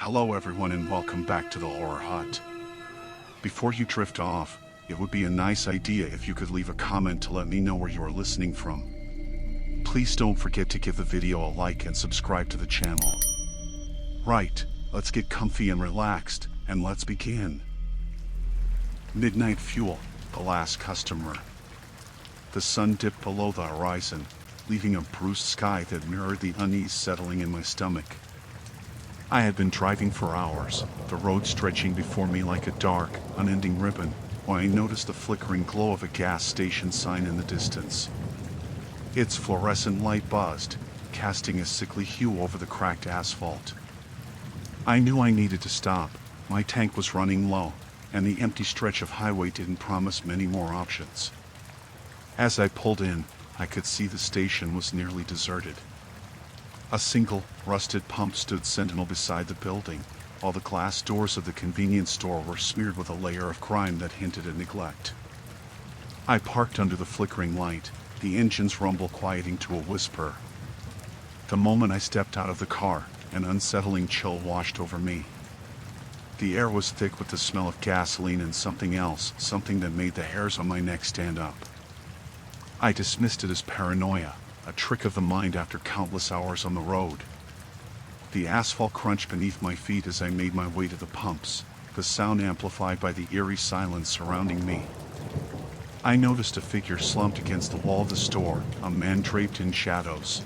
Hello everyone and welcome back to the Horror Hut. Before you drift off, it would be a nice idea if you could leave a comment to let me know where you are listening from. Please don't forget to give the video a like and subscribe to the channel. Right, let's get comfy and relaxed, and let's begin. Midnight fuel, the last customer. The sun dipped below the horizon, leaving a bruised sky that mirrored the unease settling in my stomach. I had been driving for hours, the road stretching before me like a dark, unending ribbon, when I noticed the flickering glow of a gas station sign in the distance. Its fluorescent light buzzed, casting a sickly hue over the cracked asphalt. I knew I needed to stop. My tank was running low, and the empty stretch of highway didn't promise many more options. As I pulled in, I could see the station was nearly deserted. A single, rusted pump stood sentinel beside the building, while the glass doors of the convenience store were smeared with a layer of grime that hinted at neglect. I parked under the flickering light, the engine's rumble quieting to a whisper. The moment I stepped out of the car, an unsettling chill washed over me. The air was thick with the smell of gasoline and something else, something that made the hairs on my neck stand up. I dismissed it as paranoia, a trick of the mind after countless hours on the road. The asphalt crunched beneath my feet as I made my way to the pumps, the sound amplified by the eerie silence surrounding me. I noticed a figure slumped against the wall of the store, a man draped in shadows.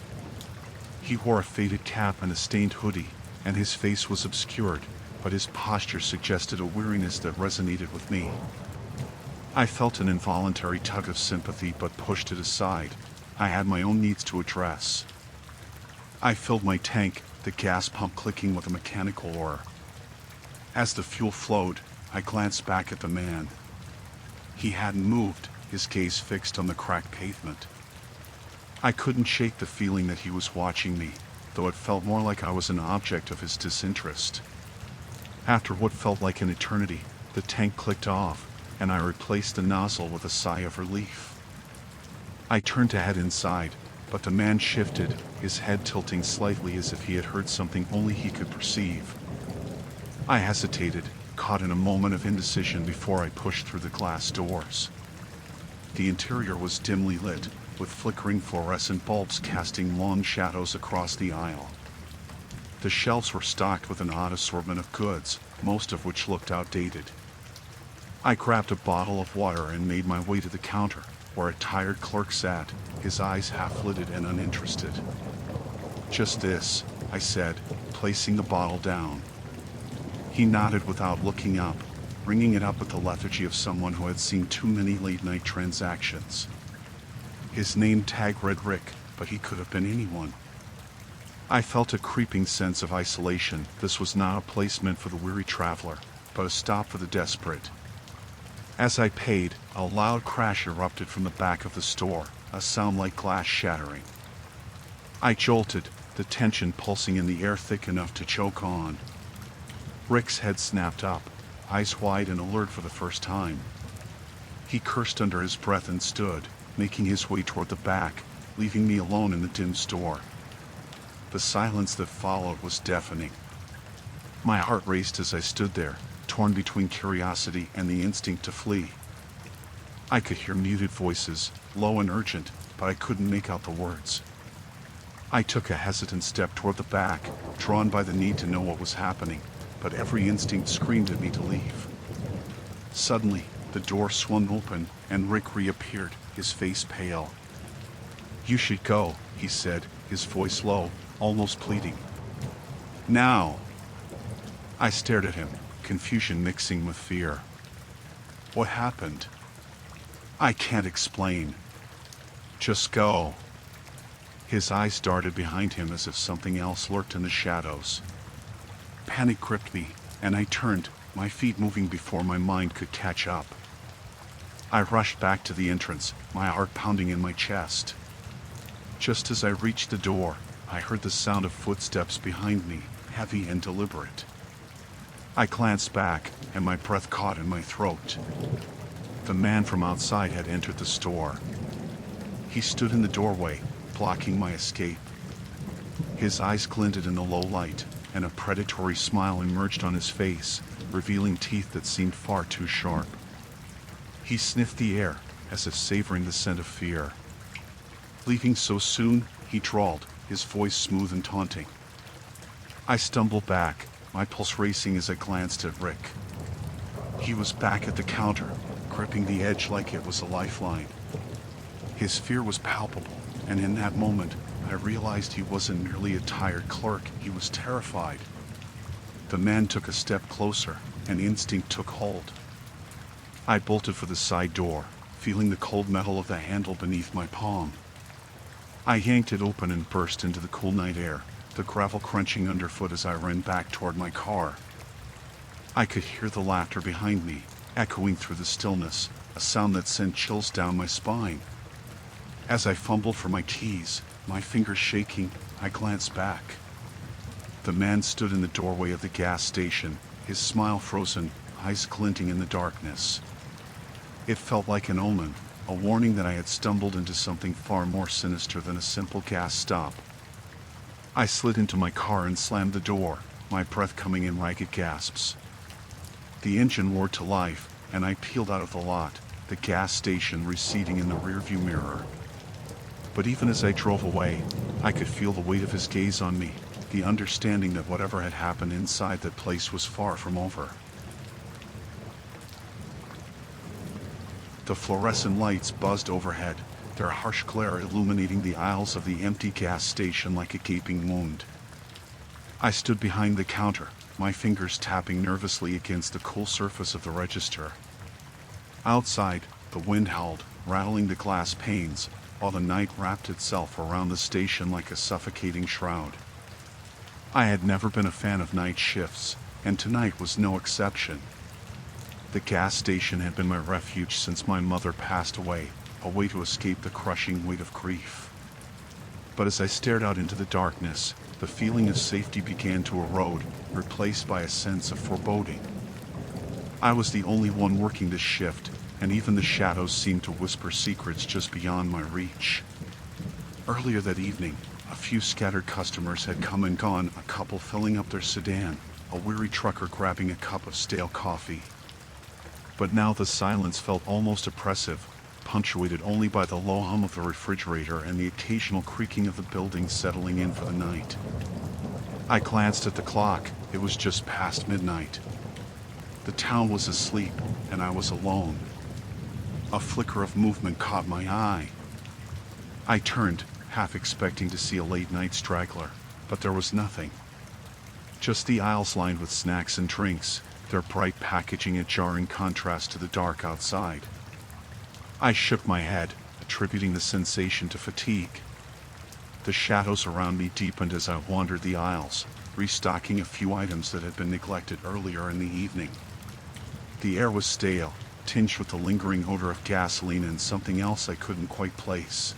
He wore a faded cap and a stained hoodie, and his face was obscured, but his posture suggested a weariness that resonated with me. I felt an involuntary tug of sympathy but pushed it aside. I had my own needs to address. I filled my tank, the gas pump clicking with a mechanical oar. As the fuel flowed, I glanced back at the man. He hadn't moved, his gaze fixed on the cracked pavement. I couldn't shake the feeling that he was watching me, though it felt more like I was an object of his disinterest. After what felt like an eternity, the tank clicked off, and I replaced the nozzle with a sigh of relief. I turned to head inside, but the man shifted, his head tilting slightly as if he had heard something only he could perceive. I hesitated, caught in a moment of indecision before I pushed through the glass doors. The interior was dimly lit, with flickering fluorescent bulbs casting long shadows across the aisle. The shelves were stocked with an odd assortment of goods, most of which looked outdated. I grabbed a bottle of water and made my way to the counter, where a tired clerk sat, his eyes half-lidded and uninterested. "Just this," I said, placing the bottle down. He nodded without looking up, bringing it up with the lethargy of someone who had seen too many late-night transactions. His name tag read Rick, but he could have been anyone. I felt a creeping sense of isolation. This was not a place meant for the weary traveler, but a stop for the desperate. As I paid, a loud crash erupted from the back of the store, a sound like glass shattering. I jolted, the tension pulsing in the air thick enough to choke on. Rick's head snapped up, eyes wide and alert for the first time. He cursed under his breath and stood, making his way toward the back, leaving me alone in the dim store. The silence that followed was deafening. My heart raced as I stood there, torn between curiosity and the instinct to flee. I could hear muted voices, low and urgent, but I couldn't make out the words. I took a hesitant step toward the back, drawn by the need to know what was happening, but every instinct screamed at me to leave. Suddenly, the door swung open, and Rick reappeared, his face pale. "You should go," he said, his voice low, almost pleading. "Now!" I stared at him, confusion mixing with fear. "What happened?" "I can't explain." "Just go." His eyes darted behind him as if something else lurked in the shadows. Panic gripped me, and I turned, my feet moving before my mind could catch up. I rushed back to the entrance, my heart pounding in my chest. Just as I reached the door, I heard the sound of footsteps behind me, heavy and deliberate. I glanced back, and my breath caught in my throat. The man from outside had entered the store. He stood in the doorway, blocking my escape. His eyes glinted in the low light, and a predatory smile emerged on his face, revealing teeth that seemed far too sharp. He sniffed the air, as if savoring the scent of fear. "Leaving so soon?" he drawled, his voice smooth and taunting. I stumbled back, my pulse racing as I glanced at Rick. He was back at the counter, gripping the edge like it was a lifeline. His fear was palpable, and in that moment, I realized he wasn't merely a tired clerk, he was terrified. The man took a step closer, and instinct took hold. I bolted for the side door, feeling the cold metal of the handle beneath my palm. I yanked it open and burst into the cool night air, the gravel crunching underfoot as I ran back toward my car. I could hear the laughter behind me, echoing through the stillness, a sound that sent chills down my spine. As I fumbled for my keys, my fingers shaking, I glanced back. The man stood in the doorway of the gas station, his smile frozen, eyes glinting in the darkness. It felt like an omen, a warning that I had stumbled into something far more sinister than a simple gas stop. I slid into my car and slammed the door, my breath coming in ragged gasps. The engine roared to life, and I peeled out of the lot, the gas station receding in the rearview mirror. But even as I drove away, I could feel the weight of his gaze on me, the understanding that whatever had happened inside that place was far from over. The fluorescent lights buzzed overhead, their harsh glare illuminating the aisles of the empty gas station like a gaping wound. I stood behind the counter, my fingers tapping nervously against the cool surface of the register. Outside, the wind howled, rattling the glass panes, while the night wrapped itself around the station like a suffocating shroud. I had never been a fan of night shifts, and tonight was no exception. The gas station had been my refuge since my mother passed away, a way to escape the crushing weight of grief. But as I stared out into the darkness, the feeling of safety began to erode, replaced by a sense of foreboding. I was the only one working this shift, and even the shadows seemed to whisper secrets just beyond my reach. Earlier that evening, a few scattered customers had come and gone, a couple filling up their sedan, a weary trucker grabbing a cup of stale coffee. But now the silence felt almost oppressive, punctuated only by the low hum of the refrigerator and the occasional creaking of the building settling in for the night. I glanced at the clock. It was just past midnight. The town was asleep, and I was alone. A flicker of movement caught my eye. I turned, half expecting to see a late-night straggler, but there was nothing. Just the aisles lined with snacks and drinks, their bright packaging a jarring contrast to the dark outside. I shook my head, attributing the sensation to fatigue. The shadows around me deepened as I wandered the aisles, restocking a few items that had been neglected earlier in the evening. The air was stale, tinged with the lingering odor of gasoline and something else I couldn't quite place.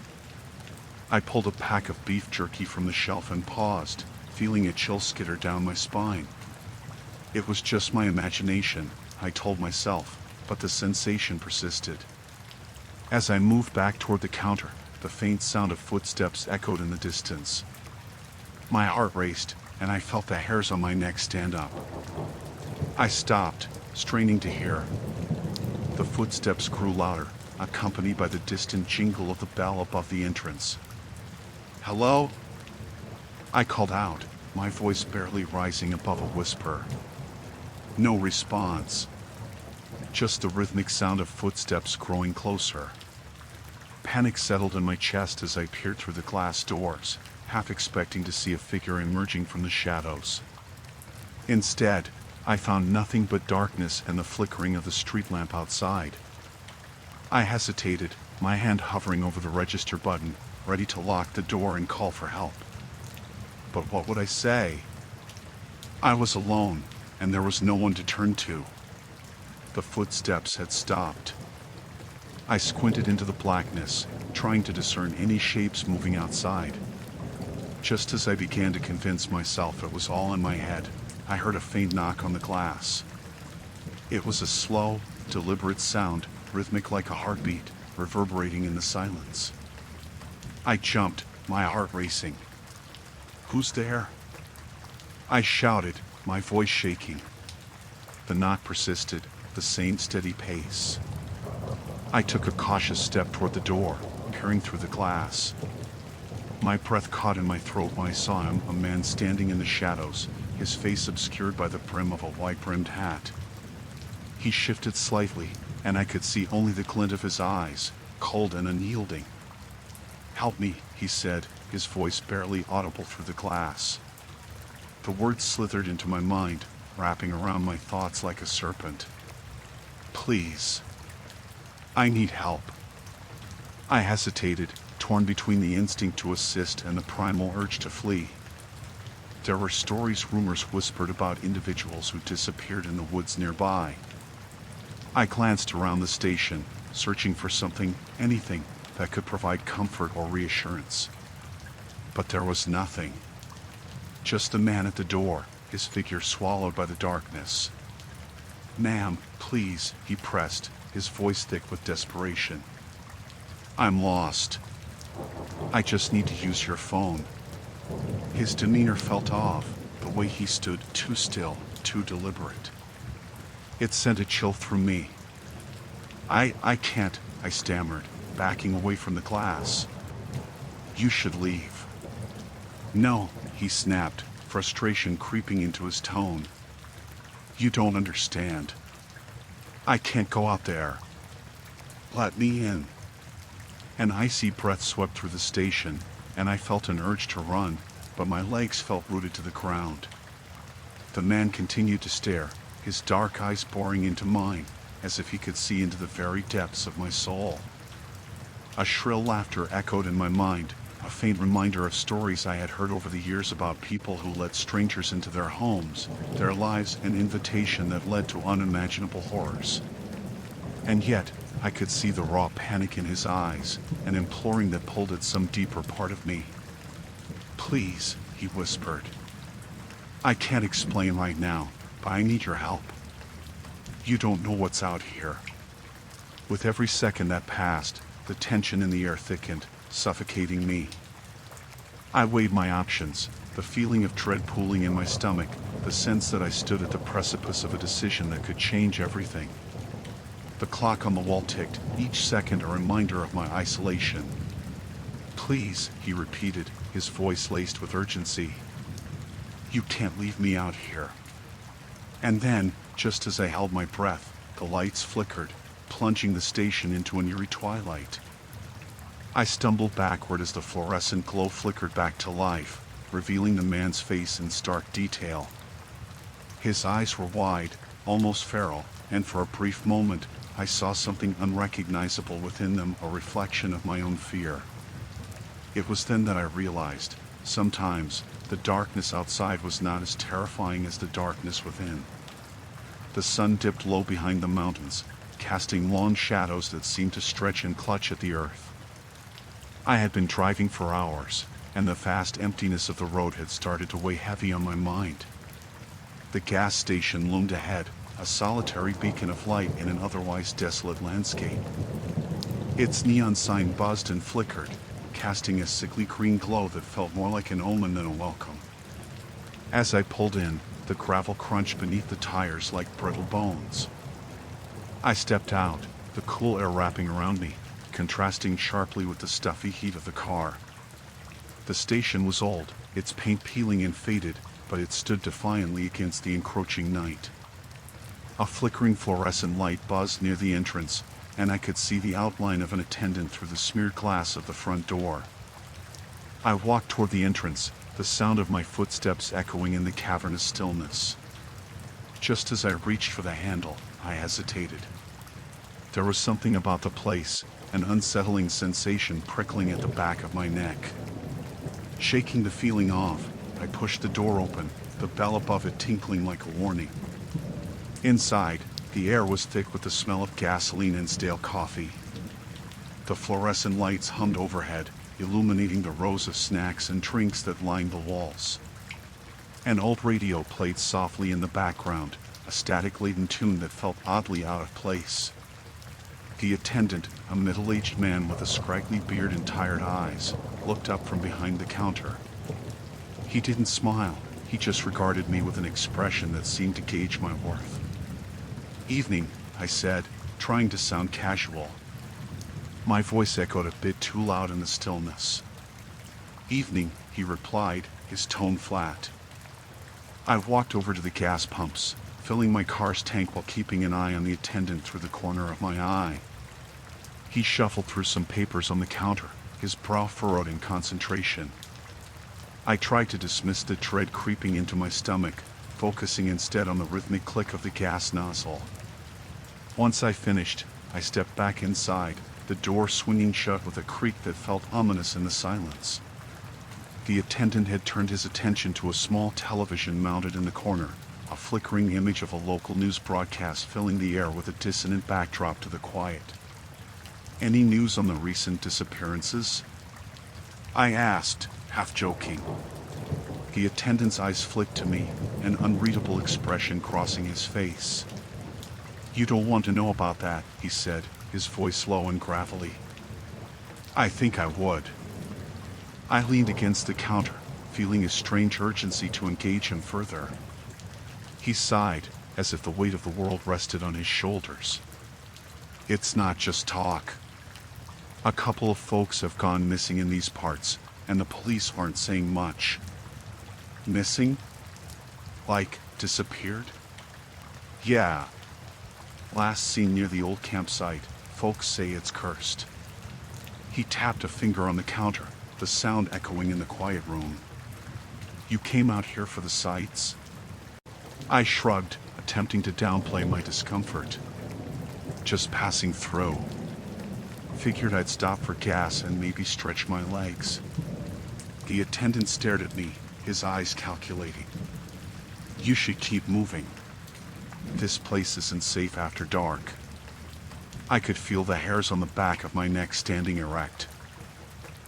I pulled a pack of beef jerky from the shelf and paused, feeling a chill skitter down my spine. It was just my imagination, I told myself, but the sensation persisted. As I moved back toward the counter, the faint sound of footsteps echoed in the distance. My heart raced, and I felt the hairs on my neck stand up. I stopped, straining to hear. The footsteps grew louder, accompanied by the distant jingle of the bell above the entrance. "Hello?" I called out, my voice barely rising above a whisper. No response. Just the rhythmic sound of footsteps growing closer. Panic settled in my chest as I peered through the glass doors, half expecting to see a figure emerging from the shadows. Instead, I found nothing but darkness and the flickering of the street lamp outside. I hesitated, my hand hovering over the register button, ready to lock the door and call for help. But what would I say? I was alone, and there was no one to turn to. The footsteps had stopped. I squinted into the blackness, trying to discern any shapes moving outside. Just as I began to convince myself it was all in my head, I heard a faint knock on the glass. It was a slow, deliberate sound, rhythmic like a heartbeat, reverberating in the silence. I jumped, my heart racing. "Who's there?" I shouted, my voice shaking. The knock persisted, the same steady pace. I took a cautious step toward the door, peering through the glass. My breath caught in my throat when I saw him, a man standing in the shadows, his face obscured by the brim of a white-brimmed hat. He shifted slightly, and I could see only the glint of his eyes, cold and unyielding. "Help me," he said, his voice barely audible through the glass. The words slithered into my mind, wrapping around my thoughts like a serpent. "Please. I need help." I hesitated, torn between the instinct to assist and the primal urge to flee. There were rumors whispered about individuals who disappeared in the woods nearby. I glanced around the station, searching for something, anything, that could provide comfort or reassurance. But there was nothing. Just the man at the door, his figure swallowed by the darkness. "Ma'am, please," he pressed, his voice thick with desperation. "I'm lost. I just need to use your phone." His demeanor felt off, the way he stood, too still, too deliberate. It sent a chill through me. I can't," I stammered, backing away from the glass. "You should leave." "No," he snapped, frustration creeping into his tone. "You don't understand. I can't go out there. Let me in." An icy breath swept through the station, and I felt an urge to run, but my legs felt rooted to the ground. The man continued to stare, his dark eyes boring into mine, as if he could see into the very depths of my soul. A shrill laughter echoed in my mind, a faint reminder of stories I had heard over the years about people who let strangers into their homes, their lives, an invitation that led to unimaginable horrors. And yet, I could see the raw panic in his eyes, an imploring that pulled at some deeper part of me. "Please," he whispered. "I can't explain right now, but I need your help. You don't know what's out here." With every second that passed, the tension in the air thickened, suffocating me. I weighed my options, the feeling of dread pooling in my stomach, the sense that I stood at the precipice of a decision that could change everything. The clock on the wall ticked, each second a reminder of my isolation. "Please," he repeated, his voice laced with urgency. "You can't leave me out here." And then, just as I held my breath, the lights flickered, plunging the station into an eerie twilight. I stumbled backward as the fluorescent glow flickered back to life, revealing the man's face in stark detail. His eyes were wide, almost feral, and for a brief moment, I saw something unrecognizable within them, a reflection of my own fear. It was then that I realized, sometimes, the darkness outside was not as terrifying as the darkness within. The sun dipped low behind the mountains, casting long shadows that seemed to stretch and clutch at the earth. I had been driving for hours, and the vast emptiness of the road had started to weigh heavy on my mind. The gas station loomed ahead, a solitary beacon of light in an otherwise desolate landscape. Its neon sign buzzed and flickered, casting a sickly green glow that felt more like an omen than a welcome. As I pulled in, the gravel crunched beneath the tires like brittle bones. I stepped out, the cool air wrapping around me, contrasting sharply with the stuffy heat of the car. The station was old, its paint peeling and faded, but it stood defiantly against the encroaching night. A flickering fluorescent light buzzed near the entrance, and I could see the outline of an attendant through the smeared glass of the front door. I walked toward the entrance, the sound of my footsteps echoing in the cavernous stillness. Just as I reached for the handle, I hesitated. There was something about the place, an unsettling sensation prickling at the back of my neck. Shaking the feeling off, I pushed the door open, the bell above it tinkling like a warning. Inside, the air was thick with the smell of gasoline and stale coffee. The fluorescent lights hummed overhead, illuminating the rows of snacks and drinks that lined the walls. An old radio played softly in the background, a static-laden tune that felt oddly out of place. The attendant, a middle-aged man with a scraggly beard and tired eyes, looked up from behind the counter. He didn't smile, He just regarded me with an expression that seemed to gauge my worth. "Evening," I said, trying to sound casual. My voice echoed a bit too loud in the stillness. "Evening," he replied, his tone flat. I walked over to the gas pumps, filling my car's tank while keeping an eye on the attendant through the corner of my eye. He shuffled through some papers on the counter, his brow furrowed in concentration. I tried to dismiss the dread creeping into my stomach, focusing instead on the rhythmic click of the gas nozzle. Once I finished, I stepped back inside, the door swinging shut with a creak that felt ominous in the silence. The attendant had turned his attention to a small television mounted in the corner, a flickering image of a local news broadcast filling the air with a dissonant backdrop to the quiet. "Any news on the recent disappearances?" I asked, half joking. The attendant's eyes flicked to me, an unreadable expression crossing his face. "You don't want to know about that," he said, his voice low and gravelly. "I think I would." I leaned against the counter, feeling a strange urgency to engage him further. He sighed, as if the weight of the world rested on his shoulders. "It's not just talk. A couple of folks have gone missing in these parts, and the police aren't saying much." "Missing? Like, disappeared?" "Yeah. Last seen near the old campsite, folks say it's cursed." He tapped a finger on the counter, the sound echoing in the quiet room. "You came out here for the sights?" I shrugged, attempting to downplay my discomfort. "Just passing through. Figured I'd stop for gas and maybe stretch my legs." The attendant stared at me, his eyes calculating. "You should keep moving. This place isn't safe after dark." I could feel the hairs on the back of my neck standing erect.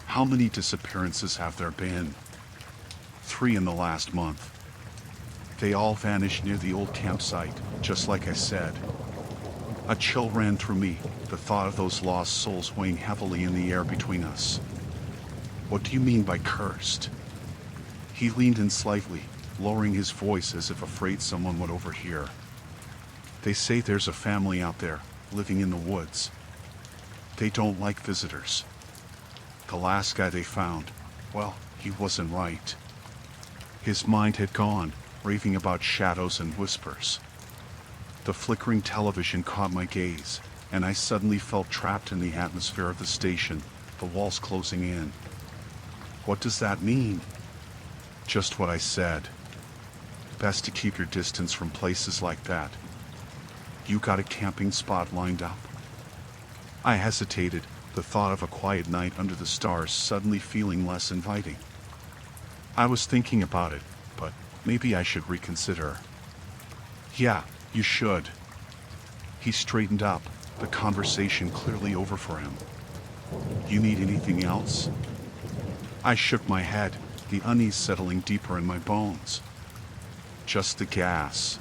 "How many disappearances have there been?" "3 in the last month. They all vanished near the old campsite, just like I said." A chill ran through me, the thought of those lost souls weighing heavily in the air between us. "What do you mean by cursed?" He leaned in slightly, lowering his voice as if afraid someone would overhear. "They say there's a family out there, living in the woods. They don't like visitors. The last guy they found, well, he wasn't right." His mind had gone, raving about shadows and whispers. The flickering television caught my gaze, and I suddenly felt trapped in the atmosphere of the station, the walls closing in. "What does that mean?" "Just what I said. Best to keep your distance from places like that. You got a camping spot lined up?" I hesitated, the thought of a quiet night under the stars suddenly feeling less inviting. I was thinking about it, but maybe I should reconsider. "Yeah, you should." He straightened up, the conversation clearly over for him. "You need anything else?" I shook my head, the unease settling deeper in my bones. "Just the gas."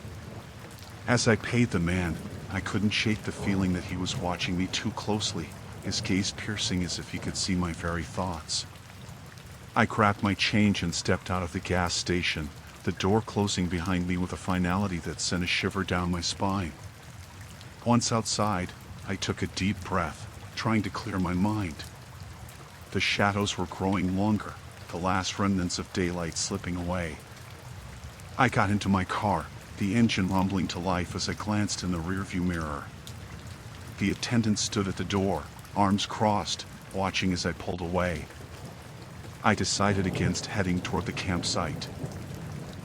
As I paid the man, I couldn't shake the feeling that he was watching me too closely, his gaze piercing as if he could see my very thoughts. I grabbed my change and stepped out of the gas station, the door closing behind me with a finality that sent a shiver down my spine. Once outside, I took a deep breath, trying to clear my mind. The shadows were growing longer, the last remnants of daylight slipping away. I got into my car, the engine rumbling to life as I glanced in the rearview mirror. The attendant stood at the door, arms crossed, watching as I pulled away. I decided against heading toward the campsite.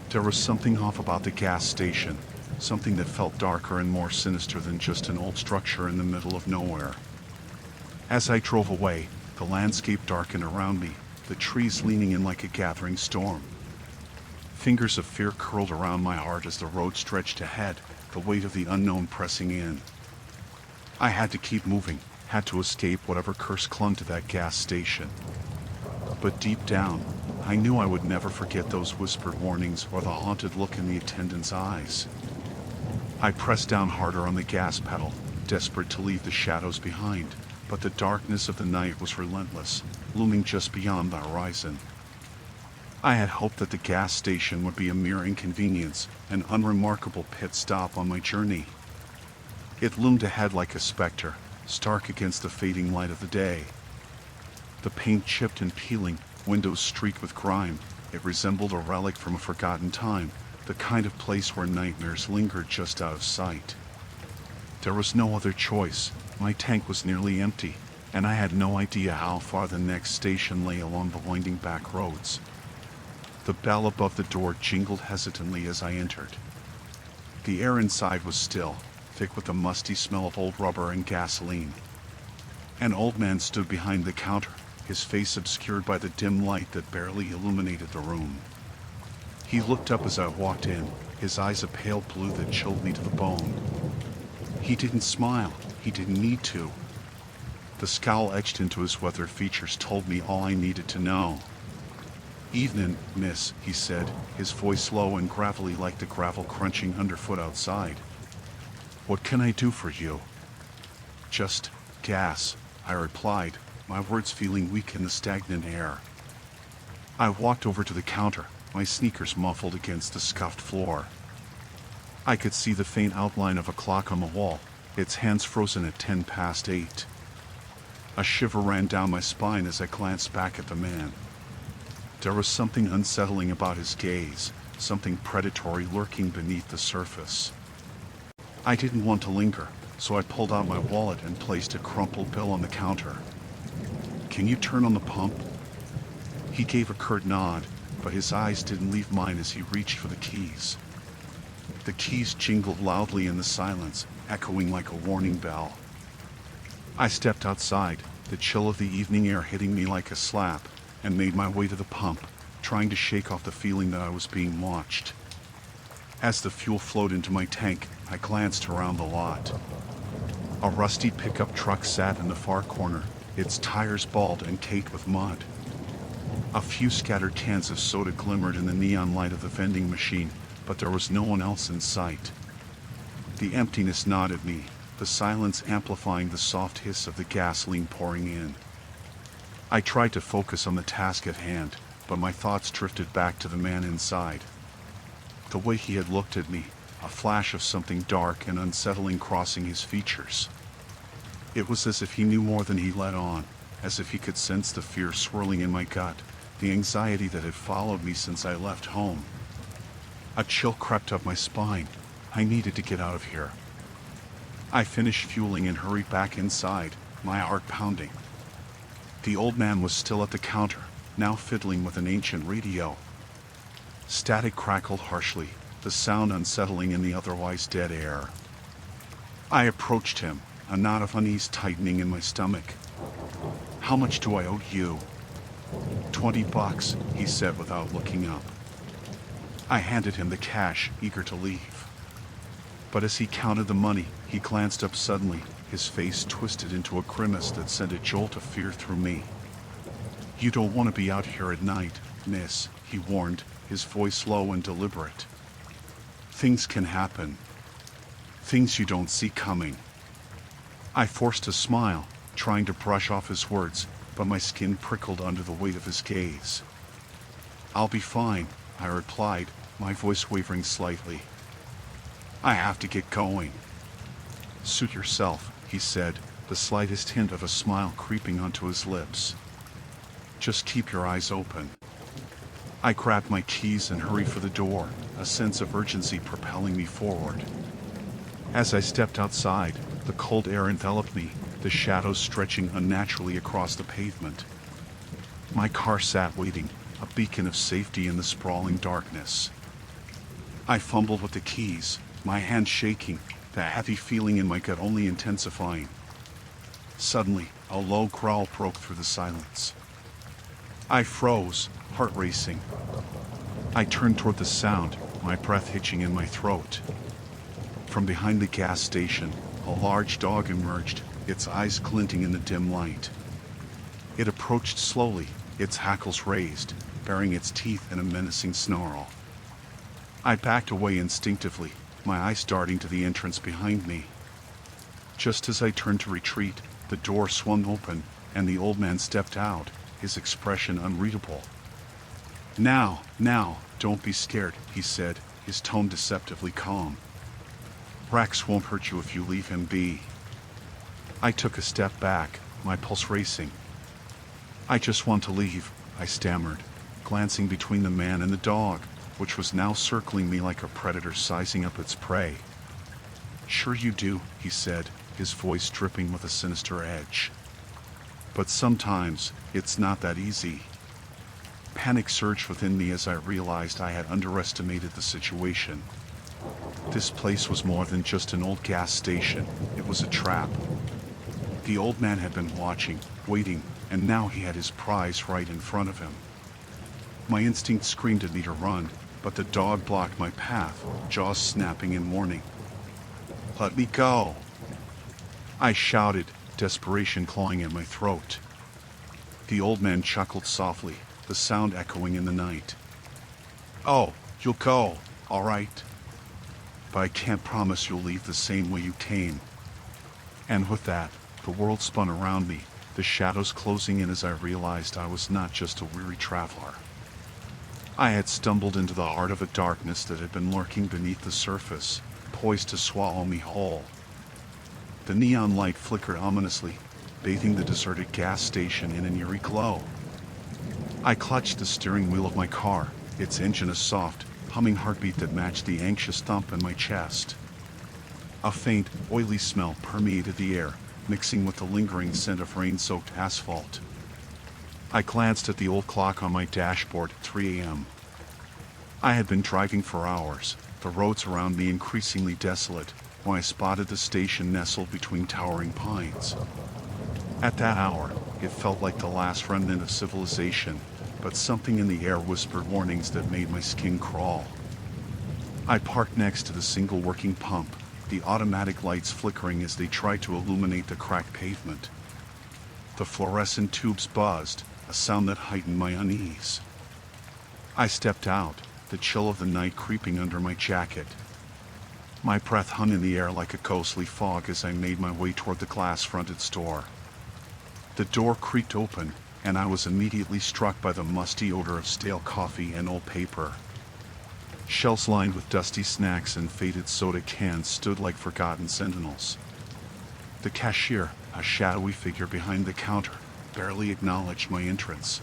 There was something off about the gas station, something that felt darker and more sinister than just an old structure in the middle of nowhere. As I drove away, the landscape darkened around me, the trees leaning in like a gathering storm. Fingers of fear curled around my heart as the road stretched ahead, the weight of the unknown pressing in. I had to keep moving, had to escape whatever curse clung to that gas station. But deep down, I knew I would never forget those whispered warnings or the haunted look in the attendant's eyes. I pressed down harder on the gas pedal, desperate to leave the shadows behind, but the darkness of the night was relentless, looming just beyond the horizon. I had hoped that the gas station would be a mere inconvenience, an unremarkable pit stop on my journey. It loomed ahead like a specter, stark against the fading light of the day. The paint chipped and peeling, windows streaked with grime. It resembled a relic from a forgotten time, the kind of place where nightmares lingered just out of sight. There was no other choice. My tank was nearly empty, and I had no idea how far the next station lay along the winding back roads. The bell above the door jingled hesitantly as I entered. The air inside was still, thick with the musty smell of old rubber and gasoline. An old man stood behind the counter, his face obscured by the dim light that barely illuminated the room. He looked up as I walked in, his eyes a pale blue that chilled me to the bone. He didn't smile. He didn't need to. The scowl etched into his weathered features told me all I needed to know. "Evenin', miss," he said, his voice low and gravelly like the gravel crunching underfoot outside. "What can I do for you?" "Just gas," I replied, my words feeling weak in the stagnant air. I walked over to the counter, my sneakers muffled against the scuffed floor. I could see the faint outline of a clock on the wall, its hands frozen at 8:10. A shiver ran down my spine as I glanced back at the man. There was something unsettling about his gaze, something predatory lurking beneath the surface. I didn't want to linger, so I pulled out my wallet and placed a crumpled bill on the counter. "Can you turn on the pump?" He gave a curt nod, but his eyes didn't leave mine as he reached for the keys. The keys jingled loudly in the silence, echoing like a warning bell. I stepped outside, the chill of the evening air hitting me like a slap, and made my way to the pump, trying to shake off the feeling that I was being watched. As the fuel flowed into my tank, I glanced around the lot. A rusty pickup truck sat in the far corner, its tires bald and caked with mud. A few scattered cans of soda glimmered in the neon light of the vending machine, but there was no one else in sight. The emptiness nodded me, the silence amplifying the soft hiss of the gasoline pouring in. I tried to focus on the task at hand, but my thoughts drifted back to the man inside. The way he had looked at me, a flash of something dark and unsettling crossing his features. It was as if he knew more than he let on, as if he could sense the fear swirling in my gut, the anxiety that had followed me since I left home. A chill crept up my spine. I needed to get out of here. I finished fueling and hurried back inside, my heart pounding. The old man was still at the counter, now fiddling with an ancient radio. Static crackled harshly, the sound unsettling in the otherwise dead air. I approached him, a knot of unease tightening in my stomach. "How much do I owe you?" $20, he said without looking up. I handed him the cash, eager to leave. But as he counted the money, he glanced up suddenly, his face twisted into a grimace that sent a jolt of fear through me. "You don't want to be out here at night, miss," he warned, his voice low and deliberate. "Things can happen. Things you don't see coming." I forced a smile, trying to brush off his words, but my skin prickled under the weight of his gaze. "I'll be fine," I replied, my voice wavering slightly. "I have to get going." "Suit yourself," he said, the slightest hint of a smile creeping onto his lips. "Just keep your eyes open." I grabbed my keys and hurried for the door, a sense of urgency propelling me forward. As I stepped outside, the cold air enveloped me, the shadows stretching unnaturally across the pavement. My car sat waiting, a beacon of safety in the sprawling darkness. I fumbled with the keys, my hand shaking, the heavy feeling in my gut only intensifying. Suddenly, a low growl broke through the silence. I froze, heart racing. I turned toward the sound, my breath hitching in my throat. From behind the gas station, a large dog emerged, its eyes glinting in the dim light. It approached slowly, its hackles raised, baring its teeth in a menacing snarl. I backed away instinctively, my eyes darting to the entrance behind me. Just as I turned to retreat, the door swung open, and the old man stepped out, his expression unreadable. Now, don't be scared, he said, his tone deceptively calm. Rex won't hurt you if you leave him be. I took a step back, my pulse racing. I just want to leave, I stammered, glancing between the man and the dog, which was now circling me like a predator sizing up its prey. Sure you do, he said, his voice dripping with a sinister edge. But sometimes, it's not that easy. Panic surged within me as I realized I had underestimated the situation. This place was more than just an old gas station, it was a trap. The old man had been watching, waiting, and now he had his prize right in front of him. My instinct screamed at me to run, but the dog blocked my path, jaws snapping in warning. Let me go! I shouted, desperation clawing at my throat. The old man chuckled softly, the sound echoing in the night. Oh, you'll go, all right. But I can't promise you'll leave the same way you came. And with that, the world spun around me, the shadows closing in as I realized I was not just a weary traveler. I had stumbled into the heart of a darkness that had been lurking beneath the surface, poised to swallow me whole. The neon light flickered ominously, bathing the deserted gas station in an eerie glow. I clutched the steering wheel of my car, its engine a soft, humming heartbeat that matched the anxious thump in my chest. A faint, oily smell permeated the air, mixing with the lingering scent of rain-soaked asphalt. I glanced at the old clock on my dashboard at 3 a.m. I had been driving for hours, the roads around me increasingly desolate, when I spotted the station nestled between towering pines. At that hour, it felt like the last remnant of civilization, but something in the air whispered warnings that made my skin crawl. I parked next to the single working pump, the automatic lights flickering as they tried to illuminate the cracked pavement. The fluorescent tubes buzzed, a sound that heightened my unease. I stepped out, the chill of the night creeping under my jacket. My breath hung in the air like a ghostly fog as I made my way toward the glass-fronted store. The door creaked open, and I was immediately struck by the musty odor of stale coffee and old paper. Shelves lined with dusty snacks and faded soda cans stood like forgotten sentinels. The cashier, a shadowy figure behind the counter, barely acknowledged my entrance.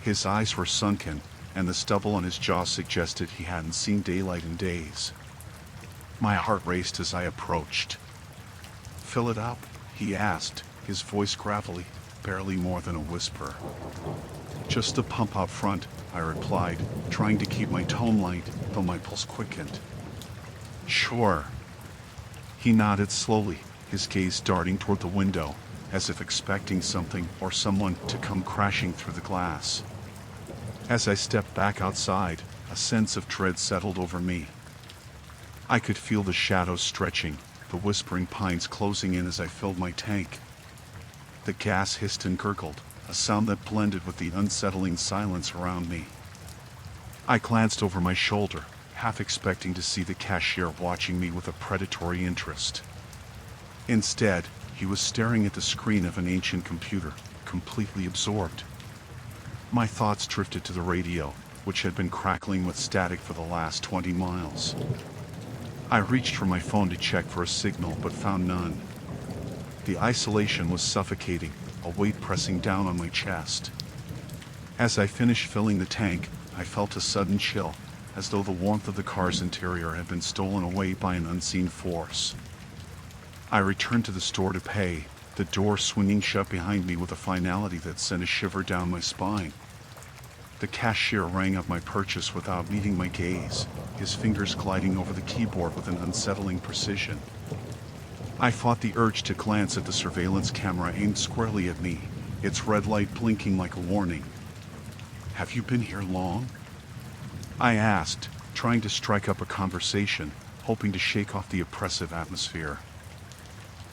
His eyes were sunken, and the stubble on his jaw suggested he hadn't seen daylight in days. My heart raced as I approached. "Fill it up?" he asked, his voice gravelly, barely more than a whisper. "Just the pump out front," I replied, trying to keep my tone light, though my pulse quickened. "Sure." He nodded slowly, his gaze darting toward the window, as if expecting something or someone to come crashing through the glass. As I stepped back outside, a sense of dread settled over me. I could feel the shadows stretching, the whispering pines closing in as I filled my tank. The gas hissed and gurgled, a sound that blended with the unsettling silence around me. I glanced over my shoulder, half expecting to see the cashier watching me with a predatory interest. Instead, he was staring at the screen of an ancient computer, completely absorbed. My thoughts drifted to the radio, which had been crackling with static for the last 20 miles. I reached for my phone to check for a signal but found none. The isolation was suffocating, a weight pressing down on my chest. As I finished filling the tank, I felt a sudden chill, as though the warmth of the car's interior had been stolen away by an unseen force. I returned to the store to pay, the door swinging shut behind me with a finality that sent a shiver down my spine. The cashier rang up my purchase without meeting my gaze, his fingers gliding over the keyboard with an unsettling precision. I fought the urge to glance at the surveillance camera aimed squarely at me, its red light blinking like a warning. "Have you been here long?" I asked, trying to strike up a conversation, hoping to shake off the oppressive atmosphere.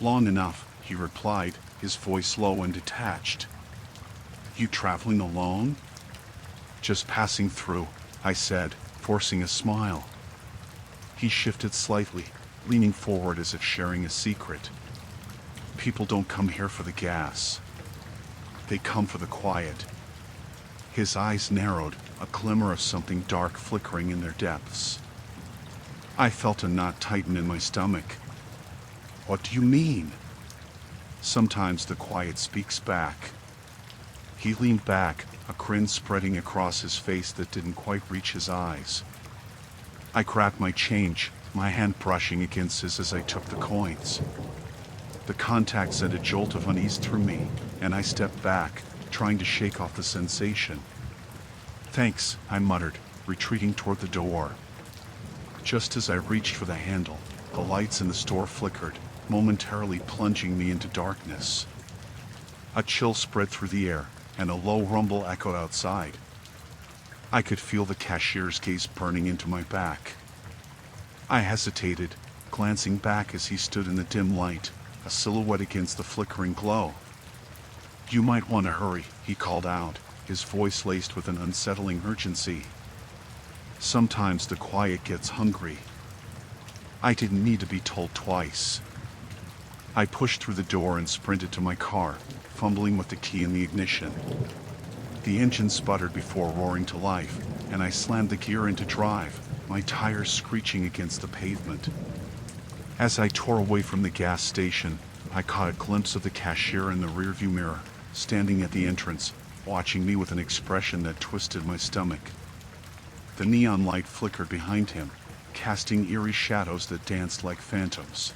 "Long enough," he replied, his voice low and detached. "You traveling alone?" "Just passing through," I said, forcing a smile. He shifted slightly, leaning forward as if sharing a secret. "People don't come here for the gas. They come for the quiet." His eyes narrowed, a glimmer of something dark flickering in their depths. I felt a knot tighten in my stomach. What do you mean? Sometimes the quiet speaks back. He leaned back, a grin spreading across his face that didn't quite reach his eyes. I grabbed my change, my hand brushing against his as I took the coins. The contact sent a jolt of unease through me, and I stepped back, trying to shake off the sensation. Thanks, I muttered, retreating toward the door. Just as I reached for the handle, the lights in the store flickered, momentarily plunging me into darkness. A chill spread through the air, and a low rumble echoed outside. I could feel the cashier's gaze burning into my back. I hesitated, glancing back as he stood in the dim light, a silhouette against the flickering glow. You might want to hurry, he called out, his voice laced with an unsettling urgency. Sometimes the quiet gets hungry. I didn't need to be told twice. I pushed through the door and sprinted to my car, fumbling with the key in the ignition. The engine sputtered before roaring to life, and I slammed the gear into drive, my tires screeching against the pavement. As I tore away from the gas station, I caught a glimpse of the cashier in the rearview mirror, standing at the entrance, watching me with an expression that twisted my stomach. The neon light flickered behind him, casting eerie shadows that danced like phantoms.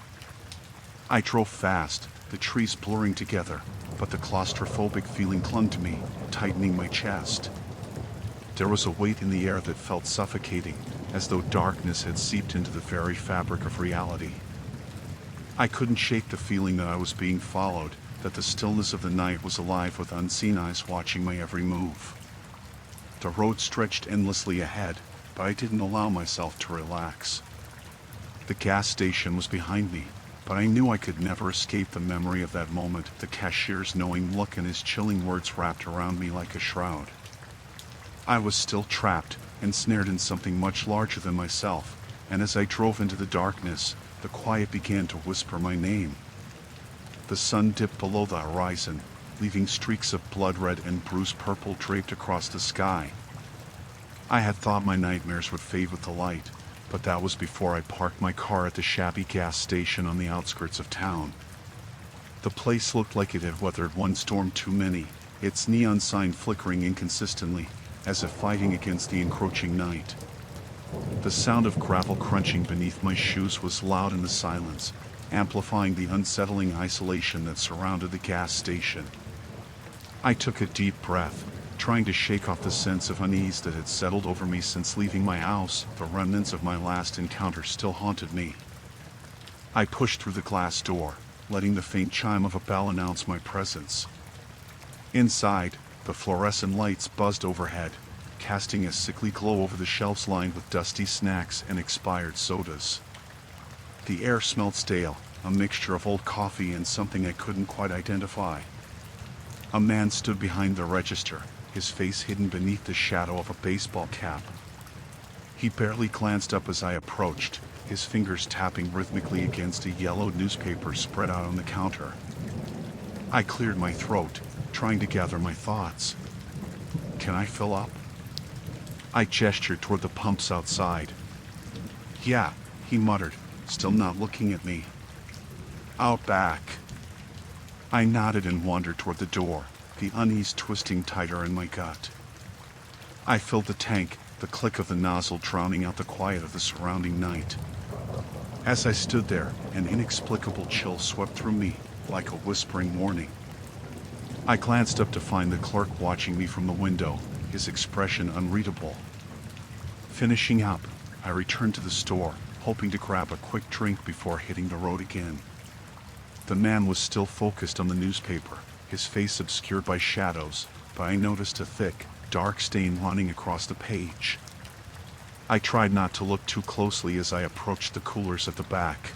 I drove fast, the trees blurring together, but the claustrophobic feeling clung to me, tightening my chest. There was a weight in the air that felt suffocating, as though darkness had seeped into the very fabric of reality. I couldn't shake the feeling that I was being followed, that the stillness of the night was alive with unseen eyes watching my every move. The road stretched endlessly ahead, but I didn't allow myself to relax. The gas station was behind me, but I knew I could never escape the memory of that moment, the cashier's knowing look and his chilling words wrapped around me like a shroud. I was still trapped, ensnared in something much larger than myself, and as I drove into the darkness, the quiet began to whisper my name. The sun dipped below the horizon, leaving streaks of blood red and bruised purple draped across the sky. I had thought my nightmares would fade with the light, but that was before I parked my car at the shabby gas station on the outskirts of town. The place looked like it had weathered one storm too many, its neon sign flickering inconsistently, as if fighting against the encroaching night. The sound of gravel crunching beneath my shoes was loud in the silence, amplifying the unsettling isolation that surrounded the gas station. I took a deep breath, trying to shake off the sense of unease that had settled over me since leaving my house. The remnants of my last encounter still haunted me. I pushed through the glass door, letting the faint chime of a bell announce my presence. Inside, the fluorescent lights buzzed overhead, casting a sickly glow over the shelves lined with dusty snacks and expired sodas. The air smelled stale, a mixture of old coffee and something I couldn't quite identify. A man stood behind the register, his face hidden beneath the shadow of a baseball cap. He barely glanced up as I approached, his fingers tapping rhythmically against a yellow newspaper spread out on the counter. I cleared my throat, trying to gather my thoughts. Can I fill up? I gestured toward the pumps outside. Yeah, he muttered, still not looking at me. Out back. I nodded and wandered toward the door, the unease twisting tighter in my gut. I filled the tank, the click of the nozzle drowning out the quiet of the surrounding night. As I stood there, an inexplicable chill swept through me, like a whispering warning. I glanced up to find the clerk watching me from the window, his expression unreadable. Finishing up, I returned to the store, hoping to grab a quick drink before hitting the road again. The man was still focused on the newspaper, his face obscured by shadows, but I noticed a thick, dark stain running across the page. I tried not to look too closely as I approached the coolers at the back.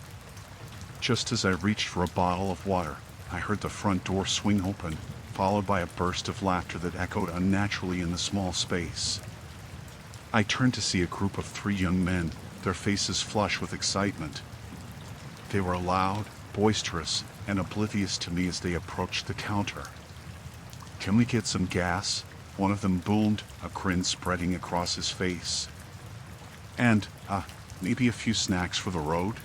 Just as I reached for a bottle of water, I heard the front door swing open, followed by a burst of laughter that echoed unnaturally in the small space. I turned to see a group of 3 young men, their faces flush with excitement. They were loud, boisterous, and oblivious to me as they approached the counter. "Can we get some gas?" one of them boomed, a grin spreading across his face. And, maybe a few snacks for the road?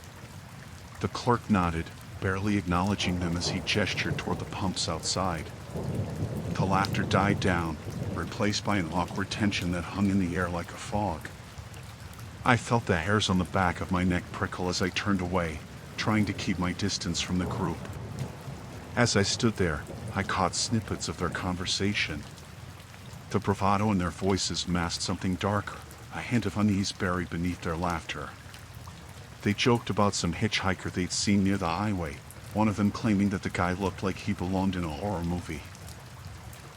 The clerk nodded, barely acknowledging them as he gestured toward the pumps outside. The laughter died down, replaced by an awkward tension that hung in the air like a fog. I felt the hairs on the back of my neck prickle as I turned away, trying to keep my distance from the group. As I stood there, I caught snippets of their conversation. The bravado in their voices masked something darker, a hint of unease buried beneath their laughter. They joked about some hitchhiker they'd seen near the highway, one of them claiming that the guy looked like he belonged in a horror movie.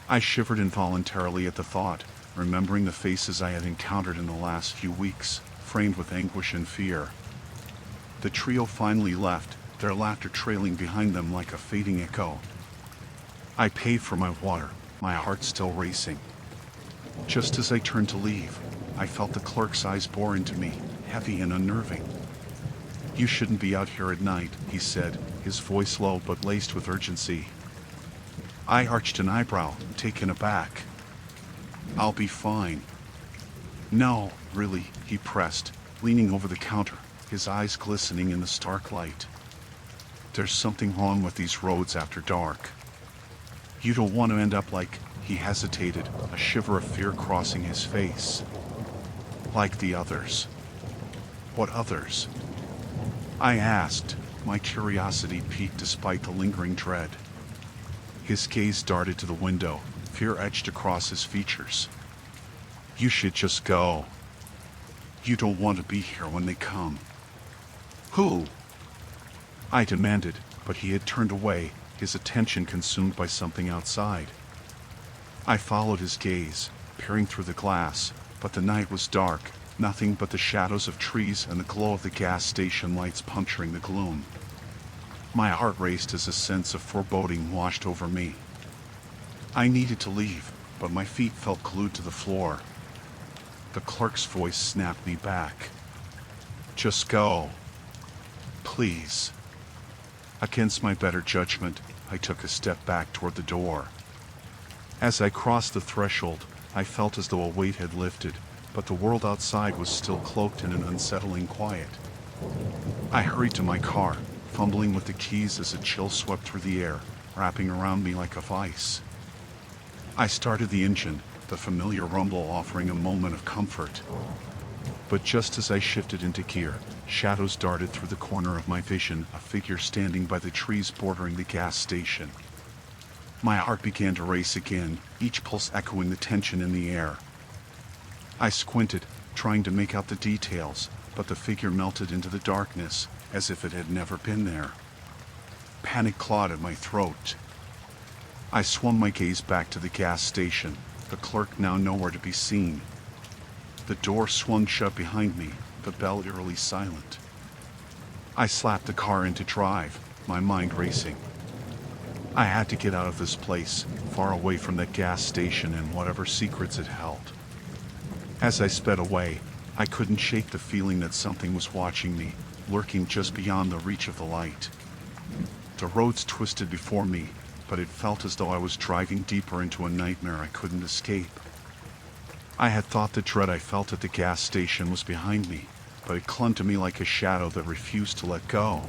I shivered involuntarily at the thought, remembering the faces I had encountered in the last few weeks, framed with anguish and fear. The trio finally left, their laughter trailing behind them like a fading echo. I paid for my water, my heart still racing. Just as I turned to leave, I felt the clerk's eyes bore into me, heavy and unnerving. "You shouldn't be out here at night," he said, his voice low but laced with urgency. I arched an eyebrow, taken aback. "I'll be fine." "No, really," he pressed, leaning over the counter, his eyes glistening in the stark light. "There's something wrong with these roads after dark. You don't want to end up like—" He hesitated, a shiver of fear crossing his face. "Like the others." "What others?" I asked, my curiosity piqued despite the lingering dread. His gaze darted to the window, fear etched across his features. "You should just go. You don't want to be here when they come." "Who?" I demanded, but he had turned away, his attention consumed by something outside. I followed his gaze, peering through the glass, but the night was dark, nothing but the shadows of trees and the glow of the gas station lights puncturing the gloom. My heart raced as a sense of foreboding washed over me. I needed to leave, but my feet felt glued to the floor. The clerk's voice snapped me back. "Just go. Please." Against my better judgment, I took a step back toward the door. As I crossed the threshold, I felt as though a weight had lifted, but the world outside was still cloaked in an unsettling quiet. I hurried to my car, fumbling with the keys as a chill swept through the air, wrapping around me like a vice. I started the engine, the familiar rumble offering a moment of comfort. But just as I shifted into gear, shadows darted through the corner of my vision, a figure standing by the trees bordering the gas station. My heart began to race again, each pulse echoing the tension in the air. I squinted, trying to make out the details, but the figure melted into the darkness, as if it had never been there. Panic clawed at my throat. I swung my gaze back to the gas station, the clerk now nowhere to be seen. The door swung shut behind me, the bell eerily silent. I slapped the car into drive, my mind racing. I had to get out of this place, far away from that gas station and whatever secrets it held. As I sped away, I couldn't shake the feeling that something was watching me, lurking just beyond the reach of the light. The roads twisted before me, but it felt as though I was driving deeper into a nightmare I couldn't escape. I had thought the dread I felt at the gas station was behind me, but it clung to me like a shadow that refused to let go.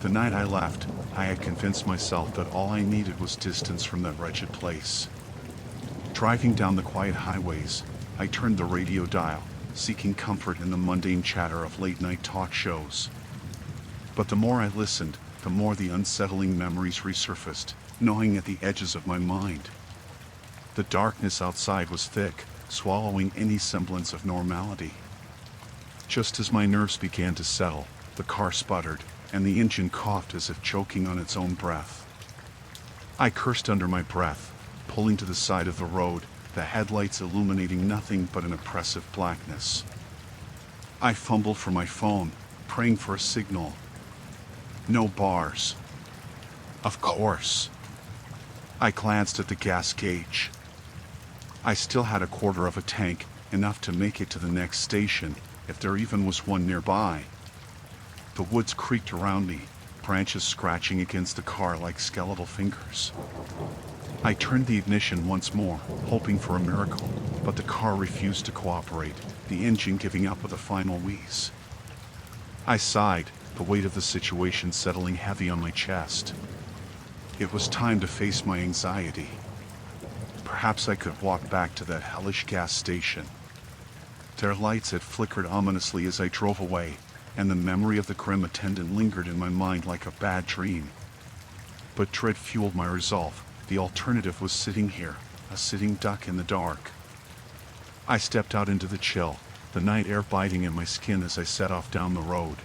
The night I left, I had convinced myself that all I needed was distance from that wretched place. Driving down the quiet highways, I turned the radio dial, seeking comfort in the mundane chatter of late-night talk shows. But the more I listened, the more the unsettling memories resurfaced, gnawing at the edges of my mind. The darkness outside was thick, swallowing any semblance of normality. Just as my nerves began to settle, the car sputtered, and the engine coughed as if choking on its own breath. I cursed under my breath, pulling to the side of the road, the headlights illuminating nothing but an oppressive blackness. I fumbled for my phone, praying for a signal. No bars. Of course. I glanced at the gas gauge. I still had a quarter of a tank, enough to make it to the next station, if there even was one nearby. The woods creaked around me, branches scratching against the car like skeletal fingers. I turned the ignition once more, hoping for a miracle, but the car refused to cooperate, the engine giving up with a final wheeze. I sighed, the weight of the situation settling heavy on my chest. It was time to face my anxiety. Perhaps I could walk back to that hellish gas station. Their lights had flickered ominously as I drove away, and the memory of the grim attendant lingered in my mind like a bad dream. But dread fueled my resolve. The alternative was sitting here, a sitting duck in the dark. I stepped out into the chill, the night air biting in my skin as I set off down the road.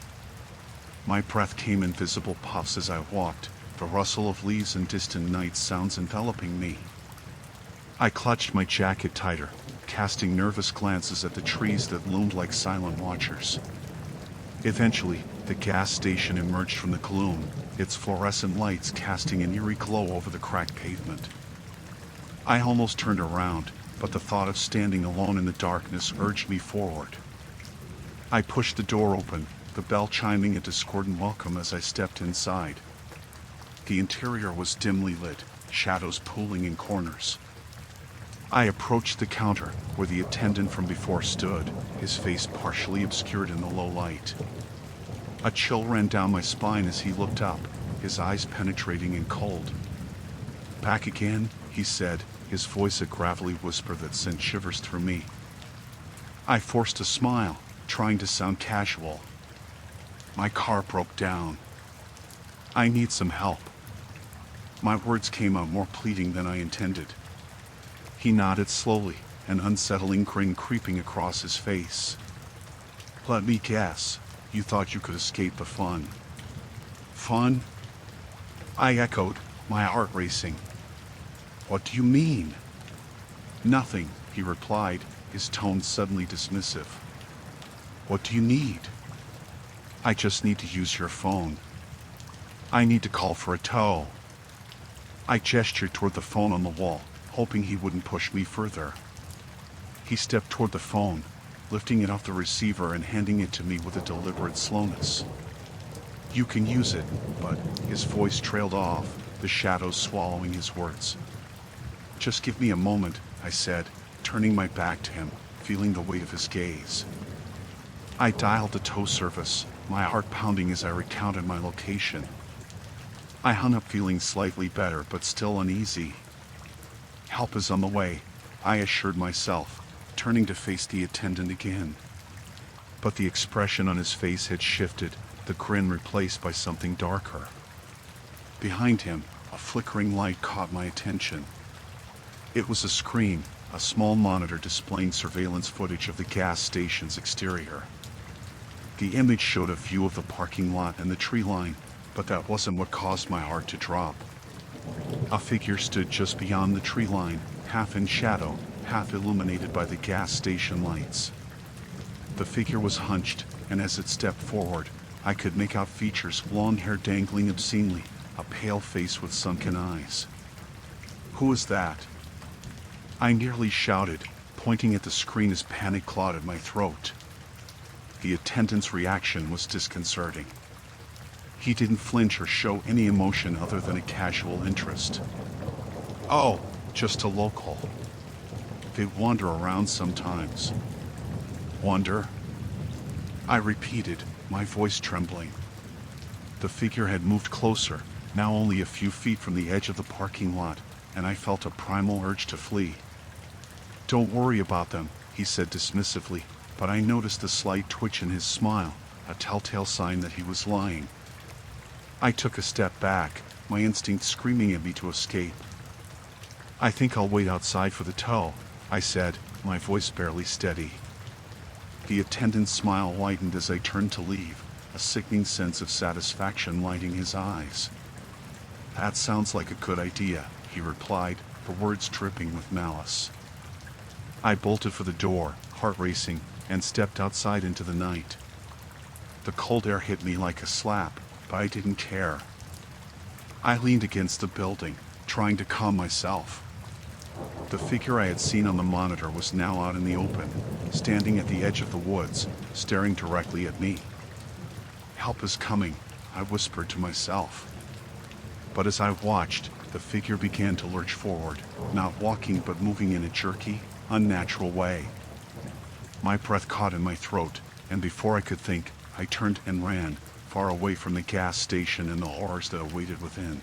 My breath came in visible puffs as I walked, the rustle of leaves and distant night sounds enveloping me. I clutched my jacket tighter, casting nervous glances at the trees that loomed like silent watchers. Eventually, the gas station emerged from the gloom, its fluorescent lights casting an eerie glow over the cracked pavement. I almost turned around, but the thought of standing alone in the darkness urged me forward. I pushed the door open, the bell chiming a discordant welcome as I stepped inside. The interior was dimly lit, shadows pooling in corners. I approached the counter, where the attendant from before stood, his face partially obscured in the low light. A chill ran down my spine as he looked up, his eyes penetrating and cold. "Back again," he said, his voice a gravelly whisper that sent shivers through me. I forced a smile, trying to sound casual. "My car broke down. I need some help." My words came out more pleading than I intended. He nodded slowly, an unsettling grin creeping across his face. "Let me guess, you thought you could escape the fun." "Fun?" I echoed, my heart racing. "What do you mean?" "Nothing," he replied, his tone suddenly dismissive. "What do you need?" "I just need to use your phone. I need to call for a tow." I gestured toward the phone on the wall, hoping he wouldn't push me further. He stepped toward the phone, lifting it off the receiver and handing it to me with a deliberate slowness. "You can use it," but his voice trailed off, the shadows swallowing his words. "Just give me a moment," I said, turning my back to him, feeling the weight of his gaze. I dialed the tow service, my heart pounding as I recounted my location. I hung up feeling slightly better but still uneasy. "Help is on the way," I assured myself, turning to face the attendant again. But the expression on his face had shifted, the grin replaced by something darker. Behind him, a flickering light caught my attention. It was a screen, a small monitor displaying surveillance footage of the gas station's exterior. The image showed a view of the parking lot and the tree line, but that wasn't what caused my heart to drop. A figure stood just beyond the tree line, half in shadow, half illuminated by the gas station lights. The figure was hunched, and as it stepped forward, I could make out features, long hair dangling obscenely, a pale face with sunken eyes. "Who is that?" I nearly shouted, pointing at the screen as panic clawed at my throat. The attendant's reaction was disconcerting. He didn't flinch or show any emotion other than a casual interest. "Oh, just a local. They wander around sometimes." "Wander?" I repeated, my voice trembling. The figure had moved closer, now only a few feet from the edge of the parking lot, and I felt a primal urge to flee. "Don't worry about them," he said dismissively, but I noticed a slight twitch in his smile, a telltale sign that he was lying. I took a step back, my instinct screaming at me to escape. "I think I'll wait outside for the tow," I said, my voice barely steady. The attendant's smile widened as I turned to leave, a sickening sense of satisfaction lighting his eyes. "That sounds like a good idea," he replied, the words dripping with malice. I bolted for the door, heart racing, and stepped outside into the night. The cold air hit me like a slap, but I didn't care. I leaned against the building, trying to calm myself. The figure I had seen on the monitor was now out in the open, standing at the edge of the woods, staring directly at me. "Help is coming," I whispered to myself. But as I watched, the figure began to lurch forward, not walking but moving in a jerky, unnatural way. My breath caught in my throat, and before I could think, I turned and ran, far away from the gas station and the horrors that awaited within.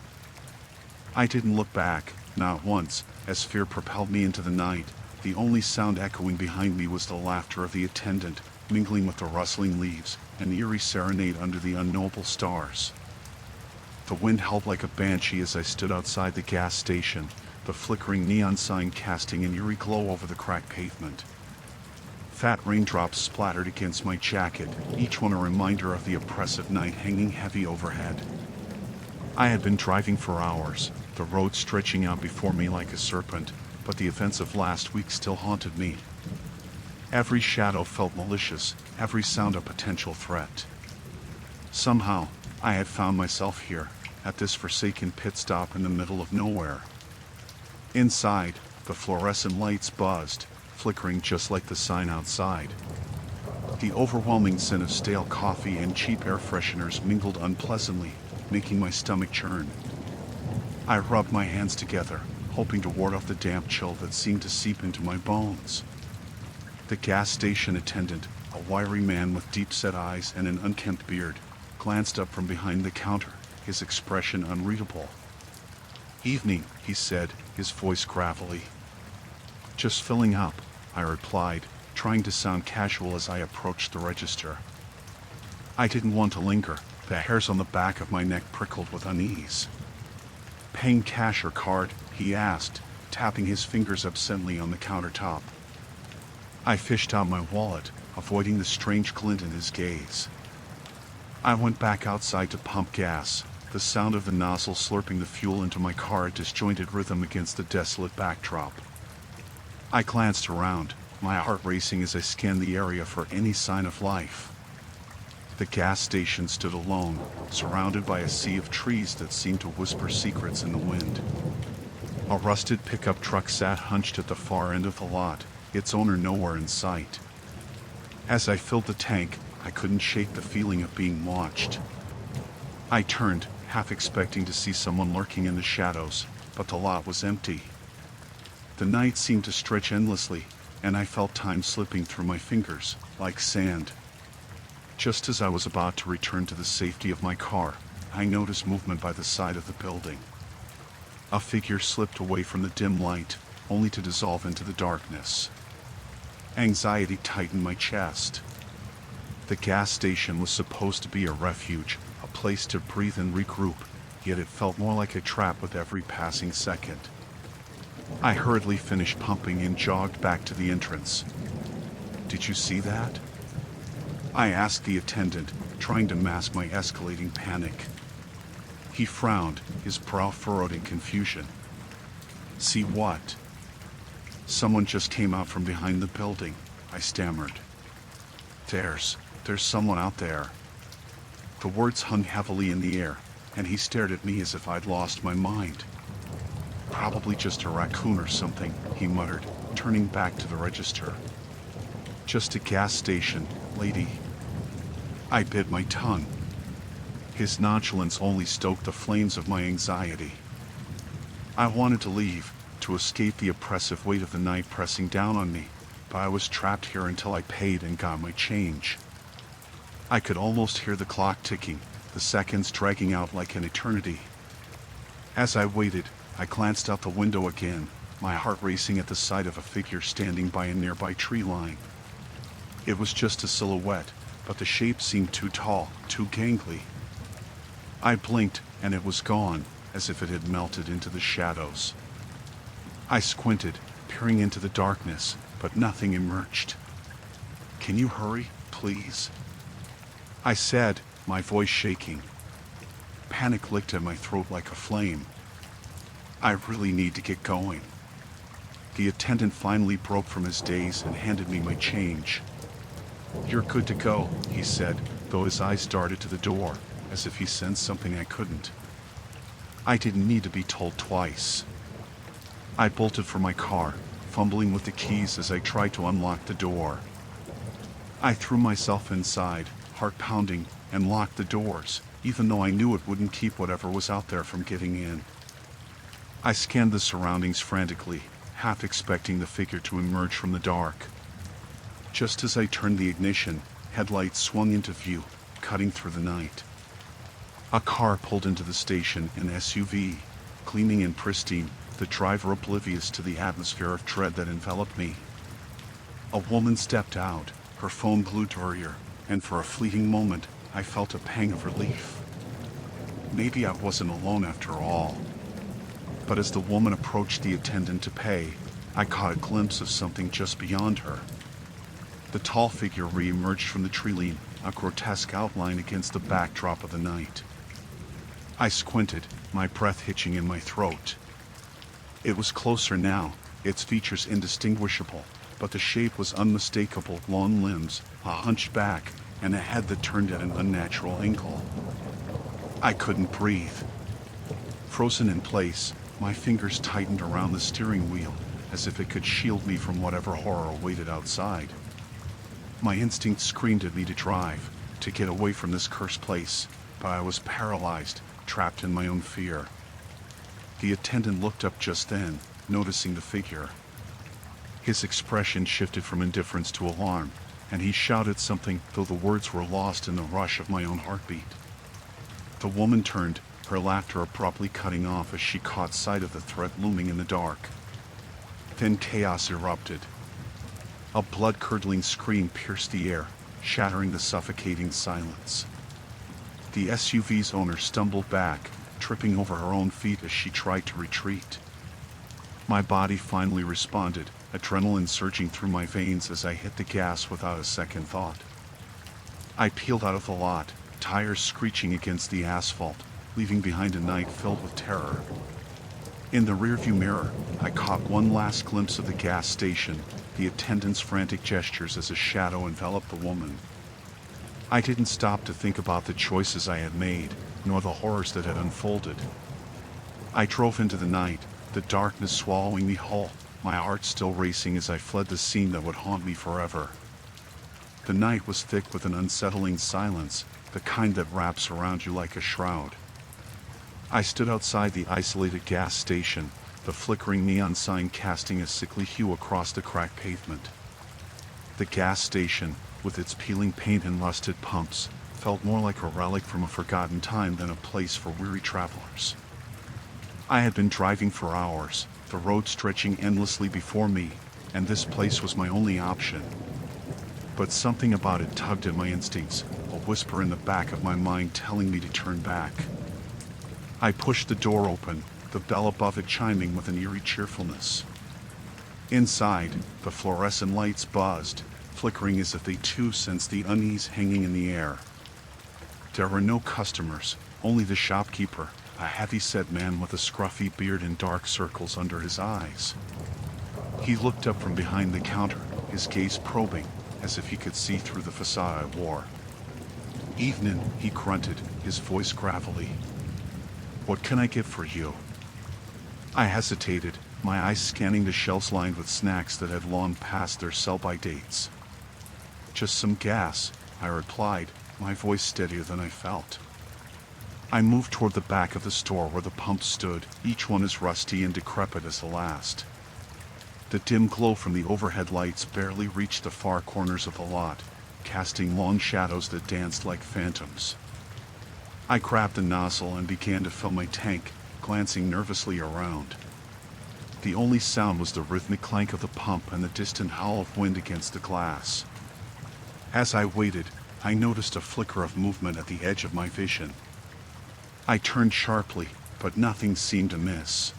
I didn't look back, not once, as fear propelled me into the night. The only sound echoing behind me was the laughter of the attendant, mingling with the rustling leaves, an eerie serenade under the unknowable stars. The wind howled like a banshee as I stood outside the gas station, the flickering neon sign casting an eerie glow over the cracked pavement. Fat raindrops splattered against my jacket, each one a reminder of the oppressive night hanging heavy overhead. I had been driving for hours, the road stretching out before me like a serpent, but the events of last week still haunted me. Every shadow felt malicious, every sound a potential threat. Somehow, I had found myself here, at this forsaken pit stop in the middle of nowhere. Inside, the fluorescent lights buzzed, flickering just like the sign outside. The overwhelming scent of stale coffee and cheap air fresheners mingled unpleasantly, making my stomach churn. I rubbed my hands together, hoping to ward off the damp chill that seemed to seep into my bones. The gas station attendant, a wiry man with deep-set eyes and an unkempt beard, glanced up from behind the counter, his expression unreadable. "Evening," he said, his voice gravelly. "Just filling up," I replied, trying to sound casual as I approached the register. I didn't want to linger, the hairs on the back of my neck prickled with unease. "Paying cash or card?" he asked, tapping his fingers absently on the countertop. I fished out my wallet, avoiding the strange glint in his gaze. I went back outside to pump gas, the sound of the nozzle slurping the fuel into my car a disjointed rhythm against the desolate backdrop. I glanced around, my heart racing as I scanned the area for any sign of life. The gas station stood alone, surrounded by a sea of trees that seemed to whisper secrets in the wind. A rusted pickup truck sat hunched at the far end of the lot, its owner nowhere in sight. As I filled the tank, I couldn't shake the feeling of being watched. I turned, half expecting to see someone lurking in the shadows, but the lot was empty. The night seemed to stretch endlessly, and I felt time slipping through my fingers, like sand. Just as I was about to return to the safety of my car, I noticed movement by the side of the building. A figure slipped away from the dim light, only to dissolve into the darkness. Anxiety tightened my chest. The gas station was supposed to be a refuge, a place to breathe and regroup, yet it felt more like a trap with every passing second. I hurriedly finished pumping and jogged back to the entrance. "Did you see that?" I asked the attendant, trying to mask my escalating panic. He frowned, his brow furrowed in confusion. "See what?" "Someone just came out from behind the building," I stammered. There's someone out there." The words hung heavily in the air, and he stared at me as if I'd lost my mind. "Probably just a raccoon or something," he muttered, turning back to the register. "Just a gas station, lady." I bit my tongue. His nonchalance only stoked the flames of my anxiety. I wanted to leave, to escape the oppressive weight of the night pressing down on me, but I was trapped here until I paid and got my change. I could almost hear the clock ticking, the seconds dragging out like an eternity. As I waited, I glanced out the window again, my heart racing at the sight of a figure standing by a nearby tree line. It was just a silhouette, but the shape seemed too tall, too gangly. I blinked, and it was gone, as if it had melted into the shadows. I squinted, peering into the darkness, but nothing emerged. "Can you hurry, please?" I said, my voice shaking. Panic licked at my throat like a flame. "I really need to get going." The attendant finally broke from his daze and handed me my change. "You're good to go," he said, though his eyes darted to the door, as if he sensed something I couldn't. I didn't need to be told twice. I bolted for my car, fumbling with the keys as I tried to unlock the door. I threw myself inside, heart pounding, and locked the doors, even though I knew it wouldn't keep whatever was out there from getting in. I scanned the surroundings frantically, half expecting the figure to emerge from the dark. Just as I turned the ignition, headlights swung into view, cutting through the night. A car pulled into the station, an SUV, gleaming and pristine, the driver oblivious to the atmosphere of dread that enveloped me. A woman stepped out, her phone glued to her ear, and for a fleeting moment, I felt a pang of relief. Maybe I wasn't alone after all. But as the woman approached the attendant to pay, I caught a glimpse of something just beyond her. The tall figure re-emerged from the tree line, a grotesque outline against the backdrop of the night. I squinted, my breath hitching in my throat. It was closer now, its features indistinguishable, but the shape was unmistakable: long limbs, a hunched back, and a head that turned at an unnatural angle. I couldn't breathe. Frozen in place, my fingers tightened around the steering wheel, as if it could shield me from whatever horror awaited outside. My instinct screamed at me to drive, to get away from this cursed place, but I was paralyzed, trapped in my own fear. The attendant looked up just then, noticing the figure. His expression shifted from indifference to alarm, and he shouted something, though the words were lost in the rush of my own heartbeat. The woman turned, her laughter abruptly cutting off as she caught sight of the threat looming in the dark. Then chaos erupted. A blood-curdling scream pierced the air, shattering the suffocating silence. The SUV's owner stumbled back, tripping over her own feet as she tried to retreat. My body finally responded, adrenaline surging through my veins as I hit the gas without a second thought. I peeled out of the lot, tires screeching against the asphalt, leaving behind a night filled with terror. In the rearview mirror, I caught one last glimpse of the gas station, the attendant's frantic gestures as a shadow enveloped the woman. I didn't stop to think about the choices I had made, nor the horrors that had unfolded. I drove into the night, the darkness swallowing me whole, my heart still racing as I fled the scene that would haunt me forever. The night was thick with an unsettling silence, the kind that wraps around you like a shroud. I stood outside the isolated gas station, the flickering neon sign casting a sickly hue across the cracked pavement. The gas station, with its peeling paint and rusted pumps, felt more like a relic from a forgotten time than a place for weary travelers. I had been driving for hours, the road stretching endlessly before me, and this place was my only option. But something about it tugged at my instincts, a whisper in the back of my mind telling me to turn back. I pushed the door open, the bell above it chiming with an eerie cheerfulness. Inside, the fluorescent lights buzzed, flickering as if they too sensed the unease hanging in the air. There were no customers, only the shopkeeper, a heavy-set man with a scruffy beard and dark circles under his eyes. He looked up from behind the counter, his gaze probing, as if he could see through the facade I wore. "Evening," he grunted, his voice gravelly. "What can I get for you?" I hesitated, my eyes scanning the shelves lined with snacks that had long passed their sell-by dates. "Just some gas," I replied, my voice steadier than I felt. I moved toward the back of the store where the pumps stood, each one as rusty and decrepit as the last. The dim glow from the overhead lights barely reached the far corners of the lot, casting long shadows that danced like phantoms. I grabbed the nozzle and began to fill my tank, glancing nervously around. The only sound was the rhythmic clank of the pump and the distant howl of wind against the glass. As I waited, I noticed a flicker of movement at the edge of my vision. I turned sharply, but nothing seemed amiss.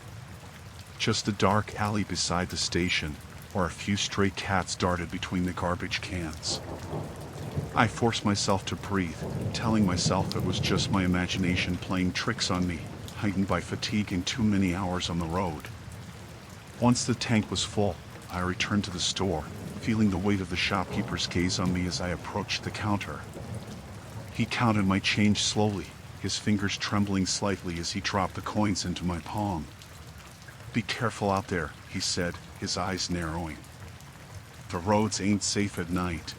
Just the dark alley beside the station, where a few stray cats darted between the garbage cans. I forced myself to breathe, telling myself it was just my imagination playing tricks on me, heightened by fatigue and too many hours on the road. Once the tank was full, I returned to the store, feeling the weight of the shopkeeper's gaze on me as I approached the counter. He counted my change slowly, his fingers trembling slightly as he dropped the coins into my palm. "Be careful out there," he said, his eyes narrowing. "The roads ain't safe at night."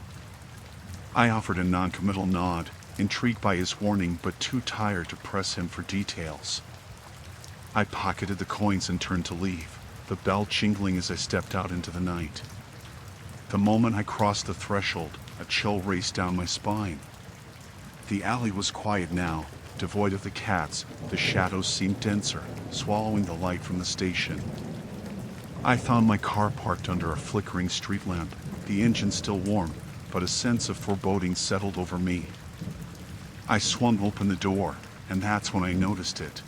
I offered a non-committal nod, intrigued by his warning but too tired to press him for details. I pocketed the coins and turned to leave, the bell jingling as I stepped out into the night. The moment I crossed the threshold, a chill raced down my spine. The alley was quiet now, devoid of the cats. The shadows seemed denser, swallowing the light from the station. I found my car parked under a flickering street lamp, the engine still warm, but a sense of foreboding settled over me. I swung open the door, and that's when I noticed it.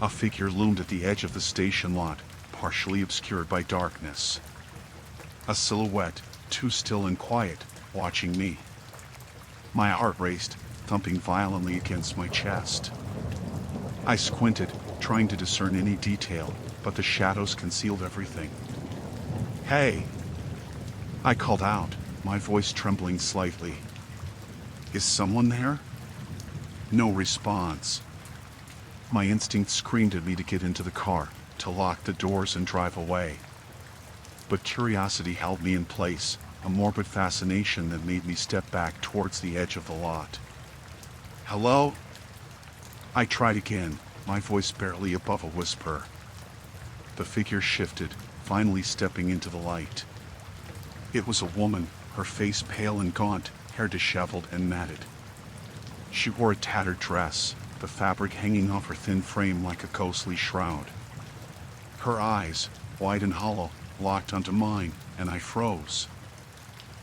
A figure loomed at the edge of the station lot, partially obscured by darkness. A silhouette, too still and quiet, watching me. My heart raced, thumping violently against my chest. I squinted, trying to discern any detail, but the shadows concealed everything. "Hey!" I called out, my voice trembling slightly. "Is someone there?" No response. My instinct screamed at me to get into the car, to lock the doors and drive away. But curiosity held me in place, a morbid fascination that made me step back towards the edge of the lot. "Hello?" I tried again, my voice barely above a whisper. The figure shifted, finally stepping into the light. It was a woman, her face pale and gaunt, hair disheveled and matted. She wore a tattered dress, the fabric hanging off her thin frame like a ghostly shroud. Her eyes, wide and hollow, locked onto mine, and I froze.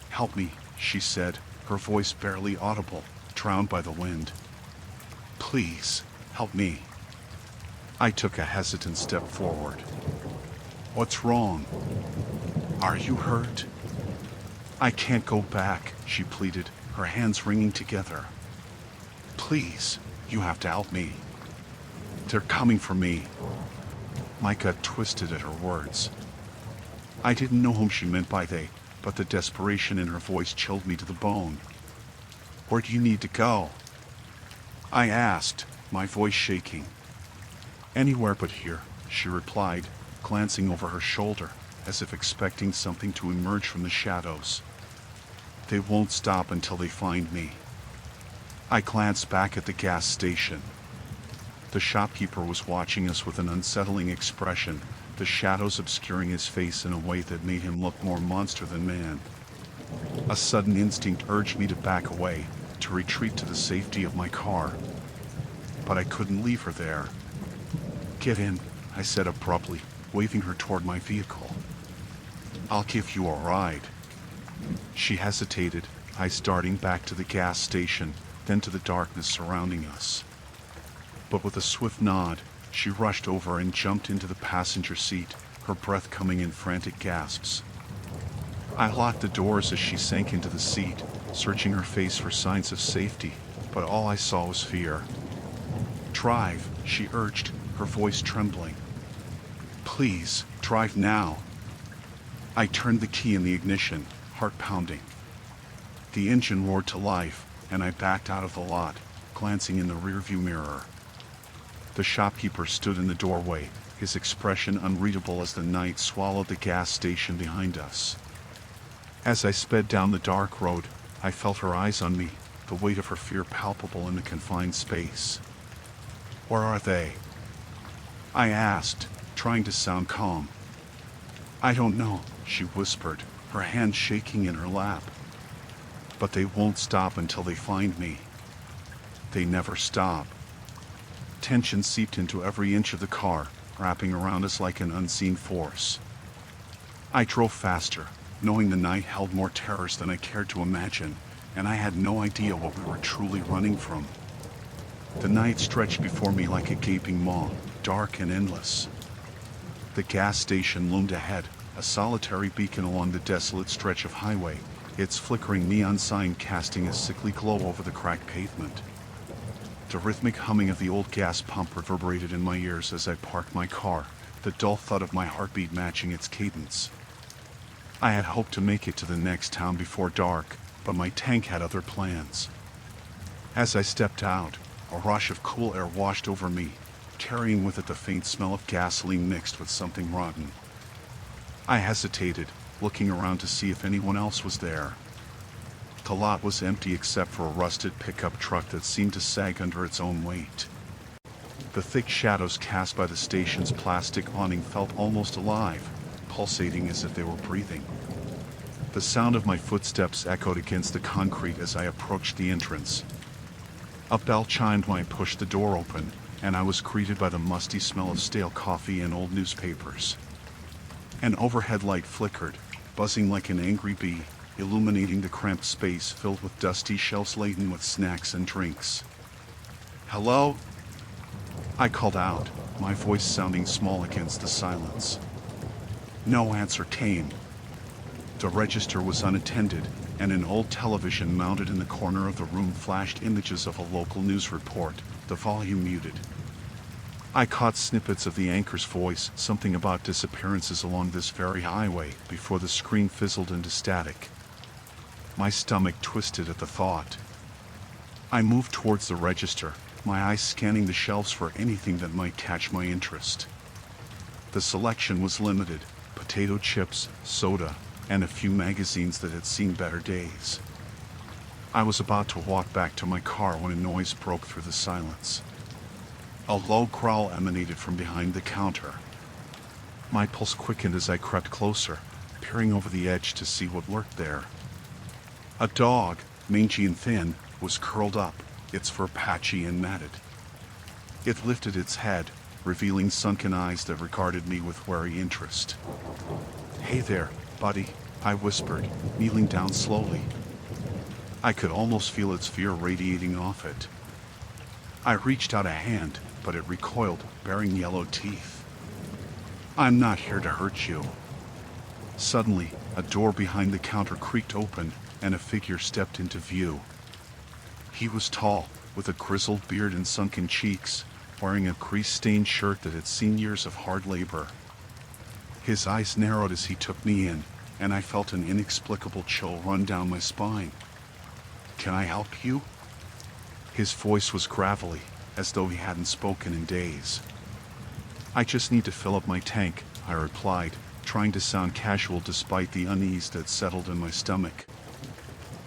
"Help me," she said, her voice barely audible, drowned by the wind. "Please, help me." I took a hesitant step forward. "What's wrong? Are you hurt?" "I can't go back," she pleaded, her hands wringing together. "Please, you have to help me. They're coming for me." My gut twisted at her words. I didn't know whom she meant by they, but the desperation in her voice chilled me to the bone. "Where do you need to go?" I asked, my voice shaking. "Anywhere but here," she replied, glancing over her shoulder, as if expecting something to emerge from the shadows. "They won't stop until they find me." I glanced back at the gas station. The shopkeeper was watching us with an unsettling expression, the shadows obscuring his face in a way that made him look more monster than man. A sudden instinct urged me to back away, to retreat to the safety of my car. But I couldn't leave her there. "Get in," I said abruptly, waving her toward my vehicle. "I'll give you a ride." She hesitated, eyes darting back to the gas station, then to the darkness surrounding us. But with a swift nod, she rushed over and jumped into the passenger seat, her breath coming in frantic gasps. I locked the doors as she sank into the seat, searching her face for signs of safety, but all I saw was fear. "Drive," she urged, her voice trembling. "Please, drive now." I turned the key in the ignition, heart pounding. The engine roared to life, and I backed out of the lot, glancing in the rearview mirror. The shopkeeper stood in the doorway, his expression unreadable as the night swallowed the gas station behind us. As I sped down the dark road, I felt her eyes on me, the weight of her fear palpable in the confined space. "Where are they?" I asked, trying to sound calm. "I don't know," she whispered, her hand shaking in her lap. "But they won't stop until they find me. They never stop." Tension seeped into every inch of the car, wrapping around us like an unseen force. I drove faster, knowing the night held more terrors than I cared to imagine, and I had no idea what we were truly running from. The night stretched before me like a gaping maw, dark and endless. The gas station loomed ahead, a solitary beacon along the desolate stretch of highway, its flickering neon sign casting a sickly glow over the cracked pavement. The rhythmic humming of the old gas pump reverberated in my ears as I parked my car, the dull thud of my heartbeat matching its cadence. I had hoped to make it to the next town before dark, but my tank had other plans. As I stepped out, a rush of cool air washed over me, carrying with it the faint smell of gasoline mixed with something rotten. I hesitated, looking around to see if anyone else was there. The lot was empty except for a rusted pickup truck that seemed to sag under its own weight. The thick shadows cast by the station's plastic awning felt almost alive, pulsating as if they were breathing. The sound of my footsteps echoed against the concrete as I approached the entrance. A bell chimed when I pushed the door open, and I was greeted by the musty smell of stale coffee and old newspapers. An overhead light flickered, buzzing like an angry bee, illuminating the cramped space filled with dusty shelves laden with snacks and drinks. "Hello?" I called out, my voice sounding small against the silence. No answer came. The register was unattended, and an old television mounted in the corner of the room flashed images of a local news report, the volume muted. I caught snippets of the anchor's voice, something about disappearances along this very highway, before the screen fizzled into static. My stomach twisted at the thought. I moved towards the register, my eyes scanning the shelves for anything that might catch my interest. The selection was limited: potato chips, soda, and a few magazines that had seen better days. I was about to walk back to my car when a noise broke through the silence. A low growl emanated from behind the counter. My pulse quickened as I crept closer, peering over the edge to see what lurked there. A dog, mangy and thin, was curled up, its fur patchy and matted. It lifted its head, revealing sunken eyes that regarded me with wary interest. "Hey there, buddy," I whispered, kneeling down slowly. I could almost feel its fear radiating off it. I reached out a hand, but it recoiled, baring yellow teeth. "I'm not here to hurt you." Suddenly, a door behind the counter creaked open, and a figure stepped into view. He was tall, with a grizzled beard and sunken cheeks, wearing a grease-stained shirt that had seen years of hard labor. His eyes narrowed as he took me in, and I felt an inexplicable chill run down my spine. "Can I help you?" His voice was gravelly, as though he hadn't spoken in days. "I just need to fill up my tank," I replied, trying to sound casual despite the unease that settled in my stomach.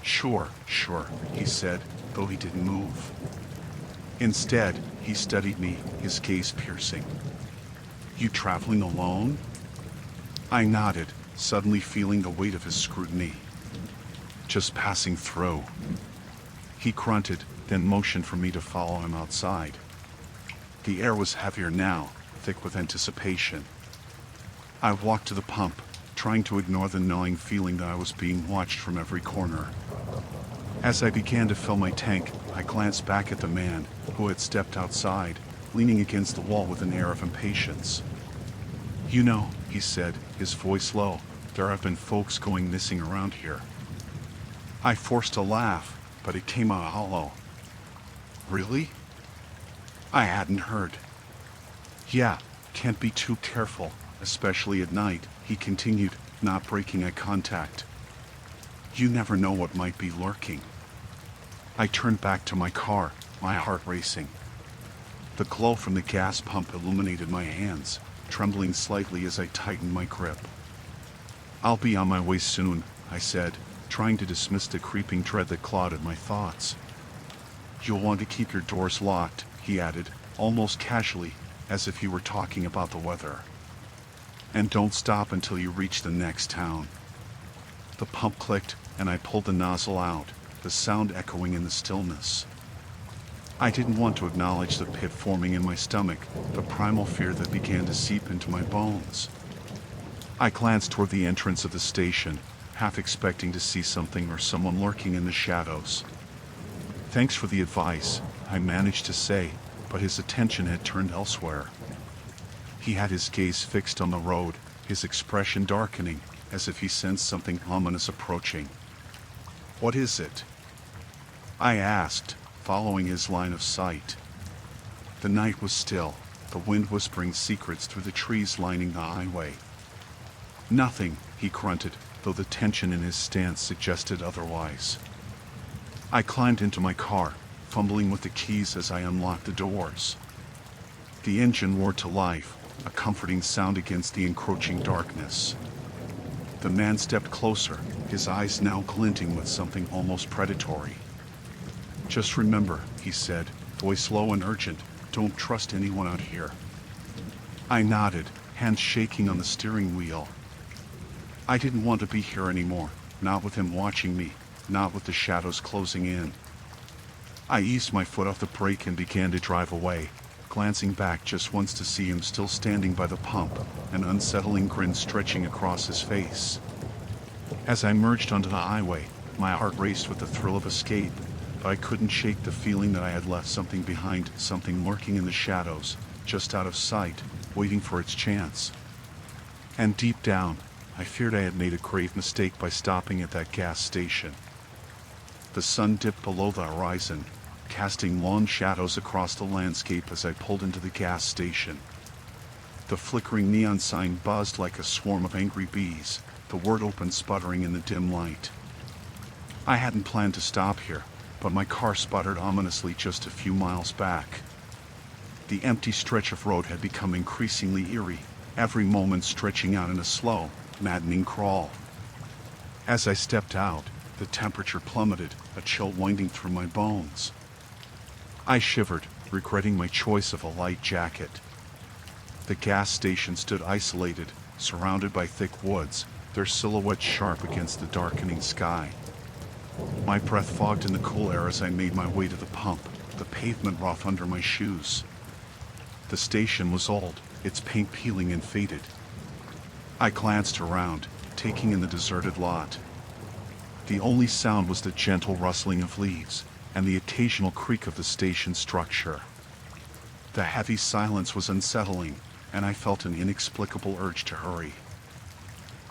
Sure, he said, though he didn't move. Instead, he studied me, his gaze piercing. "You traveling alone?" I nodded, suddenly feeling the weight of his scrutiny. "Just passing through." He grunted, then motioned for me to follow him outside. The air was heavier now, thick with anticipation. I walked to the pump, trying to ignore the gnawing feeling that I was being watched from every corner. As I began to fill my tank, I glanced back at the man, who had stepped outside, leaning against the wall with an air of impatience. "You know," he said, his voice low, "there have been folks going missing around here." I forced a laugh, but it came out hollow. "Really?" I hadn't heard. "Yeah, can't be too careful, especially at night," he continued, not breaking eye contact. "You never know what might be lurking." I turned back to my car, my heart racing. The glow from the gas pump illuminated my hands, trembling slightly as I tightened my grip. "I'll be on my way soon," I said, trying to dismiss the creeping dread that clawed at my thoughts. "You'll want to keep your doors locked," he added, almost casually, as if he were talking about the weather. "And don't stop until you reach the next town." The pump clicked, and I pulled the nozzle out, the sound echoing in the stillness. I didn't want to acknowledge the pit forming in my stomach, the primal fear that began to seep into my bones. I glanced toward the entrance of the station, half expecting to see something or someone lurking in the shadows. "Thanks for the advice," I managed to say, but his attention had turned elsewhere. He had his gaze fixed on the road, his expression darkening, as if he sensed something ominous approaching. "What is it?" I asked, following his line of sight. The night was still, the wind whispering secrets through the trees lining the highway. "Nothing," he grunted, though the tension in his stance suggested otherwise. I climbed into my car, fumbling with the keys as I unlocked the doors. The engine roared to life, a comforting sound against the encroaching darkness. The man stepped closer, his eyes now glinting with something almost predatory. "Just remember," he said, voice low and urgent, Don't trust anyone out here." I nodded, hands shaking on the steering wheel. I didn't want to be here anymore, not with him watching me, not with the shadows closing in. I eased my foot off the brake and began to drive away, glancing back just once to see him still standing by the pump, an unsettling grin stretching across his face. As I merged onto the highway, my heart raced with the thrill of escape, but I couldn't shake the feeling that I had left something behind, something lurking in the shadows, just out of sight, waiting for its chance. And deep down, I feared I had made a grave mistake by stopping at that gas station. The sun dipped below the horizon, casting long shadows across the landscape as I pulled into the gas station. The flickering neon sign buzzed like a swarm of angry bees, the word open sputtering in the dim light. I hadn't planned to stop here, but my car sputtered ominously just a few miles back. The empty stretch of road had become increasingly eerie, every moment stretching out in a slow, maddening crawl. As I stepped out, the temperature plummeted, a chill winding through my bones. I shivered, regretting my choice of a light jacket. The gas station stood isolated, surrounded by thick woods, their silhouettes sharp against the darkening sky. My breath fogged in the cool air as I made my way to the pump, the pavement rough under my shoes. The station was old, its paint peeling and faded. I glanced around, taking in the deserted lot. The only sound was the gentle rustling of leaves, and the occasional creak of the station structure. The heavy silence was unsettling, and I felt an inexplicable urge to hurry.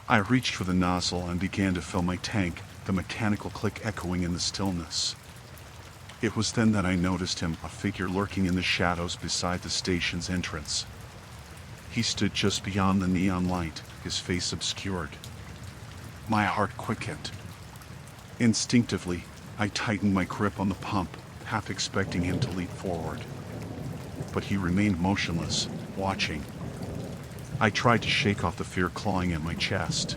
I reached for the nozzle and began to fill my tank, the mechanical click echoing in the stillness. It was then that I noticed him, a figure lurking in the shadows beside the station's entrance. He stood just beyond the neon light, his face obscured. My heart quickened. Instinctively, I tightened my grip on the pump, half expecting him to leap forward. But he remained motionless, watching. I tried to shake off the fear clawing at my chest.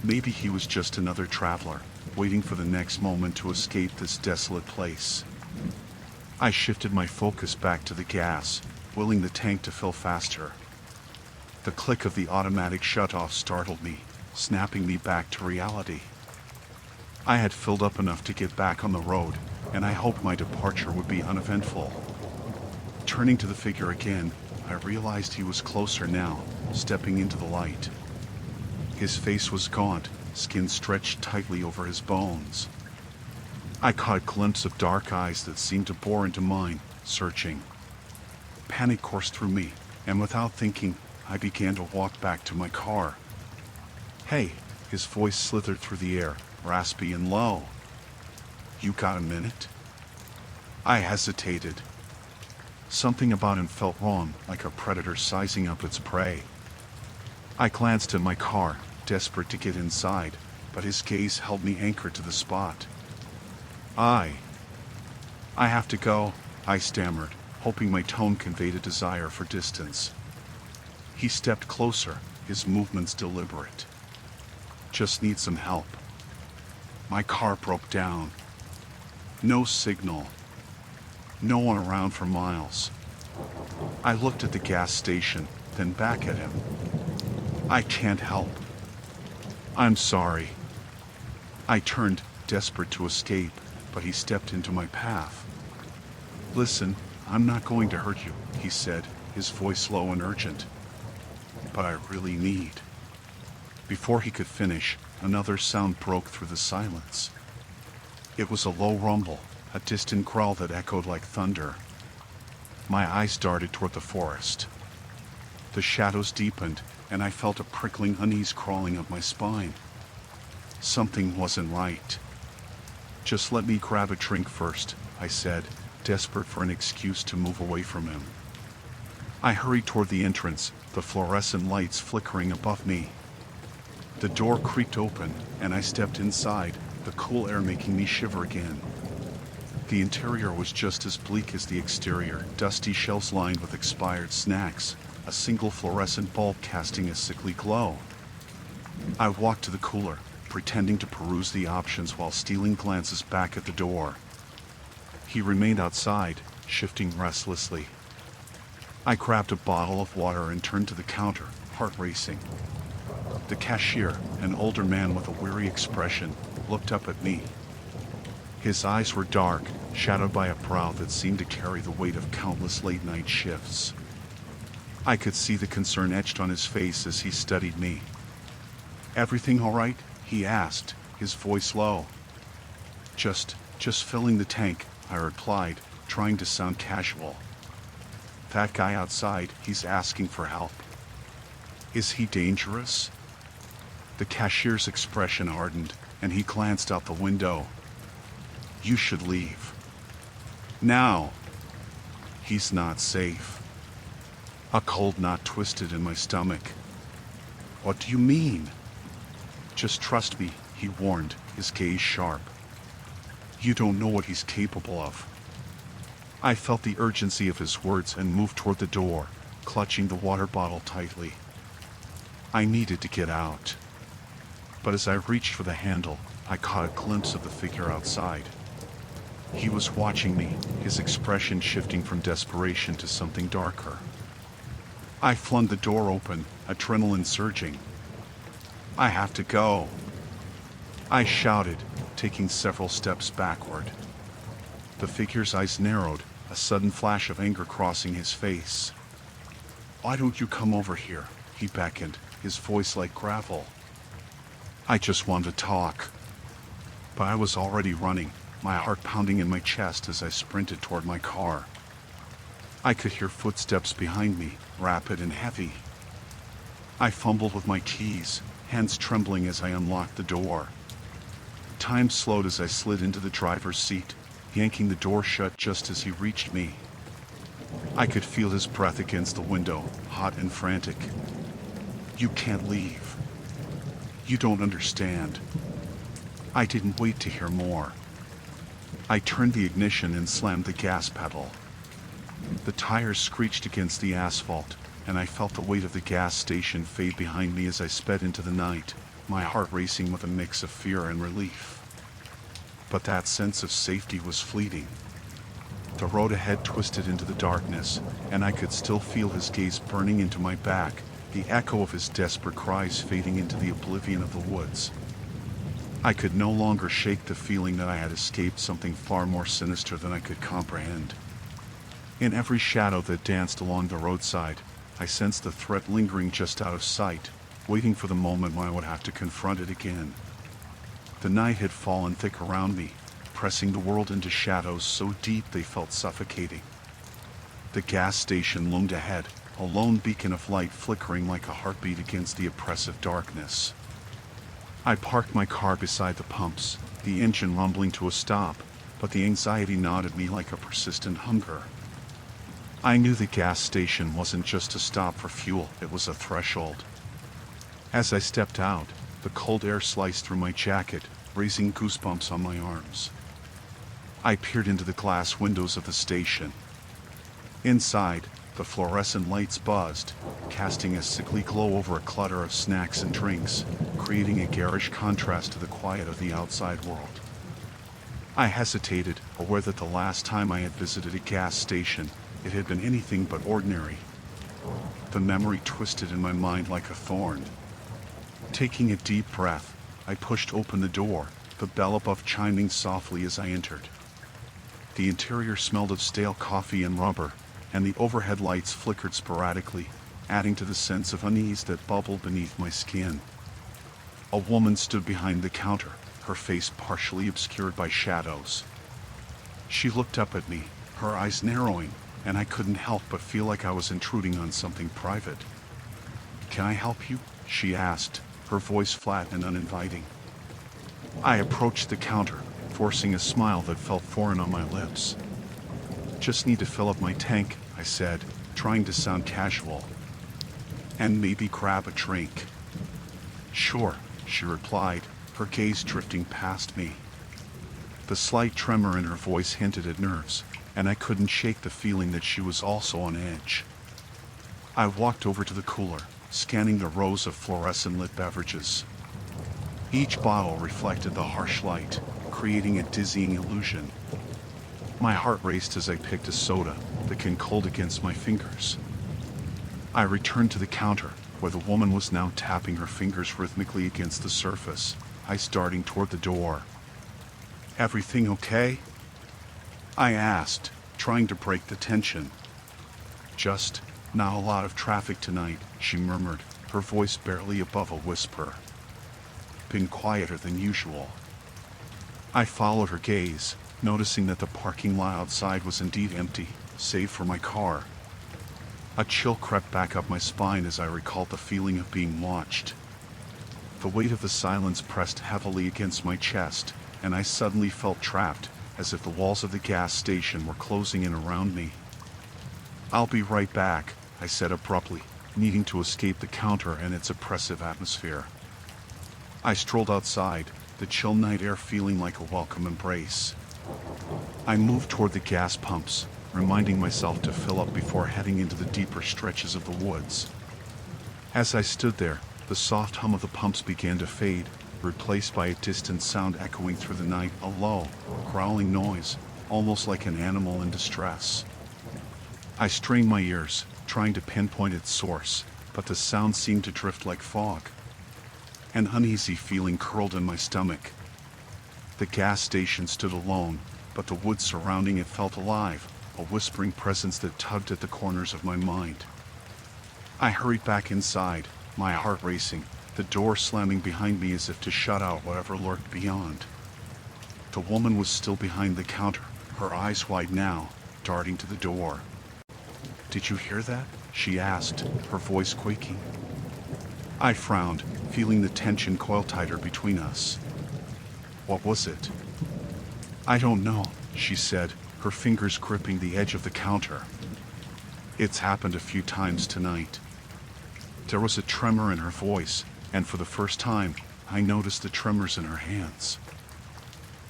Maybe he was just another traveler, waiting for the next moment to escape this desolate place. I shifted my focus back to the gas, willing the tank to fill faster. The click of the automatic shutoff startled me, snapping me back to reality. I had filled up enough to get back on the road, and I hoped my departure would be uneventful. Turning to the figure again, I realized he was closer now, stepping into the light. His face was gaunt, skin stretched tightly over his bones. I caught a glimpse of dark eyes that seemed to bore into mine, searching. Panic coursed through me, and without thinking, I began to walk back to my car. "Hey," his voice slithered through the air, raspy and low. "You got a minute?" I hesitated. Something about him felt wrong, like a predator sizing up its prey. I glanced at my car, desperate to get inside, but his gaze held me anchored to the spot. I have to go," I stammered, hoping my tone conveyed a desire for distance. He stepped closer, his movements deliberate. "Just need some help." My car broke down. No signal. No one around for miles. I looked at the gas station, then back at him. "I can't help." "I'm sorry." I turned, desperate to escape, but he stepped into my path. "Listen, I'm not going to hurt you," he said, his voice low and urgent. "But I really need." Before he could finish, another sound broke through the silence. It was a low rumble, a distant growl that echoed like thunder. My eyes darted toward the forest. The shadows deepened, and I felt a prickling unease crawling up my spine. Something wasn't right. "Just let me grab a drink first," I said, desperate for an excuse to move away from him. I hurried toward the entrance, the fluorescent lights flickering above me. The door creaked open, and I stepped inside, the cool air making me shiver again. The interior was just as bleak as the exterior, dusty shelves lined with expired snacks, a single fluorescent bulb casting a sickly glow. I walked to the cooler, pretending to peruse the options while stealing glances back at the door. He remained outside, shifting restlessly. I grabbed a bottle of water and turned to the counter, heart racing. The cashier, an older man with a weary expression, looked up at me. His eyes were dark, shadowed by a brow that seemed to carry the weight of countless late-night shifts. I could see the concern etched on his face as he studied me. "Everything all right?" he asked, his voice low. Just filling the tank," I replied, trying to sound casual. "That guy outside, he's asking for help." "Is he dangerous?" The cashier's expression hardened, and he glanced out the window. "You should leave. Now. He's not safe." A cold knot twisted in my stomach. "What do you mean?" "Just trust me," he warned, his gaze sharp. "You don't know what he's capable of." I felt the urgency of his words and moved toward the door, clutching the water bottle tightly. I needed to get out. But as I reached for the handle, I caught a glimpse of the figure outside. He was watching me, his expression shifting from desperation to something darker. I flung the door open, adrenaline surging. "I have to go," I shouted, taking several steps backward. The figure's eyes narrowed, a sudden flash of anger crossing his face. "Why don't you come over here?" he beckoned, his voice like gravel. "I just want to talk." But I was already running, my heart pounding in my chest as I sprinted toward my car. I could hear footsteps behind me, rapid and heavy. I fumbled with my keys, hands trembling as I unlocked the door. Time slowed as I slid into the driver's seat, yanking the door shut just as he reached me. I could feel his breath against the window, hot and frantic. "You can't leave. You don't understand." I didn't wait to hear more. I turned the ignition and slammed the gas pedal. The tires screeched against the asphalt, and I felt the weight of the gas station fade behind me as I sped into the night, my heart racing with a mix of fear and relief. But that sense of safety was fleeting. The road ahead twisted into the darkness, and I could still feel his gaze burning into my back, the echo of his desperate cries fading into the oblivion of the woods. I could no longer shake the feeling that I had escaped something far more sinister than I could comprehend. In every shadow that danced along the roadside, I sensed the threat lingering just out of sight, waiting for the moment when I would have to confront it again. The night had fallen thick around me, pressing the world into shadows so deep they felt suffocating. The gas station loomed ahead, a lone beacon of light flickering like a heartbeat against the oppressive darkness. I parked my car beside the pumps, the engine rumbling to a stop, but the anxiety gnawed at me like a persistent hunger. I knew the gas station wasn't just a stop for fuel, it was a threshold. As I stepped out, the cold air sliced through my jacket, raising goosebumps on my arms. I peered into the glass windows of the station. Inside, the fluorescent lights buzzed, casting a sickly glow over a clutter of snacks and drinks, creating a garish contrast to the quiet of the outside world. I hesitated, aware that the last time I had visited a gas station, it had been anything but ordinary. The memory twisted in my mind like a thorn. Taking a deep breath, I pushed open the door, the bell above chiming softly as I entered. The interior smelled of stale coffee and rubber, and the overhead lights flickered sporadically, adding to the sense of unease that bubbled beneath my skin. A woman stood behind the counter, her face partially obscured by shadows. She looked up at me, her eyes narrowing, and I couldn't help but feel like I was intruding on something private. "Can I help you?" she asked, her voice flat and uninviting. I approached the counter, forcing a smile that felt foreign on my lips. "Just need to fill up my tank," I said, trying to sound casual. "And maybe grab a drink." "Sure," she replied, her gaze drifting past me. The slight tremor in her voice hinted at nerves, and I couldn't shake the feeling that she was also on edge. I walked over to the cooler, scanning the rows of fluorescent-lit beverages. Each bottle reflected the harsh light, creating a dizzying illusion. My heart raced as I picked a soda that came cold against my fingers. I returned to the counter, where the woman was now tapping her fingers rhythmically against the surface, eyes darting toward the door. "Everything okay?" I asked, trying to break the tension. "Just not a lot of traffic tonight," she murmured, her voice barely above a whisper. "Been quieter than usual." I followed her gaze, noticing that the parking lot outside was indeed empty, save for my car. A chill crept back up my spine as I recalled the feeling of being watched. The weight of the silence pressed heavily against my chest, and I suddenly felt trapped, as if the walls of the gas station were closing in around me. "I'll be right back," I said abruptly, needing to escape the counter and its oppressive atmosphere. I strolled outside, the chill night air feeling like a welcome embrace. I moved toward the gas pumps, reminding myself to fill up before heading into the deeper stretches of the woods. As I stood there, the soft hum of the pumps began to fade, replaced by a distant sound echoing through the night, a low, growling noise, almost like an animal in distress. I strained my ears, trying to pinpoint its source, but the sound seemed to drift like fog. An uneasy feeling curled in my stomach. The gas station stood alone, but the woods surrounding it felt alive, a whispering presence that tugged at the corners of my mind. I hurried back inside, my heart racing, the door slamming behind me as if to shut out whatever lurked beyond. The woman was still behind the counter, her eyes wide now, darting to the door. "Did you hear that?" she asked, her voice quaking. I frowned, feeling the tension coil tighter between us. "What was it?" "I don't know," she said, her fingers gripping the edge of the counter. "It's happened a few times tonight." There was a tremor in her voice, and for the first time, I noticed the tremors in her hands.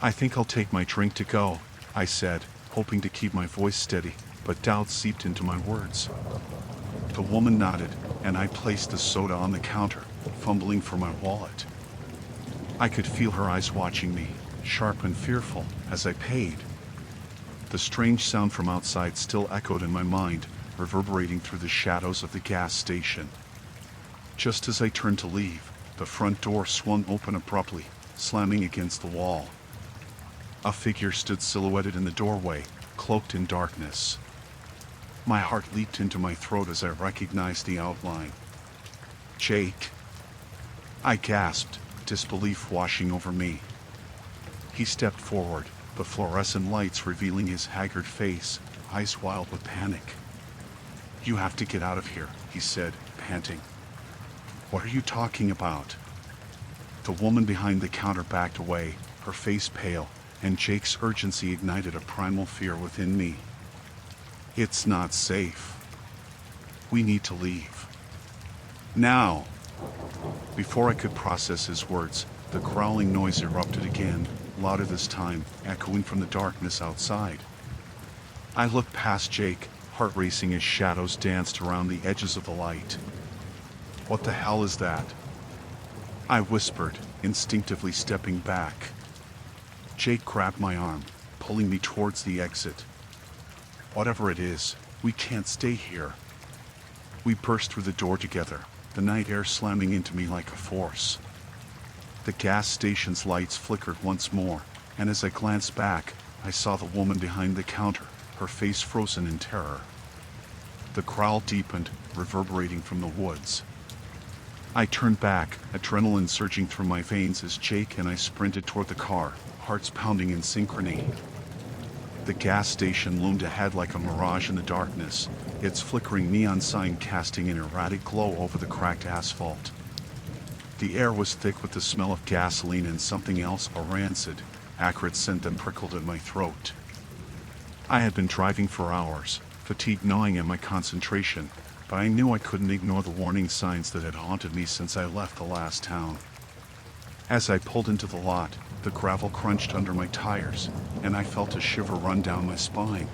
"I think I'll take my drink to go," I said, hoping to keep my voice steady, but doubt seeped into my words. The woman nodded, and I placed the soda on the counter, fumbling for my wallet. I could feel her eyes watching me, sharp and fearful, as I paid. The strange sound from outside still echoed in my mind, reverberating through the shadows of the gas station. Just as I turned to leave, the front door swung open abruptly, slamming against the wall. A figure stood silhouetted in the doorway, cloaked in darkness. My heart leaped into my throat as I recognized the outline. "Jake!" I gasped, disbelief washing over me. He stepped forward, the fluorescent lights revealing his haggard face, eyes wild with panic. "You have to get out of here," he said, panting. "What are you talking about?" The woman behind the counter backed away, her face pale, and Jake's urgency ignited a primal fear within me. "It's not safe. We need to leave. Now!" Before I could process his words, the growling noise erupted again, louder this time, echoing from the darkness outside. I looked past Jake, heart racing as shadows danced around the edges of the light. "What the hell is that?" I whispered, instinctively stepping back. Jake grabbed my arm, pulling me towards the exit. "Whatever it is, we can't stay here." We burst through the door together, the night air slamming into me like a force. The gas station's lights flickered once more, and as I glanced back, I saw the woman behind the counter, her face frozen in terror. The growl deepened, reverberating from the woods. I turned back, adrenaline surging through my veins as Jake and I sprinted toward the car, hearts pounding in synchrony. The gas station loomed ahead like a mirage in the darkness, its flickering neon sign casting an erratic glow over the cracked asphalt. The air was thick with the smell of gasoline and something else, a rancid, acrid scent that prickled at my throat. I had been driving for hours, fatigue gnawing at my concentration, but I knew I couldn't ignore the warning signs that had haunted me since I left the last town. As I pulled into the lot, the gravel crunched under my tires, and I felt a shiver run down my spine.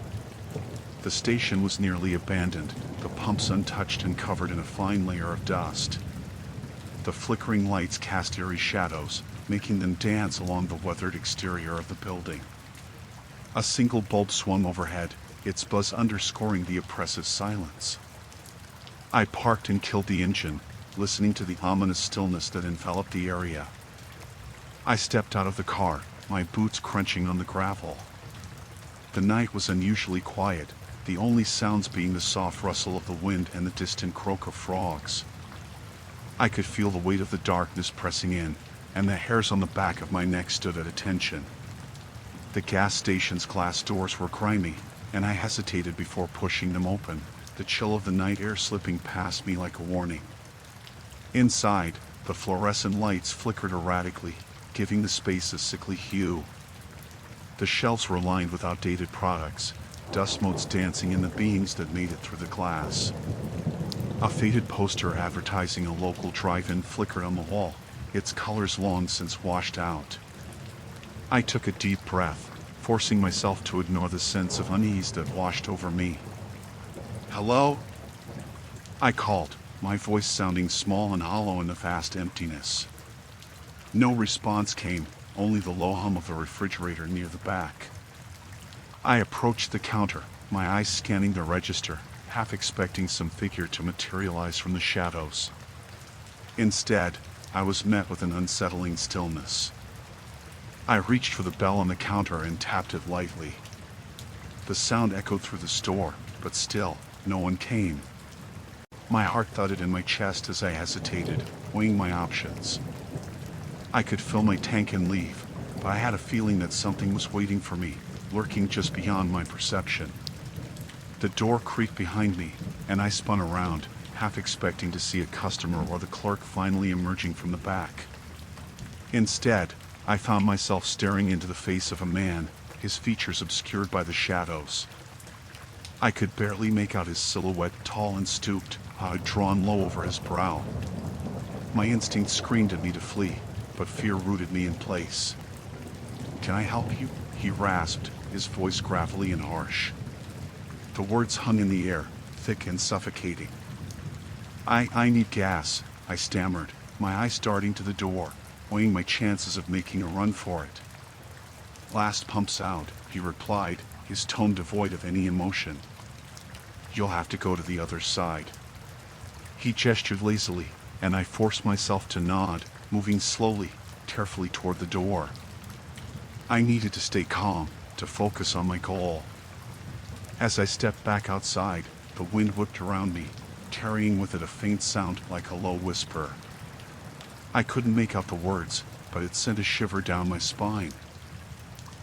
The station was nearly abandoned, the pumps untouched and covered in a fine layer of dust. The flickering lights cast eerie shadows, making them dance along the weathered exterior of the building. A single bulb swung overhead, its buzz underscoring the oppressive silence. I parked and killed the engine, listening to the ominous stillness that enveloped the area. I stepped out of the car, my boots crunching on the gravel. The night was unusually quiet, the only sounds being the soft rustle of the wind and the distant croak of frogs. I could feel the weight of the darkness pressing in, and the hairs on the back of my neck stood at attention. The gas station's glass doors were grimy, and I hesitated before pushing them open, the chill of the night air slipping past me like a warning. Inside, the fluorescent lights flickered erratically, giving the space a sickly hue. The shelves were lined with outdated products, dust motes dancing in the beams that made it through the glass. A faded poster advertising a local drive-in flickered on the wall, its colors long since washed out. I took a deep breath, forcing myself to ignore the sense of unease that washed over me. "Hello?" I called, my voice sounding small and hollow in the vast emptiness. No response came, only the low hum of the refrigerator near the back. I approached the counter, my eyes scanning the register, half expecting some figure to materialize from the shadows. Instead, I was met with an unsettling stillness. I reached for the bell on the counter and tapped it lightly. The sound echoed through the store, but still, no one came. My heart thudded in my chest as I hesitated, weighing my options. I could fill my tank and leave, but I had a feeling that something was waiting for me, lurking just beyond my perception. The door creaked behind me, and I spun around, half expecting to see a customer or the clerk finally emerging from the back. Instead, I found myself staring into the face of a man, his features obscured by the shadows. I could barely make out his silhouette, tall and stooped, hood drawn low over his brow. My instinct screamed at me to flee, but fear rooted me in place. "Can I help you?" he rasped, his voice gravelly and harsh. The words hung in the air, thick and suffocating. I need gas," I stammered, my eyes darting to the door, weighing my chances of making a run for it. "Last pump's out," he replied, his tone devoid of any emotion. "You'll have to go to the other side." He gestured lazily, and I forced myself to nod, moving slowly, carefully toward the door. I needed to stay calm, to focus on my goal. As I stepped back outside, the wind whipped around me, carrying with it a faint sound like a low whisper. I couldn't make out the words, but it sent a shiver down my spine.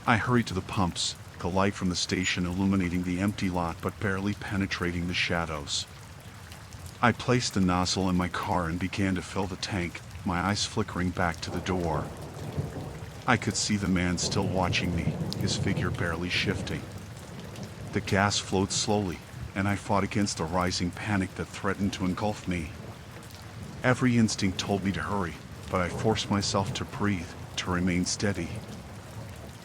I hurried to the pumps, the light from the station illuminating the empty lot but barely penetrating the shadows. I placed the nozzle in my car and began to fill the tank, my eyes flickering back to the door. I could see the man still watching me, his figure barely shifting. The gas flowed slowly, and I fought against the rising panic that threatened to engulf me. Every instinct told me to hurry, but I forced myself to breathe, to remain steady.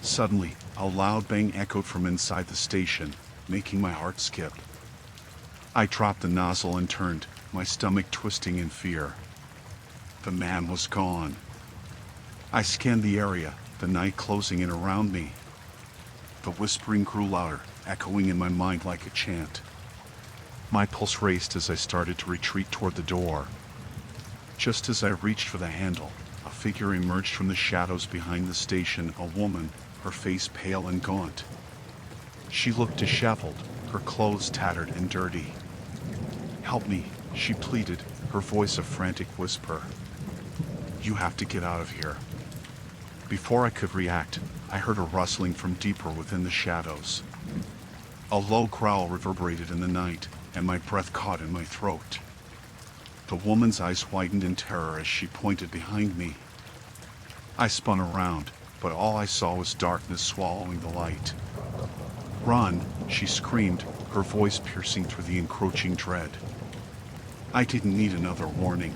Suddenly, a loud bang echoed from inside the station, making my heart skip. I dropped the nozzle and turned, my stomach twisting in fear. The man was gone. I scanned the area, the night closing in around me. The whispering grew louder, echoing in my mind like a chant. My pulse raced as I started to retreat toward the door. Just as I reached for the handle, a figure emerged from the shadows behind the station, a woman, her face pale and gaunt. She looked disheveled, her clothes tattered and dirty. "Help me," she pleaded, her voice a frantic whisper. "You have to get out of here." Before I could react, I heard a rustling from deeper within the shadows. A low growl reverberated in the night, and my breath caught in my throat. The woman's eyes widened in terror as she pointed behind me. I spun around, but all I saw was darkness swallowing the light. "Run!" she screamed, her voice piercing through the encroaching dread. I didn't need another warning.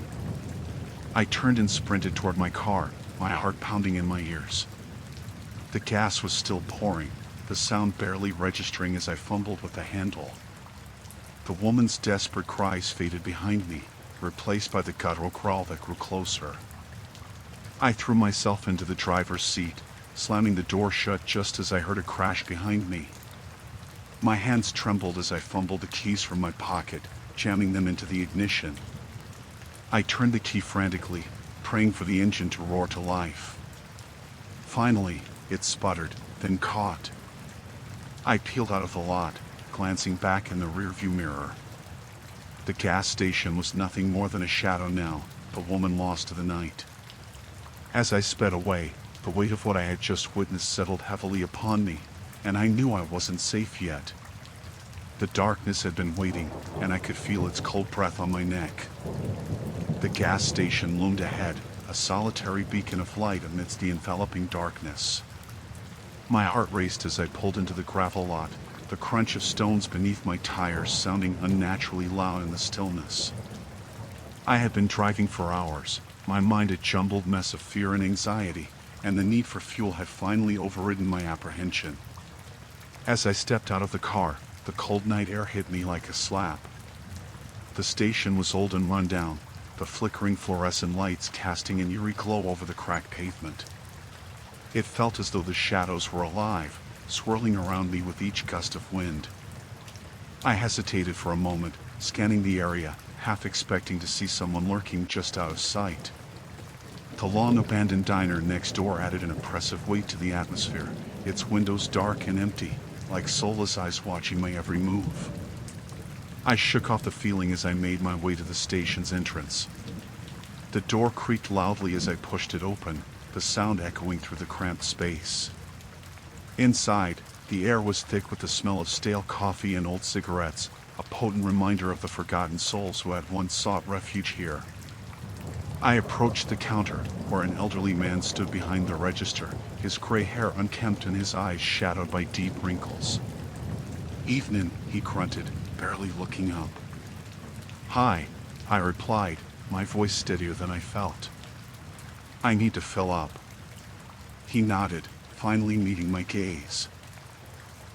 I turned and sprinted toward my car, my heart pounding in my ears. The gas was still pouring, the sound barely registering as I fumbled with the handle. The woman's desperate cries faded behind me, replaced by the guttural growl that grew closer. I threw myself into the driver's seat, slamming the door shut just as I heard a crash behind me. My hands trembled as I fumbled the keys from my pocket, jamming them into the ignition. I turned the key frantically, praying for the engine to roar to life. Finally, it sputtered, then caught. I peeled out of the lot, glancing back in the rearview mirror. The gas station was nothing more than a shadow now, the woman lost to the night. As I sped away, the weight of what I had just witnessed settled heavily upon me, and I knew I wasn't safe yet. The darkness had been waiting, and I could feel its cold breath on my neck. The gas station loomed ahead, a solitary beacon of light amidst the enveloping darkness. My heart raced as I pulled into the gravel lot, the crunch of stones beneath my tires sounding unnaturally loud in the stillness. I had been driving for hours, my mind a jumbled mess of fear and anxiety, and the need for fuel had finally overridden my apprehension. As I stepped out of the car, the cold night air hit me like a slap. The station was old and run down, the flickering fluorescent lights casting an eerie glow over the cracked pavement. It felt as though the shadows were alive, swirling around me with each gust of wind. I hesitated for a moment, scanning the area, half expecting to see someone lurking just out of sight. The long-abandoned diner next door added an oppressive weight to the atmosphere, its windows dark and empty, like soulless eyes watching my every move. I shook off the feeling as I made my way to the station's entrance. The door creaked loudly as I pushed it open, the sound echoing through the cramped space. Inside, the air was thick with the smell of stale coffee and old cigarettes, a potent reminder of the forgotten souls who had once sought refuge here. I approached the counter, where an elderly man stood behind the register, his gray hair unkempt and his eyes shadowed by deep wrinkles. "Evening," he grunted, barely looking up. "Hi," I replied, my voice steadier than I felt. "I need to fill up." He nodded, finally meeting my gaze.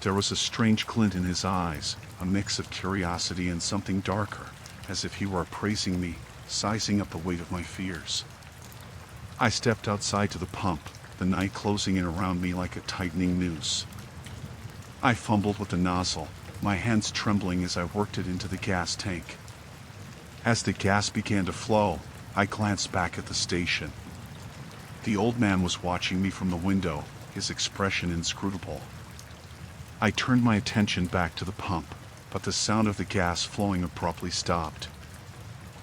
There was a strange glint in his eyes, a mix of curiosity and something darker, as if he were appraising me, sizing up the weight of my fears. I stepped outside to the pump, the night closing in around me like a tightening noose. I fumbled with the nozzle, my hands trembling as I worked it into the gas tank. As the gas began to flow, I glanced back at the station. The old man was watching me from the window, his expression inscrutable. I turned my attention back to the pump, but the sound of the gas flowing abruptly stopped.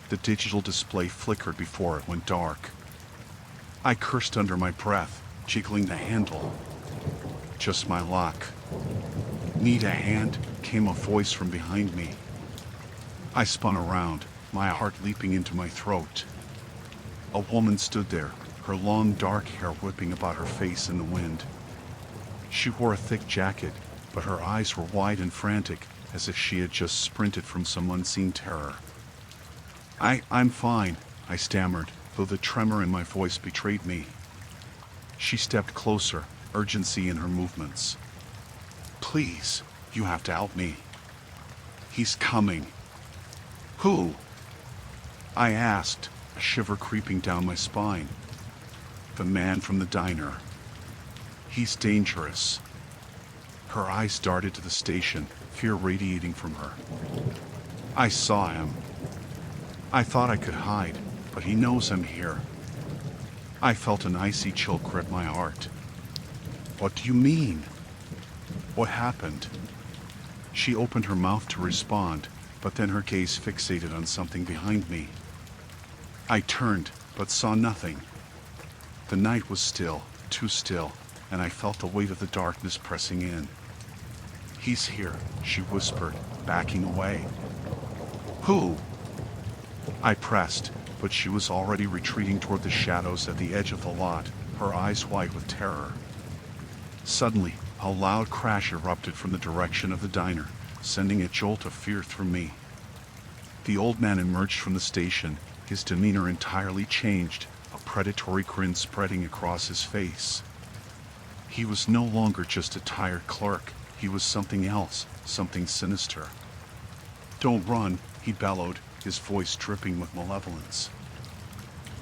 The digital display flickered before it went dark. I cursed under my breath, jiggling the handle. Just my luck. "Need a hand?" came a voice from behind me. I spun around, my heart leaping into my throat. A woman stood there, her long dark hair whipping about her face in the wind. She wore a thick jacket, but her eyes were wide and frantic, as if she had just sprinted from some unseen terror. I'm fine," I stammered, though the tremor in my voice betrayed me. She stepped closer, urgency in her movements. "Please, you have to help me." "He's coming." "Who?" I asked, a shiver creeping down my spine. "The man from the diner. He's dangerous." Her eyes darted to the station, fear radiating from her. "I saw him. I thought I could hide, but he knows I'm here." I felt an icy chill grip my heart. "What do you mean? What happened?" She opened her mouth to respond, but then her gaze fixated on something behind me. I turned, but saw nothing. The night was still, too still, and I felt the weight of the darkness pressing in. "He's here," she whispered, backing away. "Who?" I pressed, but she was already retreating toward the shadows at the edge of the lot, her eyes wide with terror. Suddenly, a loud crash erupted from the direction of the diner, sending a jolt of fear through me. The old man emerged from the station, his demeanor entirely changed, a predatory grin spreading across his face. He was no longer just a tired clerk, he was something else, something sinister. "Don't run," he bellowed, his voice dripping with malevolence.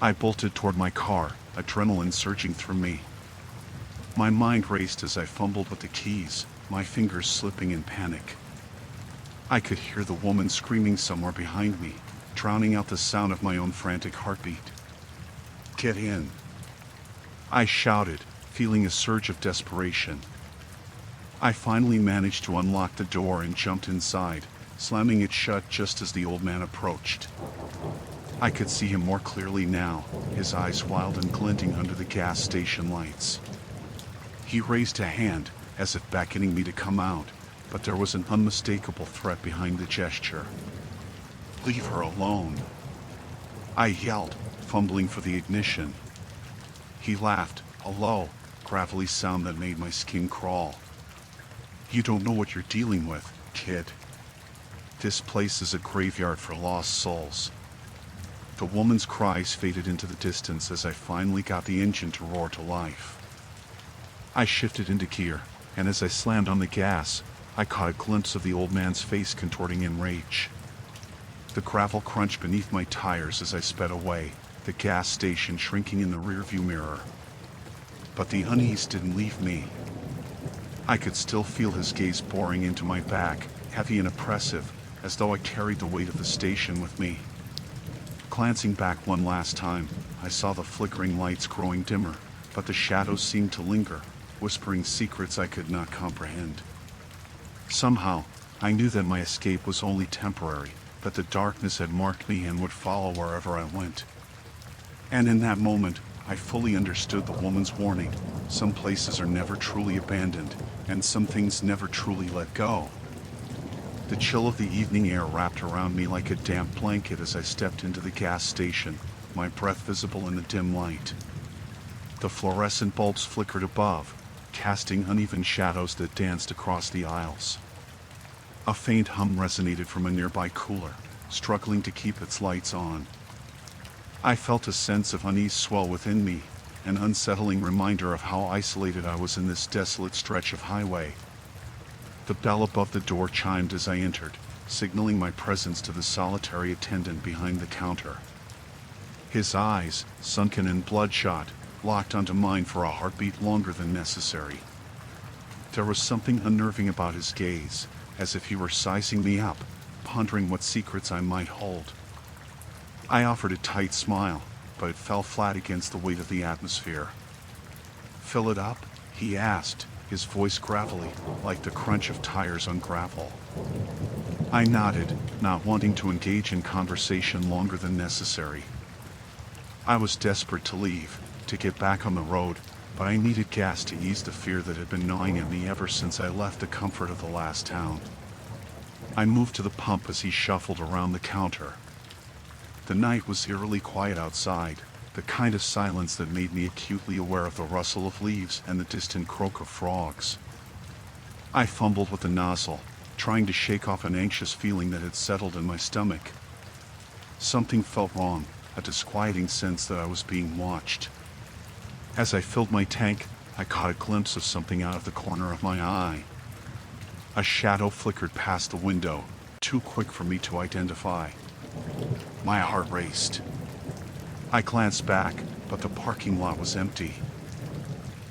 I bolted toward my car, adrenaline surging through me. My mind raced as I fumbled with the keys, my fingers slipping in panic. I could hear the woman screaming somewhere behind me, drowning out the sound of my own frantic heartbeat. "Get in!" I shouted, feeling a surge of desperation. I finally managed to unlock the door and jumped inside, slamming it shut just as the old man approached. I could see him more clearly now, his eyes wild and glinting under the gas station lights. He raised a hand, as if beckoning me to come out, but there was an unmistakable threat behind the gesture. "Leave her alone," I yelled, fumbling for the ignition. He laughed, a low, gravelly sound that made my skin crawl. "You don't know what you're dealing with, kid. This place is a graveyard for lost souls." The woman's cries faded into the distance as I finally got the engine to roar to life. I shifted into gear, and as I slammed on the gas, I caught a glimpse of the old man's face contorting in rage. The gravel crunched beneath my tires as I sped away, the gas station shrinking in the rearview mirror. But the unease didn't leave me. I could still feel his gaze boring into my back, heavy and oppressive, as though I carried the weight of the station with me. Glancing back one last time, I saw the flickering lights growing dimmer, but the shadows seemed to linger, whispering secrets I could not comprehend. Somehow, I knew that my escape was only temporary, that the darkness had marked me and would follow wherever I went. And in that moment, I fully understood the woman's warning. Some places are never truly abandoned, and some things never truly let go. The chill of the evening air wrapped around me like a damp blanket as I stepped into the gas station, my breath visible in the dim light. The fluorescent bulbs flickered above, casting uneven shadows that danced across the aisles. A faint hum resonated from a nearby cooler, struggling to keep its lights on. I felt a sense of unease swell within me, an unsettling reminder of how isolated I was in this desolate stretch of highway. The bell above the door chimed as I entered, signaling my presence to the solitary attendant behind the counter. His eyes, sunken and bloodshot, locked onto mine for a heartbeat longer than necessary. There was something unnerving about his gaze, as if he were sizing me up, pondering what secrets I might hold. I offered a tight smile, but it fell flat against the weight of the atmosphere. "Fill it up?" he asked, his voice gravelly, like the crunch of tires on gravel. I nodded, not wanting to engage in conversation longer than necessary. I was desperate to leave, to get back on the road, but I needed gas to ease the fear that had been gnawing at me ever since I left the comfort of the last town. I moved to the pump as he shuffled around the counter. The night was eerily quiet outside, the kind of silence that made me acutely aware of the rustle of leaves and the distant croak of frogs. I fumbled with the nozzle, trying to shake off an anxious feeling that had settled in my stomach. Something felt wrong, a disquieting sense that I was being watched. As I filled my tank, I caught a glimpse of something out of the corner of my eye. A shadow flickered past the window, too quick for me to identify. My heart raced. I glanced back, but the parking lot was empty.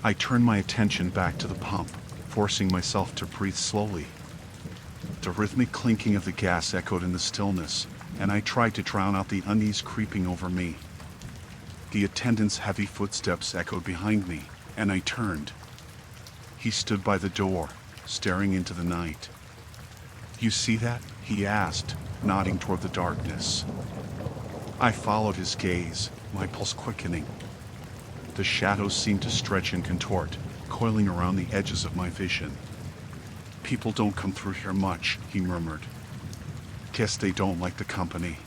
I turned my attention back to the pump, forcing myself to breathe slowly. The rhythmic clinking of the gas echoed in the stillness, and I tried to drown out the unease creeping over me. The attendant's heavy footsteps echoed behind me, and I turned. He stood by the door, staring into the night. "You see that?" he asked, nodding toward the darkness. I followed his gaze, my pulse quickening. The shadows seemed to stretch and contort, coiling around the edges of my vision. "People don't come through here much," he murmured. "Guess they don't like the company."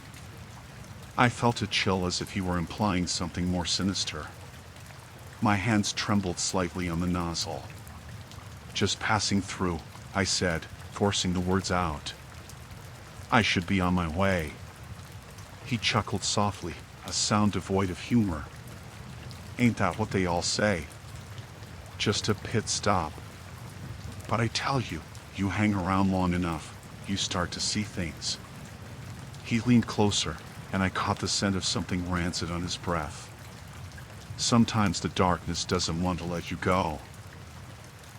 I felt a chill as if he were implying something more sinister. My hands trembled slightly on the nozzle. "Just passing through," I said, forcing the words out. "I should be on my way." He chuckled softly, a sound devoid of humor. "Ain't that what they all say? Just a pit stop. But I tell you, you hang around long enough, you start to see things." He leaned closer, and I caught the scent of something rancid on his breath. "Sometimes the darkness doesn't want to let you go."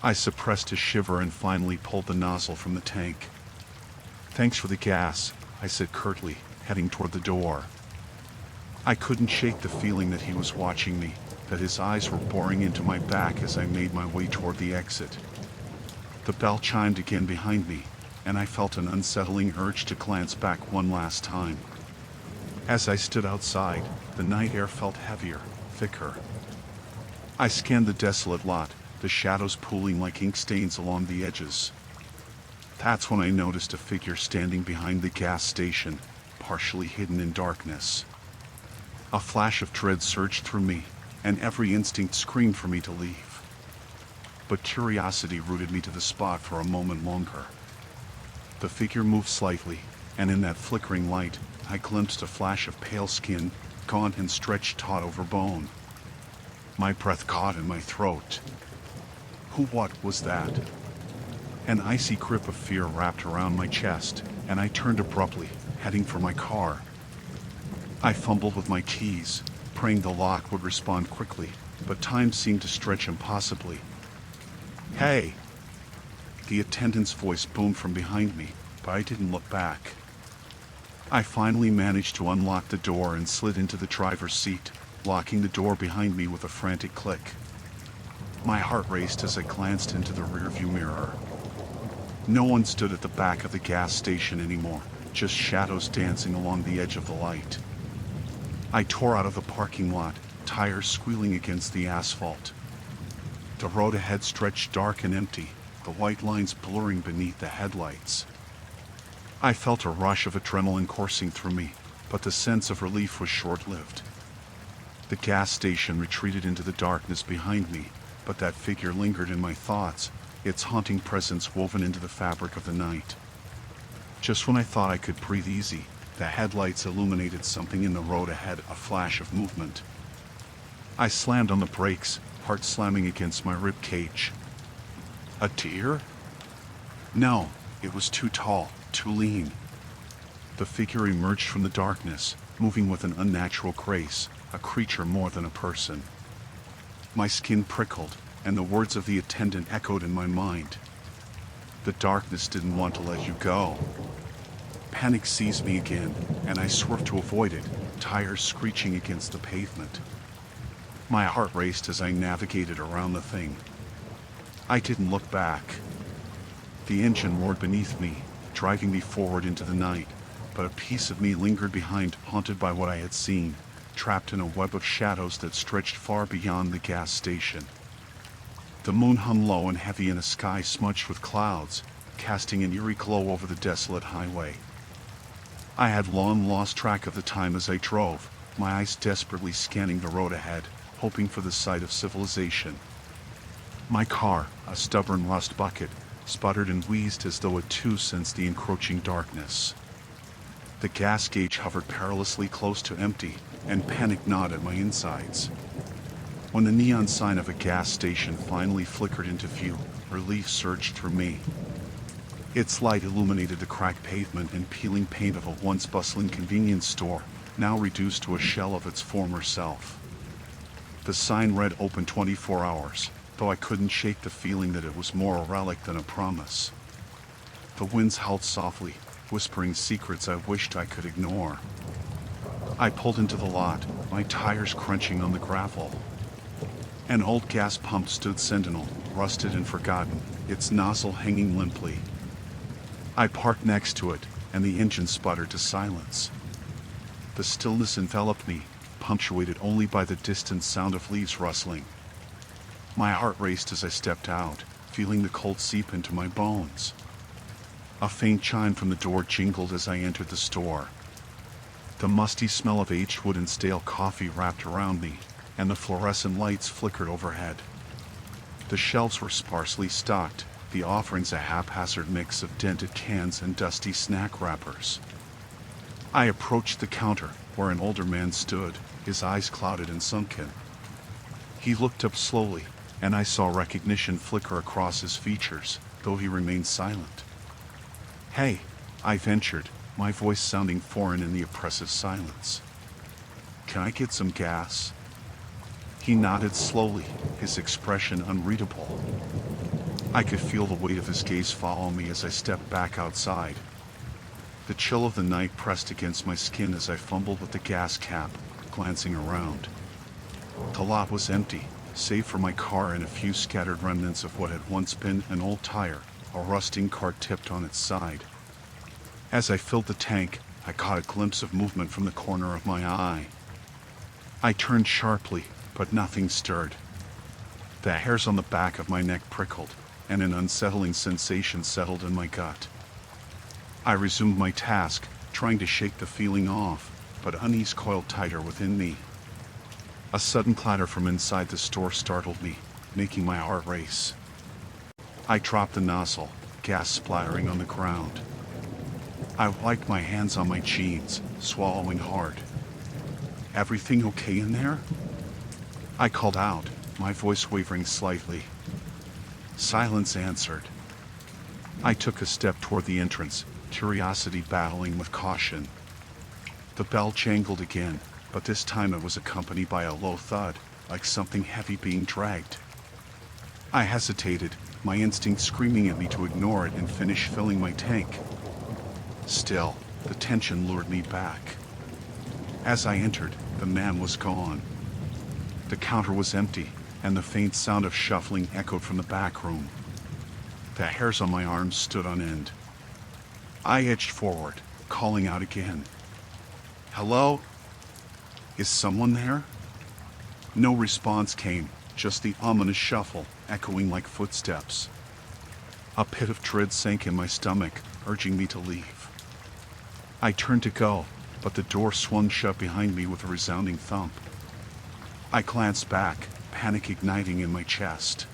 I suppressed a shiver and finally pulled the nozzle from the tank. "Thanks for the gas," I said curtly, heading toward the door. I couldn't shake the feeling that he was watching me, that his eyes were boring into my back as I made my way toward the exit. The bell chimed again behind me, and I felt an unsettling urge to glance back one last time. As I stood outside, the night air felt heavier, thicker. I scanned the desolate lot, the shadows pooling like ink stains along the edges. That's when I noticed a figure standing behind the gas station, partially hidden in darkness. A flash of dread surged through me, and every instinct screamed for me to leave. But curiosity rooted me to the spot for a moment longer. The figure moved slightly, and in that flickering light, I glimpsed a flash of pale skin, gaunt and stretched taut over bone. My breath caught in my throat. What was that? An icy grip of fear wrapped around my chest, and I turned abruptly, heading for my car. I fumbled with my keys, praying the lock would respond quickly, but time seemed to stretch impossibly. "Hey!" The attendant's voice boomed from behind me, but I didn't look back. I finally managed to unlock the door and slid into the driver's seat, locking the door behind me with a frantic click. My heart raced as I glanced into the rearview mirror. No one stood at the back of the gas station anymore, just shadows dancing along the edge of the light. I tore out of the parking lot, tires squealing against the asphalt. The road ahead stretched dark and empty, the white lines blurring beneath the headlights. I felt a rush of adrenaline coursing through me, but the sense of relief was short-lived. The gas station retreated into the darkness behind me, but that figure lingered in my thoughts, its haunting presence woven into the fabric of the night. Just when I thought I could breathe easy, the headlights illuminated something in the road ahead, a flash of movement. I slammed on the brakes, heart slamming against my rib cage. A deer? No, it was too tall, too lean. The figure emerged from the darkness, moving with an unnatural grace, a creature more than a person. My skin prickled, and the words of the attendant echoed in my mind. The darkness didn't want to let you go. Panic seized me again, and I swerved to avoid it, tires screeching against the pavement. My heart raced as I navigated around the thing. I didn't look back. The engine roared beneath me, driving me forward into the night, but a piece of me lingered behind, haunted by what I had seen, trapped in a web of shadows that stretched far beyond the gas station. The moon hung low and heavy in a sky smudged with clouds, casting an eerie glow over the desolate highway. I had long lost track of the time as I drove, my eyes desperately scanning the road ahead, hoping for the sight of civilization. My car, a stubborn rust bucket, sputtered and wheezed as though it too sensed the encroaching darkness. The gas gauge hovered perilously close to empty, and panic gnawed at my insides. When the neon sign of a gas station finally flickered into view, relief surged through me. Its light illuminated the cracked pavement and peeling paint of a once bustling convenience store, now reduced to a shell of its former self. The sign read open 24 hours, though I couldn't shake the feeling that it was more a relic than a promise. The winds howled softly, whispering secrets I wished I could ignore. I pulled into the lot, my tires crunching on the gravel. An old gas pump stood sentinel, rusted and forgotten, its nozzle hanging limply. I parked next to it, and the engine sputtered to silence. The stillness enveloped me, punctuated only by the distant sound of leaves rustling. My heart raced as I stepped out, feeling the cold seep into my bones. A faint chime from the door jingled as I entered the store. The musty smell of aged wood and stale coffee wrapped around me, and the fluorescent lights flickered overhead. The shelves were sparsely stocked, the offerings a haphazard mix of dented cans and dusty snack wrappers. I approached the counter, where an older man stood, his eyes clouded and sunken. He looked up slowly, and I saw recognition flicker across his features, though he remained silent. "Hey," I ventured, my voice sounding foreign in the oppressive silence. "Can I get some gas?" He nodded slowly, his expression unreadable. I could feel the weight of his gaze follow me as I stepped back outside. The chill of the night pressed against my skin as I fumbled with the gas cap, glancing around. The lot was empty, save for my car and a few scattered remnants of what had once been an old tire, a rusting cart tipped on its side. As I filled the tank, I caught a glimpse of movement from the corner of my eye. I turned sharply, but nothing stirred. The hairs on the back of my neck prickled, and an unsettling sensation settled in my gut. I resumed my task, trying to shake the feeling off, but unease coiled tighter within me. A sudden clatter from inside the store startled me, making my heart race. I dropped the nozzle, gas splattering on the ground. I wiped my hands on my jeans, swallowing hard. "Everything okay in there?" I called out, my voice wavering slightly. Silence answered. I took a step toward the entrance, curiosity battling with caution. The bell jangled again, but this time it was accompanied by a low thud, like something heavy being dragged. I hesitated, my instinct screaming at me to ignore it and finish filling my tank. Still, the tension lured me back. As I entered, the man was gone. The counter was empty, and the faint sound of shuffling echoed from the back room. The hairs on my arms stood on end. I edged forward, calling out again. "Hello? Is someone there?" No response came, just the ominous shuffle, echoing like footsteps. A pit of dread sank in my stomach, urging me to leave. I turned to go, but the door swung shut behind me with a resounding thump. I glanced back, panic igniting in my chest.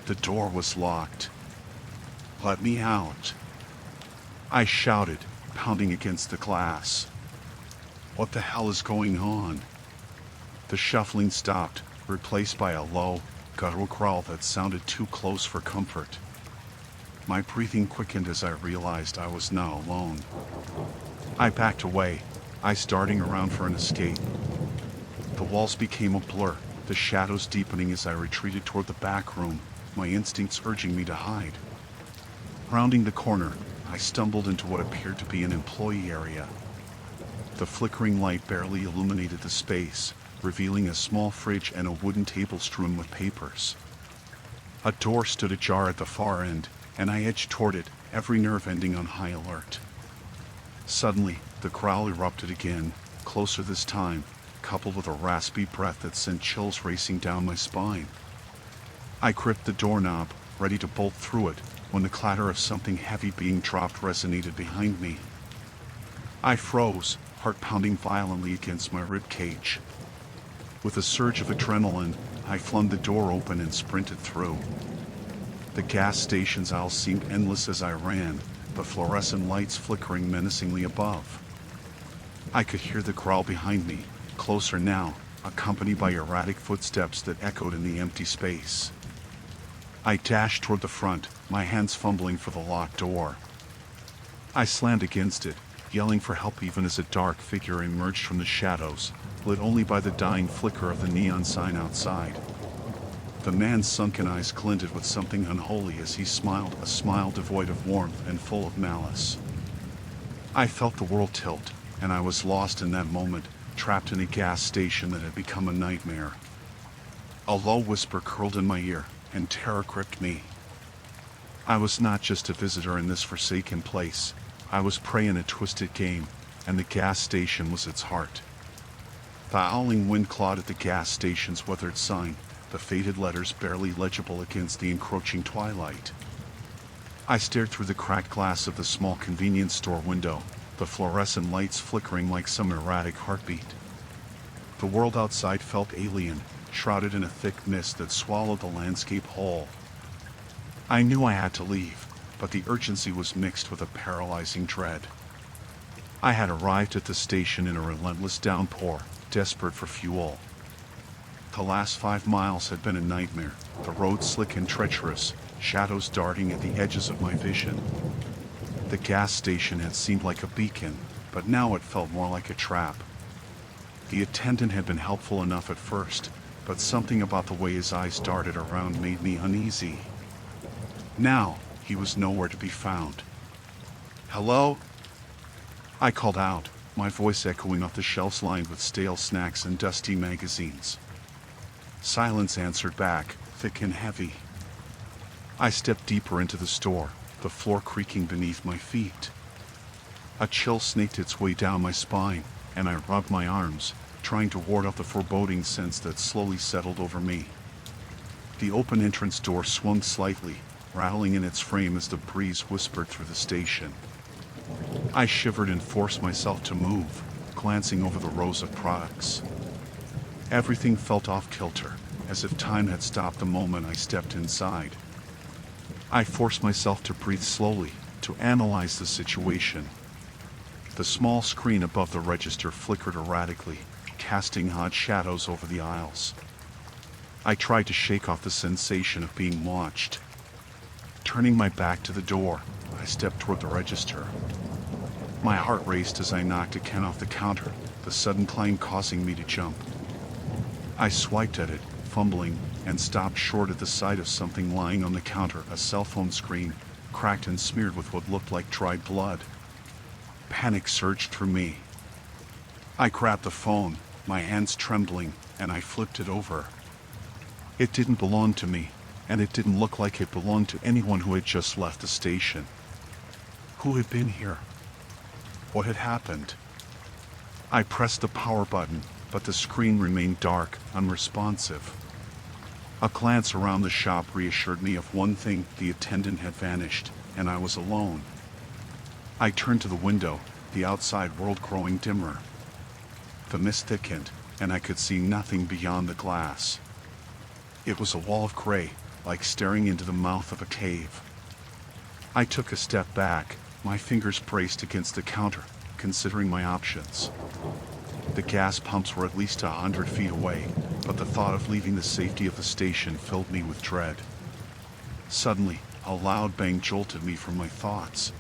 The door was locked. "Let me out!" I shouted, pounding against the glass. What the hell is going on? The shuffling stopped, replaced by a low, guttural growl that sounded too close for comfort. My breathing quickened as I realized I was not alone. I backed away, eyes darting around for an escape. The walls became a blur, the shadows deepening as I retreated toward the back room, my instincts urging me to hide. Rounding the corner, I stumbled into what appeared to be an employee area. The flickering light barely illuminated the space, revealing a small fridge and a wooden table strewn with papers. A door stood ajar at the far end, and I edged toward it, every nerve ending on high alert. Suddenly, the growl erupted again, closer this time, coupled with a raspy breath that sent chills racing down my spine. I gripped the doorknob, ready to bolt through it, when the clatter of something heavy being dropped resonated behind me. I froze, heart pounding violently against my rib cage. With a surge of adrenaline, I flung the door open and sprinted through. The gas station's aisles seemed endless as I ran, the fluorescent lights flickering menacingly above. I could hear the growl behind me, closer now, accompanied by erratic footsteps that echoed in the empty space. I dashed toward the front, my hands fumbling for the locked door. I slammed against it, yelling for help even as a dark figure emerged from the shadows, lit only by the dying flicker of the neon sign outside. The man's sunken eyes glinted with something unholy as he smiled, a smile devoid of warmth and full of malice. I felt the world tilt, and I was lost in that moment, trapped in a gas station that had become a nightmare. A low whisper curled in my ear, and terror gripped me. I was not just a visitor in this forsaken place. I was prey in a twisted game, and the gas station was its heart. The howling wind clawed at the gas station's weathered sign, the faded letters barely legible against the encroaching twilight. I stared through the cracked glass of the small convenience store window, the fluorescent lights flickering like some erratic heartbeat. The world outside felt alien, shrouded in a thick mist that swallowed the landscape whole. I knew I had to leave, but the urgency was mixed with a paralyzing dread. I had arrived at the station in a relentless downpour, desperate for fuel. The last 5 miles had been a nightmare, the road slick and treacherous, shadows darting at the edges of my vision. The gas station had seemed like a beacon, but now it felt more like a trap. The attendant had been helpful enough at first, but something about the way his eyes darted around made me uneasy. Now, he was nowhere to be found. "Hello?" I called out, my voice echoing off the shelves lined with stale snacks and dusty magazines. Silence answered back, thick and heavy. I stepped deeper into the store, the floor creaking beneath my feet. A chill snaked its way down my spine, and I rubbed my arms, trying to ward off the foreboding sense that slowly settled over me. The open entrance door swung slightly, rattling in its frame as the breeze whispered through the station. I shivered and forced myself to move, glancing over the rows of products. Everything felt off-kilter, as if time had stopped the moment I stepped inside. I forced myself to breathe slowly, to analyze the situation. The small screen above the register flickered erratically, casting odd shadows over the aisles. I tried to shake off the sensation of being watched. Turning my back to the door, I stepped toward the register. My heart raced as I knocked a can off the counter, the sudden clang causing me to jump. I swiped at it, fumbling, and stopped short at the sight of something lying on the counter, a cell phone screen, cracked and smeared with what looked like dried blood. Panic surged through me. I grabbed the phone, my hands trembling, and I flipped it over. It didn't belong to me, and it didn't look like it belonged to anyone who had just left the station. Who had been here? What had happened? I pressed the power button, but the screen remained dark, unresponsive. A glance around the shop reassured me of one thing: the attendant had vanished, and I was alone. I turned to the window, the outside world growing dimmer. The mist thickened, and I could see nothing beyond the glass. It was a wall of gray, like staring into the mouth of a cave. I took a step back, my fingers braced against the counter, considering my options. The gas pumps were at least 100 feet away, but the thought of leaving the safety of the station filled me with dread. Suddenly, a loud bang jolted me from my thoughts.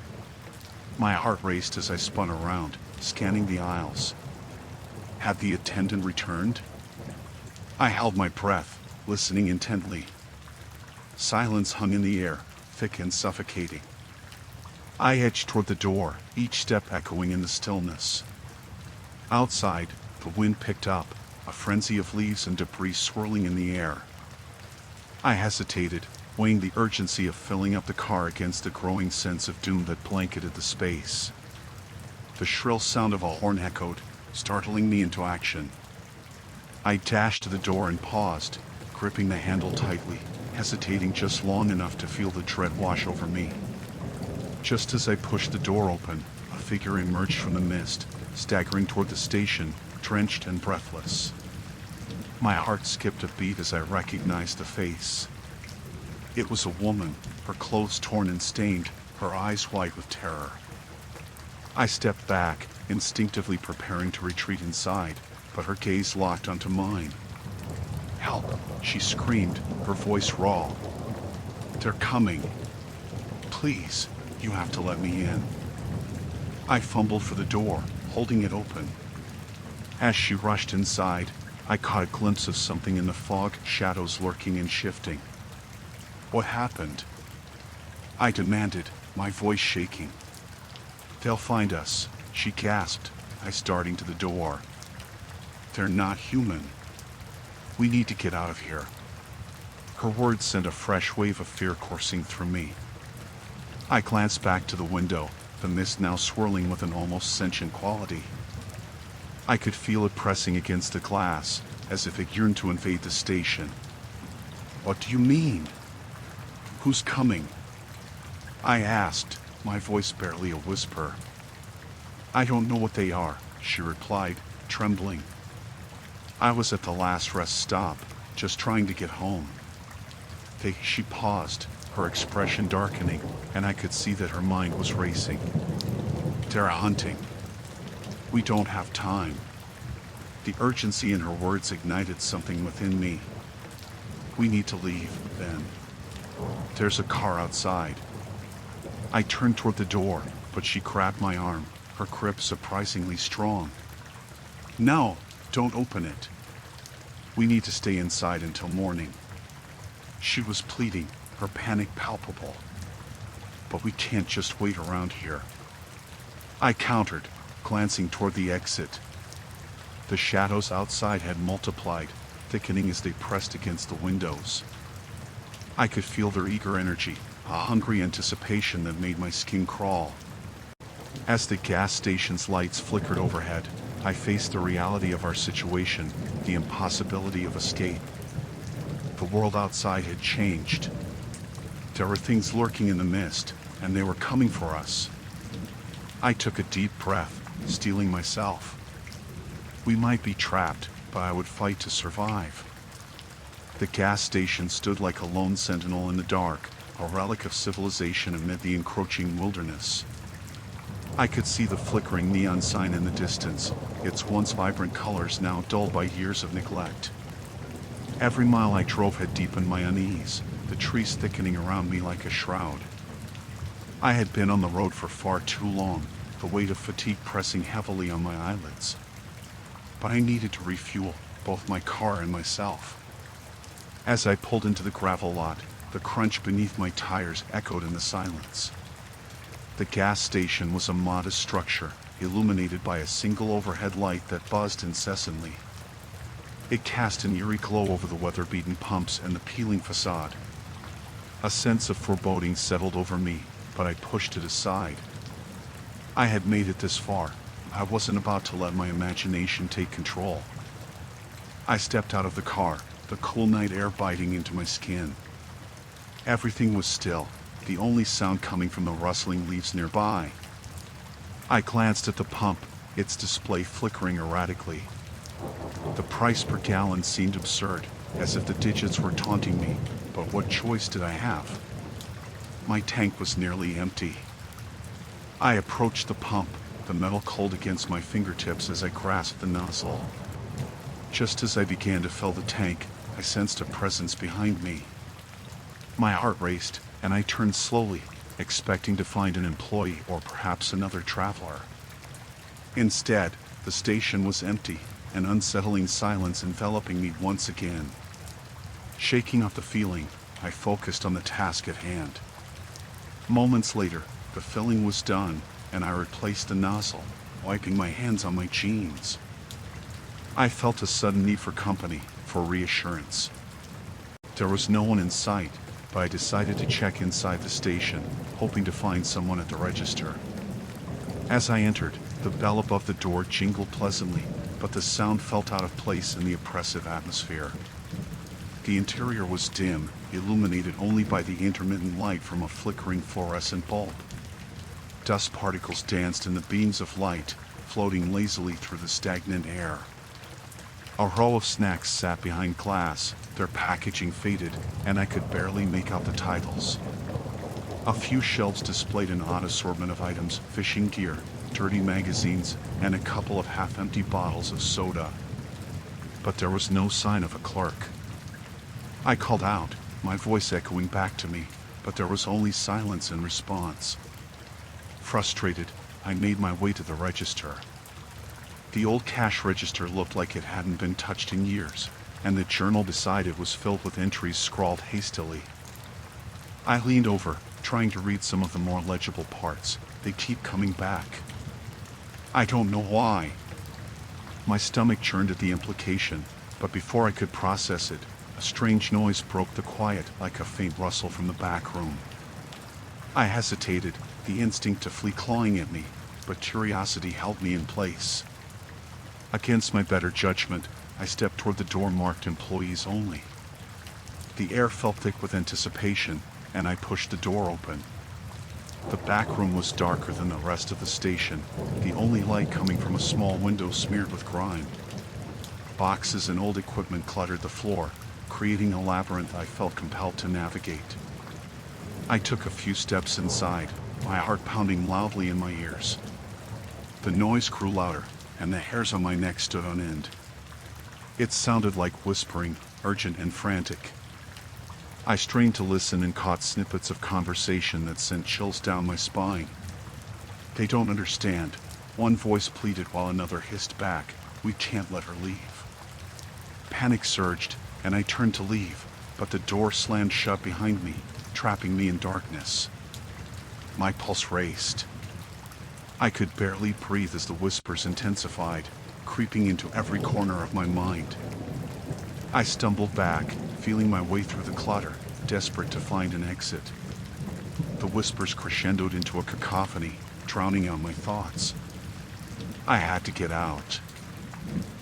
My heart raced as I spun around, scanning the aisles. Had the attendant returned? I held my breath, listening intently. Silence hung in the air, thick and suffocating. I edged toward the door, each step echoing in the stillness. Outside, the wind picked up, a frenzy of leaves and debris swirling in the air. I hesitated, weighing the urgency of filling up the car against the growing sense of doom that blanketed the space. The shrill sound of a horn echoed, startling me into action. I dashed to the door and paused, gripping the handle tightly, hesitating just long enough to feel the dread wash over me. Just as I pushed the door open, a figure emerged from the mist, staggering toward the station, drenched and breathless. My heart skipped a beat as I recognized the face. It was a woman, her clothes torn and stained, her eyes wide with terror. I stepped back, instinctively preparing to retreat inside, but her gaze locked onto mine. "Help!" she screamed, her voice raw. "They're coming. Please, you have to let me in." I fumbled for the door, holding it open. As she rushed inside, I caught a glimpse of something in the fog, shadows lurking and shifting. "What happened?" I demanded, my voice shaking. "They'll find us," she gasped, eyes darting to the door. "They're not human. We need to get out of here." Her words sent a fresh wave of fear coursing through me. I glanced back to the window, the mist now swirling with an almost sentient quality. I could feel it pressing against the glass, as if it yearned to invade the station. "What do you mean? Who's coming?" I asked, my voice barely a whisper. "I don't know what they are," she replied, trembling. "I was at the last rest stop, just trying to get home." She paused, her expression darkening, and I could see that her mind was racing. "They're hunting. We don't have time." The urgency in her words ignited something within me. "We need to leave, then. There's a car outside." I turned toward the door, but she grabbed my arm, her grip surprisingly strong. "No, don't open it. We need to stay inside until morning." She was pleading, her panic palpable. but we can't just wait around here. I countered, glancing toward the exit. The shadows outside had multiplied, thickening as they pressed against the windows. I could feel their eager energy, a hungry anticipation that made my skin crawl. As the gas station's lights flickered overhead, I faced the reality of our situation, the impossibility of escape. The world outside had changed. There were things lurking in the mist, and they were coming for us. I took a deep breath, steeling myself. We might be trapped, but I would fight to survive. The gas station stood like a lone sentinel in the dark, a relic of civilization amid the encroaching wilderness. I could see the flickering neon sign in the distance, its once vibrant colors now dulled by years of neglect. Every mile I drove had deepened my unease, the trees thickening around me like a shroud. I had been on the road for far too long, the weight of fatigue pressing heavily on my eyelids. But I needed to refuel, both my car and myself. As I pulled into the gravel lot, the crunch beneath my tires echoed in the silence. The gas station was a modest structure, illuminated by a single overhead light that buzzed incessantly. It cast an eerie glow over the weather-beaten pumps and the peeling facade. A sense of foreboding settled over me, but I pushed it aside. I had made it this far. I wasn't about to let my imagination take control. I stepped out of the car, the cool night air biting into my skin. Everything was still, the only sound coming from the rustling leaves nearby. I glanced at the pump, its display flickering erratically. The price per gallon seemed absurd, as if the digits were taunting me, but what choice did I have? My tank was nearly empty. I approached the pump, the metal cold against my fingertips as I grasped the nozzle. Just as I began to fill the tank, I sensed a presence behind me. My heart raced, and I turned slowly, expecting to find an employee or perhaps another traveler. Instead, the station was empty, an unsettling silence enveloping me once again. Shaking off the feeling, I focused on the task at hand. Moments later, the filling was done, and I replaced the nozzle, wiping my hands on my jeans. I felt a sudden need for company, for reassurance. There was no one in sight, but I decided to check inside the station, hoping to find someone at the register. As I entered, the bell above the door jingled pleasantly, but the sound felt out of place in the oppressive atmosphere. The interior was dim, illuminated only by the intermittent light from a flickering fluorescent bulb. Dust particles danced in the beams of light, floating lazily through the stagnant air. A row of snacks sat behind glass, their packaging faded, and I could barely make out the titles. A few shelves displayed an odd assortment of items: fishing gear, dirty magazines, and a couple of half-empty bottles of soda. But there was no sign of a clerk. I called out, my voice echoing back to me, but there was only silence in response. Frustrated, I made my way to the register. The old cash register looked like it hadn't been touched in years, and the journal beside it was filled with entries scrawled hastily. I leaned over, trying to read some of the more legible parts. They keep coming back. I don't know why. My stomach churned at the implication, but before I could process it, a strange noise broke the quiet, like a faint rustle from the back room. I hesitated, the instinct to flee clawing at me, but curiosity held me in place. Against my better judgment, I stepped toward the door marked "Employees Only." The air felt thick with anticipation, and I pushed the door open. The back room was darker than the rest of the station, the only light coming from a small window smeared with grime. Boxes and old equipment cluttered the floor, creating a labyrinth I felt compelled to navigate. I took a few steps inside, my heart pounding loudly in my ears. The noise grew louder, and the hairs on my neck stood on end. It sounded like whispering, urgent and frantic. I strained to listen and caught snippets of conversation that sent chills down my spine. "They don't understand," one voice pleaded while another hissed back, "We can't let her leave." Panic surged, and I turned to leave, but the door slammed shut behind me, trapping me in darkness. My pulse raced. I could barely breathe as the whispers intensified, creeping into every corner of my mind. I stumbled back, feeling my way through the clutter, desperate to find an exit. The whispers crescendoed into a cacophony, drowning out my thoughts. I had to get out.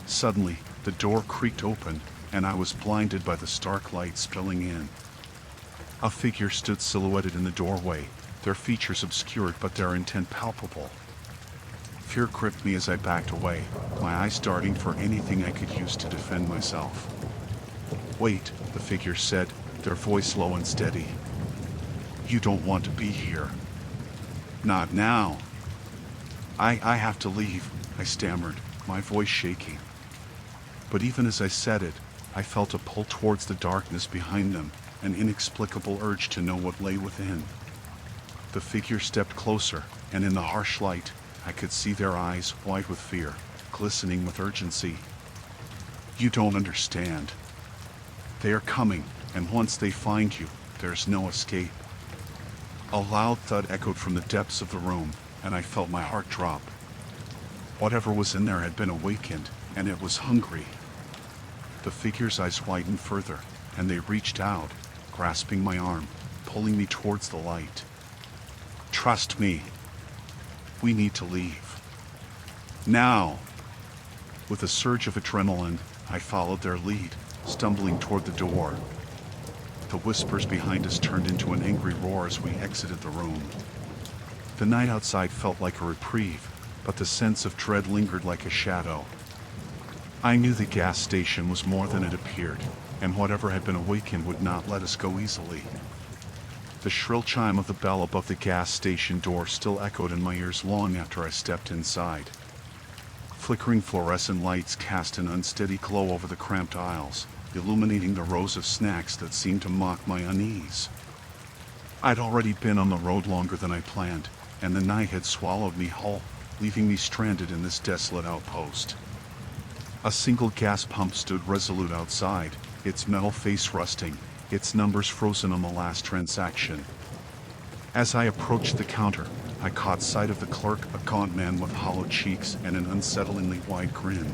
Suddenly, the door creaked open, and I was blinded by the stark light spilling in. A figure stood silhouetted in the doorway, their features obscured but their intent palpable. Fear gripped me as I backed away, my eyes darting for anything I could use to defend myself. "Wait," the figure said, their voice low and steady. "You don't want to be here." "Not now." I have to leave," I stammered, my voice shaking. But even as I said it, I felt a pull towards the darkness behind them, an inexplicable urge to know what lay within. The figure stepped closer, and in the harsh light, I could see their eyes, wide with fear, glistening with urgency. "You don't understand. They are coming, and once they find you, there's no escape." A loud thud echoed from the depths of the room, and I felt my heart drop. Whatever was in there had been awakened, and it was hungry. The figure's eyes widened further, and they reached out, grasping my arm, pulling me towards the light. "Trust me. We need to leave. Now." With a surge of adrenaline, I followed their lead, stumbling toward the door. The whispers behind us turned into an angry roar as we exited the room. The night outside felt like a reprieve, but the sense of dread lingered like a shadow. I knew the gas station was more than it appeared, and whatever had been awakened would not let us go easily. The shrill chime of the bell above the gas station door still echoed in my ears long after I stepped inside. Flickering fluorescent lights cast an unsteady glow over the cramped aisles, illuminating the rows of snacks that seemed to mock my unease. I'd already been on the road longer than I planned, and the night had swallowed me whole, leaving me stranded in this desolate outpost. A single gas pump stood resolute outside, its metal face rusting, its numbers frozen on the last transaction. As I approached the counter, I caught sight of the clerk, a gaunt man with hollow cheeks and an unsettlingly wide grin.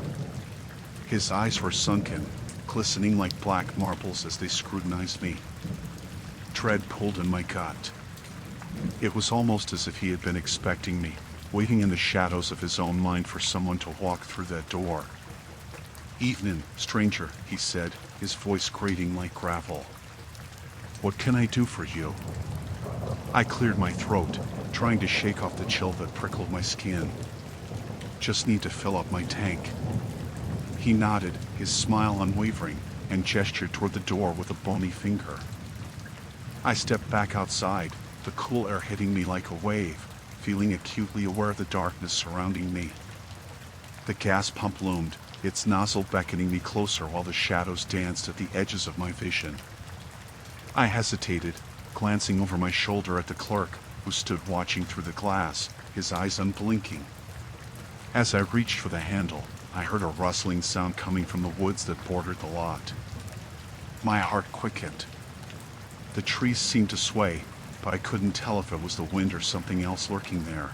His eyes were sunken, glistening like black marbles as they scrutinized me. Dread pulled in my gut. It was almost as if he had been expecting me, waiting in the shadows of his own mind for someone to walk through that door. "Evening, stranger," he said, his voice grating like gravel. "What can I do for you?" I cleared my throat, trying to shake off the chill that prickled my skin. "Just need to fill up my tank." He nodded, his smile unwavering, and gestured toward the door with a bony finger. I stepped back outside, the cool air hitting me like a wave, feeling acutely aware of the darkness surrounding me. The gas pump loomed, its nozzle beckoning me closer while the shadows danced at the edges of my vision. I hesitated, glancing over my shoulder at the clerk, who stood watching through the glass, his eyes unblinking. As I reached for the handle, I heard a rustling sound coming from the woods that bordered the lot. My heart quickened. The trees seemed to sway, but I couldn't tell if it was the wind or something else lurking there.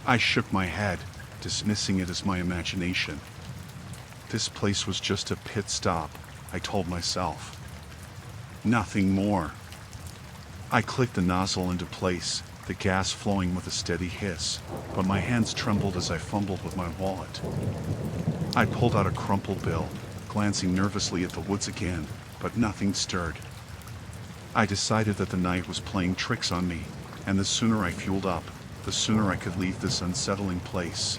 I shook my head, dismissing it as my imagination. This place was just a pit stop, I told myself. Nothing more. I clicked the nozzle into place, the gas flowing with a steady hiss, but my hands trembled as I fumbled with my wallet. I pulled out a crumpled bill, glancing nervously at the woods again, but nothing stirred. I decided that the night was playing tricks on me, and the sooner I fueled up, the sooner I could leave this unsettling place.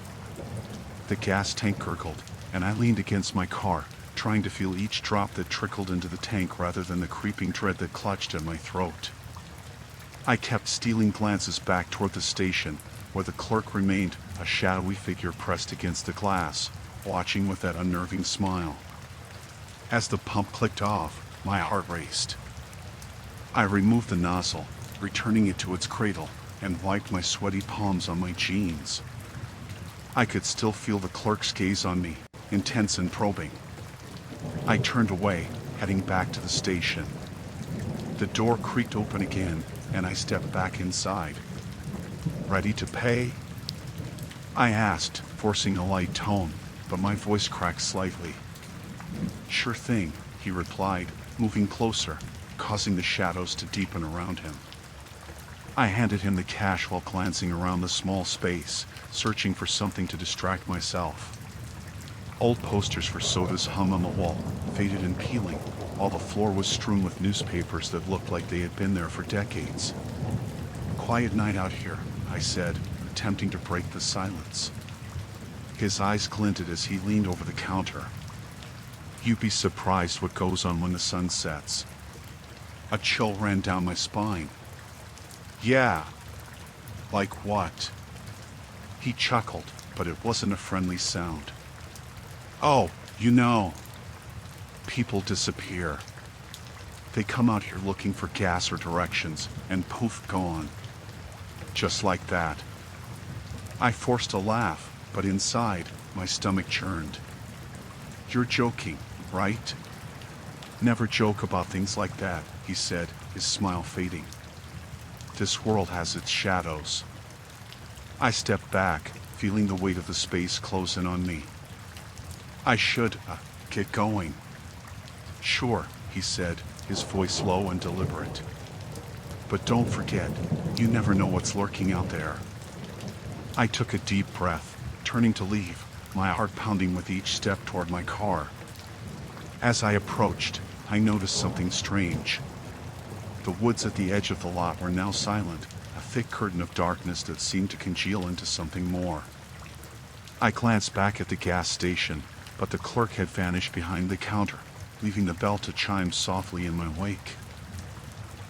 The gas tank gurgled, and I leaned against my car, trying to feel each drop that trickled into the tank rather than the creeping dread that clutched at my throat. I kept stealing glances back toward the station, where the clerk remained, a shadowy figure pressed against the glass, watching with that unnerving smile. As the pump clicked off, my heart raced. I removed the nozzle, returning it to its cradle, and wiped my sweaty palms on my jeans. I could still feel the clerk's gaze on me, intense and probing. I turned away, heading back to the station. The door creaked open again, and I stepped back inside. "Ready to pay?" I asked, forcing a light tone, but my voice cracked slightly. "Sure thing," he replied, moving closer, causing the shadows to deepen around him. I handed him the cash while glancing around the small space, searching for something to distract myself. Old posters for sodas hung on the wall, faded and peeling, while the floor was strewn with newspapers that looked like they had been there for decades. "Quiet night out here," I said, attempting to break the silence. His eyes glinted as he leaned over the counter. "You'd be surprised what goes on when the sun sets." A chill ran down my spine. "Yeah. Like what?" He chuckled, but it wasn't a friendly sound. "Oh, people disappear. They come out here looking for gas or directions, and poof, gone. Just like that." I forced a laugh, but inside, my stomach churned. "You're joking, right?" "Never joke about things like that," he said, his smile fading. "This world has its shadows." I stepped back, feeling the weight of the space close in on me. "I should, get going." "Sure," he said, his voice low and deliberate. "But don't forget, you never know what's lurking out there." I took a deep breath, turning to leave, my heart pounding with each step toward my car. As I approached, I noticed something strange. The woods at the edge of the lot were now silent, a thick curtain of darkness that seemed to congeal into something more. I glanced back at the gas station, but the clerk had vanished behind the counter, leaving the bell to chime softly in my wake.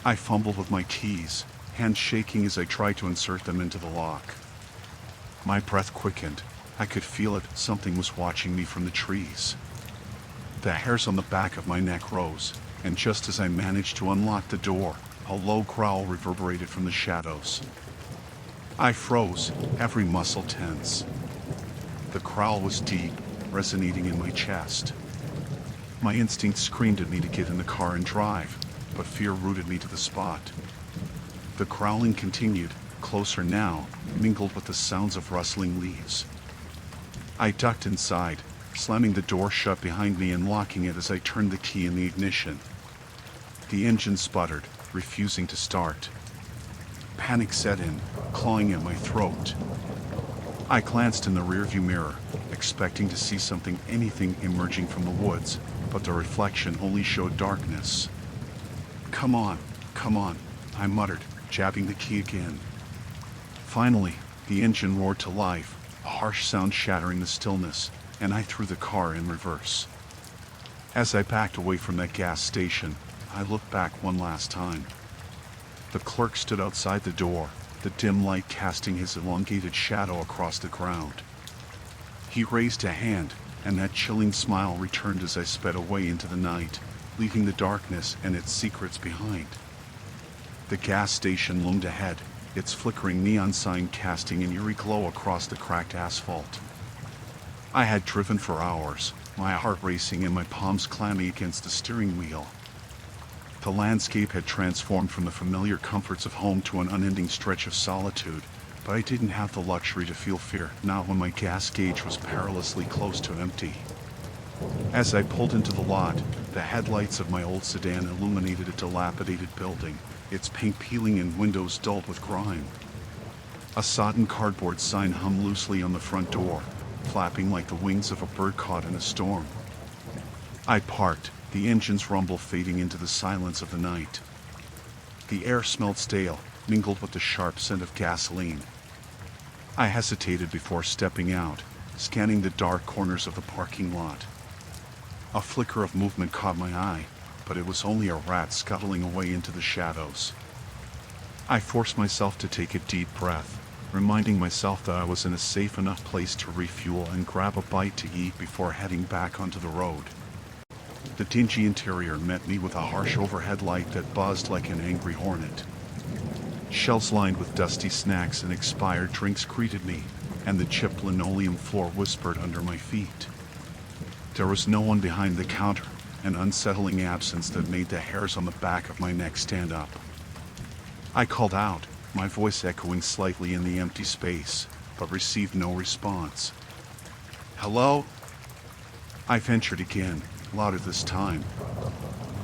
I fumbled with my keys, hands shaking as I tried to insert them into the lock. My breath quickened. I could feel it, something was watching me from the trees. The hairs on the back of my neck rose, and just as I managed to unlock the door, a low growl reverberated from the shadows. I froze, every muscle tense. The growl was deep, resonating in my chest. My instinct screamed at me to get in the car and drive, but fear rooted me to the spot. The growling continued, closer now, mingled with the sounds of rustling leaves. I ducked inside, slamming the door shut behind me and locking it as I turned the key in the ignition. The engine sputtered, refusing to start. Panic set in, clawing at my throat. I glanced in the rearview mirror, expecting to see anything emerging from the woods, but the reflection only showed darkness. Come on, I muttered, jabbing the key again. Finally, the engine roared to life, a harsh sound shattering the stillness, and I threw the car in reverse. As I backed away from that gas station, I looked back one last time. The clerk stood outside the door, the dim light casting his elongated shadow across the ground. He raised a hand, and that chilling smile returned as I sped away into the night, leaving the darkness and its secrets behind. The gas station loomed ahead, its flickering neon sign casting an eerie glow across the cracked asphalt. I had driven for hours, my heart racing and my palms clammy against the steering wheel. The landscape had transformed from the familiar comforts of home to an unending stretch of solitude, but I didn't have the luxury to feel fear, not when my gas gauge was perilously close to empty. As I pulled into the lot, the headlights of my old sedan illuminated a dilapidated building, its paint peeling and windows dulled with grime. A sodden cardboard sign hung loosely on the front door, flapping like the wings of a bird caught in a storm. I parked, the engine's rumble fading into the silence of the night. The air smelled stale, mingled with the sharp scent of gasoline. I hesitated before stepping out, scanning the dark corners of the parking lot. A flicker of movement caught my eye, but it was only a rat scuttling away into the shadows. I forced myself to take a deep breath, reminding myself that I was in a safe enough place to refuel and grab a bite to eat before heading back onto the road. The dingy interior met me with a harsh overhead light that buzzed like an angry hornet. Shelves lined with dusty snacks and expired drinks greeted me, and the chipped linoleum floor whispered under my feet. There was no one behind the counter, an unsettling absence that made the hairs on the back of my neck stand up. I called out, my voice echoing slightly in the empty space, but received no response. "Hello?" I ventured again, louder this time.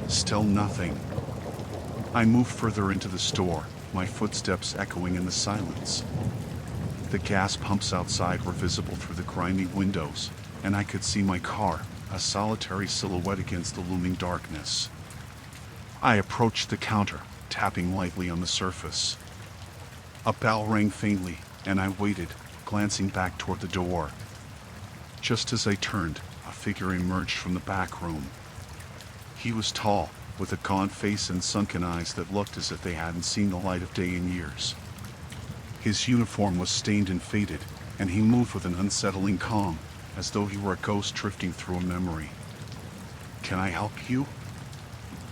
Still nothing. I moved further into the store, my footsteps echoing in the silence. The gas pumps outside were visible through the grimy windows, and I could see my car, a solitary silhouette against the looming darkness. I approached the counter, tapping lightly on the surface. A bell rang faintly, and I waited, glancing back toward the door. Just as I turned, a figure emerged from the back room. He was tall, with a gaunt face and sunken eyes that looked as if they hadn't seen the light of day in years. His uniform was stained and faded, and he moved with an unsettling calm, as though he were a ghost drifting through a memory. "Can I help you?"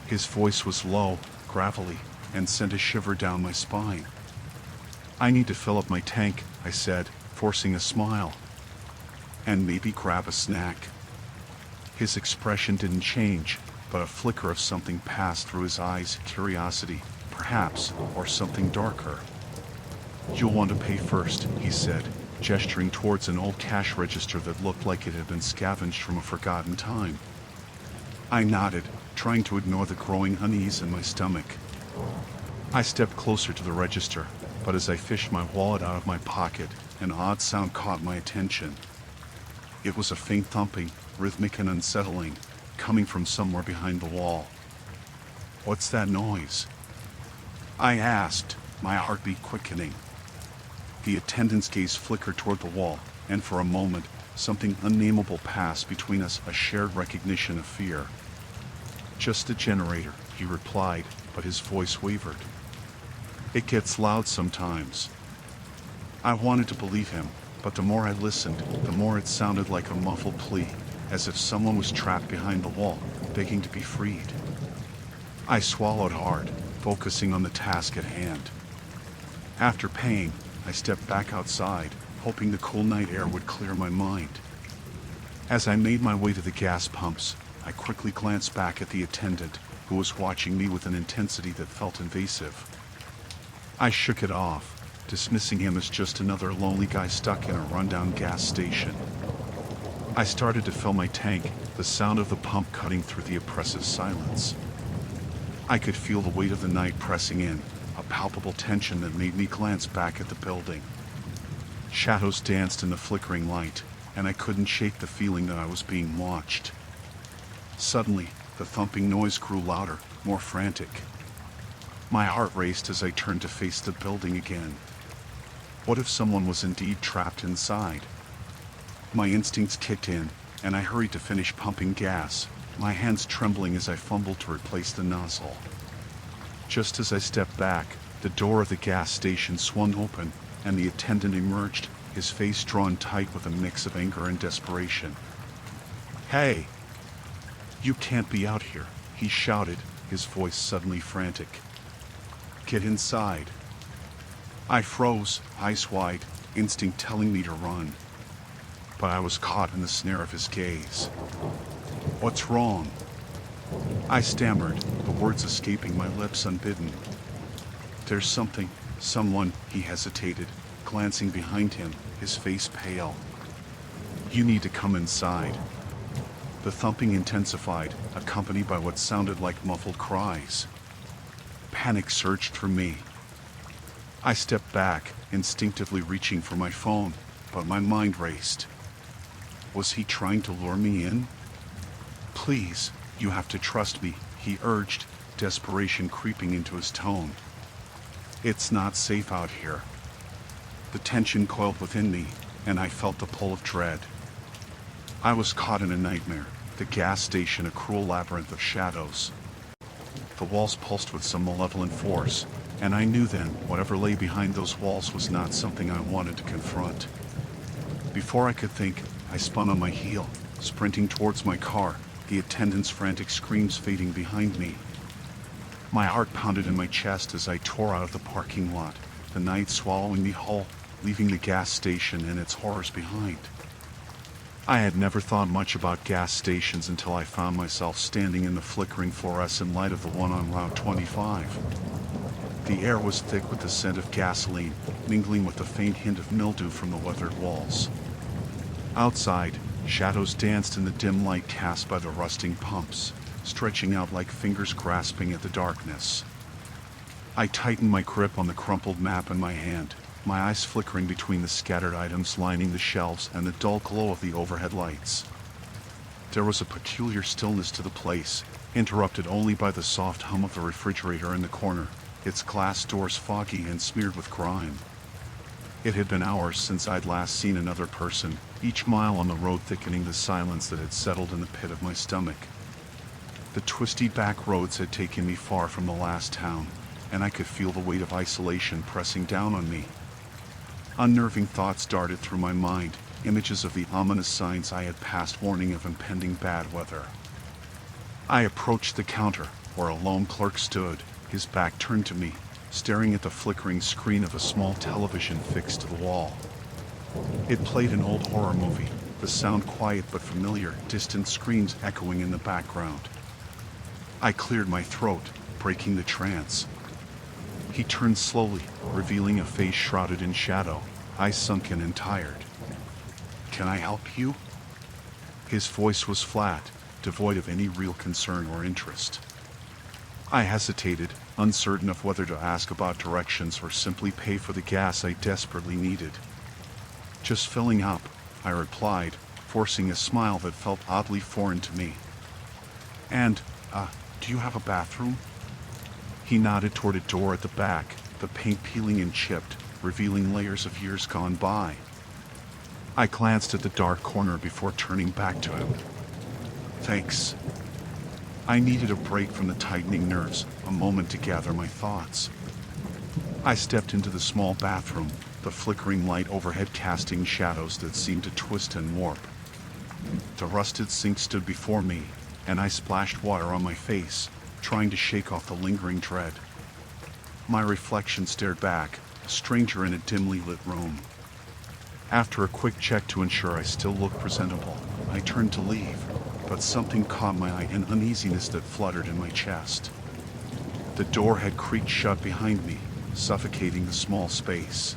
His voice was low, gravelly, and sent a shiver down my spine. "I need to fill up my tank," I said, forcing a smile. "And maybe grab a snack." His expression didn't change, but a flicker of something passed through his eyes, curiosity, perhaps, or something darker. "You'll want to pay first," he said, gesturing towards an old cash register that looked like it had been scavenged from a forgotten time. I nodded, trying to ignore the growing unease in my stomach. I stepped closer to the register, but as I fished my wallet out of my pocket, an odd sound caught my attention. It was a faint thumping, rhythmic and unsettling, coming from somewhere behind the wall. "What's that noise?" I asked, my heartbeat quickening. The attendant's gaze flickered toward the wall, and for a moment, something unnameable passed between us, a shared recognition of fear. "Just a generator," he replied, but his voice wavered. "It gets loud sometimes." I wanted to believe him, but the more I listened, the more it sounded like a muffled plea, as if someone was trapped behind the wall, begging to be freed. I swallowed hard, focusing on the task at hand. After paying, I stepped back outside, hoping the cool night air would clear my mind. As I made my way to the gas pumps, I quickly glanced back at the attendant, who was watching me with an intensity that felt invasive. I shook it off, dismissing him as just another lonely guy stuck in a rundown gas station. I started to fill my tank, the sound of the pump cutting through the oppressive silence. I could feel the weight of the night pressing in, a palpable tension that made me glance back at the building. Shadows danced in the flickering light, and I couldn't shake the feeling that I was being watched. Suddenly, the thumping noise grew louder, more frantic. My heart raced as I turned to face the building again. What if someone was indeed trapped inside? My instincts kicked in, and I hurried to finish pumping gas, my hands trembling as I fumbled to replace the nozzle. Just as I stepped back, the door of the gas station swung open, and the attendant emerged, his face drawn tight with a mix of anger and desperation. "Hey! You can't be out here," he shouted, his voice suddenly frantic. "Get inside." I froze, eyes wide, instinct telling me to run. But I was caught in the snare of his gaze. "What's wrong?" I stammered, the words escaping my lips unbidden. "There's someone," he hesitated, glancing behind him, his face pale. "You need to come inside." The thumping intensified, accompanied by what sounded like muffled cries. Panic surged through me. I stepped back, instinctively reaching for my phone, but my mind raced. Was he trying to lure me in? "Please, you have to trust me," he urged, desperation creeping into his tone. "It's not safe out here." The tension coiled within me, and I felt the pull of dread. I was caught in a nightmare, the gas station a cruel labyrinth of shadows. The walls pulsed with some malevolent force, and I knew then whatever lay behind those walls was not something I wanted to confront. Before I could think, I spun on my heel, sprinting towards my car, the attendant's frantic screams fading behind me. My heart pounded in my chest as I tore out of the parking lot, the night swallowing me whole, leaving the gas station and its horrors behind. I had never thought much about gas stations until I found myself standing in the flickering fluorescent light of the one on Route 25. The air was thick with the scent of gasoline, mingling with the faint hint of mildew from the weathered walls. Outside, shadows danced in the dim light cast by the rusting pumps, stretching out like fingers grasping at the darkness. I tightened my grip on the crumpled map in my hand, my eyes flickering between the scattered items lining the shelves and the dull glow of the overhead lights. There was a peculiar stillness to the place, interrupted only by the soft hum of the refrigerator in the corner, its glass doors foggy and smeared with grime. It had been hours since I'd last seen another person, each mile on the road thickening the silence that had settled in the pit of my stomach. The twisty back roads had taken me far from the last town, and I could feel the weight of isolation pressing down on me. Unnerving thoughts darted through my mind, images of the ominous signs I had passed warning of impending bad weather. I approached the counter, where a lone clerk stood, his back turned to me, staring at the flickering screen of a small television fixed to the wall. It played an old horror movie, the sound quiet but familiar, distant screams echoing in the background. I cleared my throat, breaking the trance. He turned slowly, revealing a face shrouded in shadow, eyes sunken and tired. "Can I help you?" His voice was flat, devoid of any real concern or interest. I hesitated, uncertain of whether to ask about directions or simply pay for the gas I desperately needed. "Just filling up," I replied, forcing a smile that felt oddly foreign to me. "And, do you have a bathroom?" He nodded toward a door at the back, the paint peeling and chipped, revealing layers of years gone by. I glanced at the dark corner before turning back to him. "Thanks." I needed a break from the tightening nerves, a moment to gather my thoughts. I stepped into the small bathroom, the flickering light overhead casting shadows that seemed to twist and warp. The rusted sink stood before me, and I splashed water on my face, trying to shake off the lingering dread. My reflection stared back, a stranger in a dimly lit room. After a quick check to ensure I still looked presentable, I turned to leave, but something caught my eye, an uneasiness that fluttered in my chest. The door had creaked shut behind me, suffocating the small space.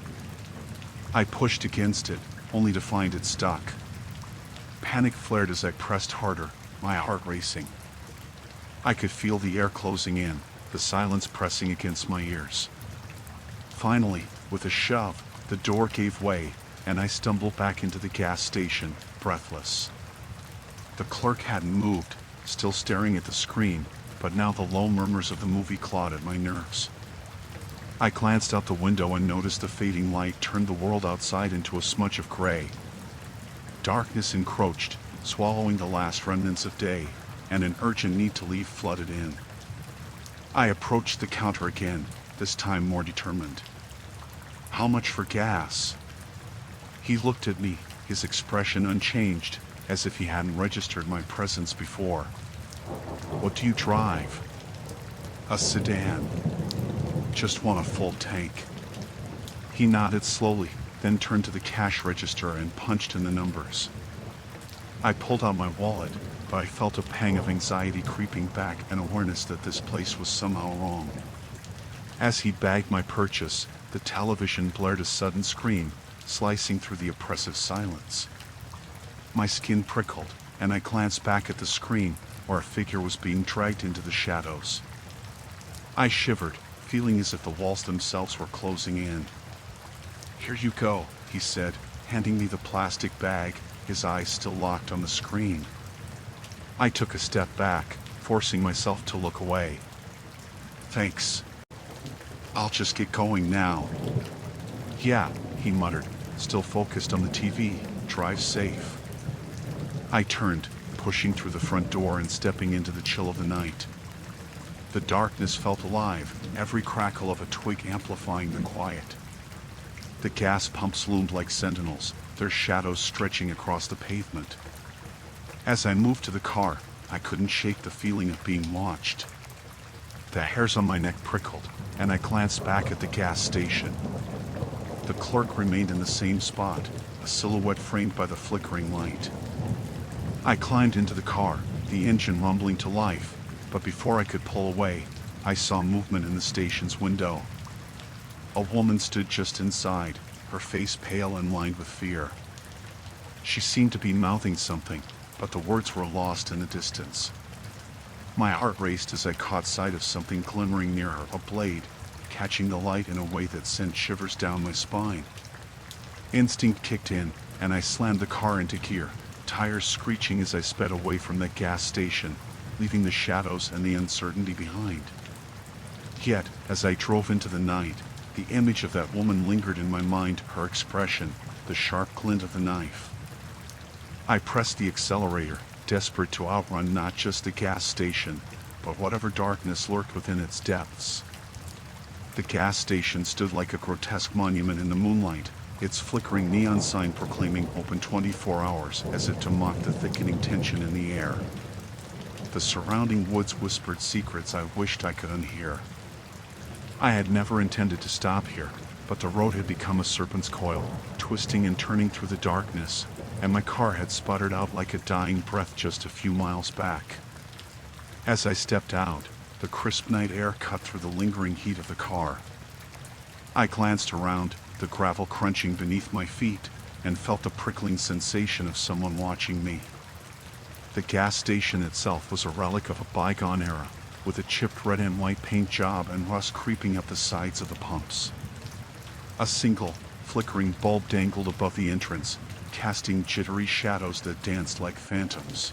I pushed against it, only to find it stuck. Panic flared as I pressed harder, my heart racing. I could feel the air closing in, the silence pressing against my ears. Finally, with a shove, the door gave way, and I stumbled back into the gas station, breathless. The clerk hadn't moved, still staring at the screen, but now the low murmurs of the movie clawed at my nerves. I glanced out the window and noticed the fading light turned the world outside into a smudge of gray. Darkness encroached, swallowing the last remnants of day, and an urgent need to leave flooded in. I approached the counter again, this time more determined. "How much for gas?" He looked at me, his expression unchanged, as if he hadn't registered my presence before. "What do you drive?" "A sedan. Just want a full tank." He nodded slowly, then turned to the cash register and punched in the numbers. I pulled out my wallet, but I felt a pang of anxiety creeping back, an awareness that this place was somehow wrong. As he bagged my purchase, the television blared a sudden scream, slicing through the oppressive silence. My skin prickled, and I glanced back at the screen, where a figure was being dragged into the shadows. I shivered, feeling as if the walls themselves were closing in. "Here you go," he said, handing me the plastic bag, his eyes still locked on the screen. I took a step back, forcing myself to look away. "Thanks. I'll just get going now." "Yeah," he muttered, still focused on the TV. "Drive safe." I turned, pushing through the front door and stepping into the chill of the night. The darkness felt alive, every crackle of a twig amplifying the quiet. The gas pumps loomed like sentinels, their shadows stretching across the pavement. As I moved to the car, I couldn't shake the feeling of being watched. The hairs on my neck prickled, and I glanced back at the gas station. The clerk remained in the same spot, a silhouette framed by the flickering light. I climbed into the car, the engine rumbling to life, but before I could pull away, I saw movement in the station's window, A woman stood just inside, her face pale and lined with fear. She seemed to be mouthing something, but the words were lost in the distance. My heart raced as I caught sight of something glimmering near her, a blade, catching the light in a way that sent shivers down my spine. Instinct kicked in, and I slammed the car into gear, tires screeching as I sped away from the gas station, leaving the shadows and the uncertainty behind. Yet, as I drove into the night, the image of that woman lingered in my mind, her expression, the sharp glint of the knife. I pressed the accelerator, desperate to outrun not just the gas station, but whatever darkness lurked within its depths. The gas station stood like a grotesque monument in the moonlight, its flickering neon sign proclaiming open 24 hours as if to mock the thickening tension in the air. The surrounding woods whispered secrets I wished I could unhear. I had never intended to stop here, but the road had become a serpent's coil, twisting and turning through the darkness, and my car had sputtered out like a dying breath just a few miles back. As I stepped out, the crisp night air cut through the lingering heat of the car. I glanced around, the gravel crunching beneath my feet, and felt the prickling sensation of someone watching me. The gas station itself was a relic of a bygone era, with a chipped red and white paint job and rust creeping up the sides of the pumps. A single, flickering bulb dangled above the entrance, casting jittery shadows that danced like phantoms.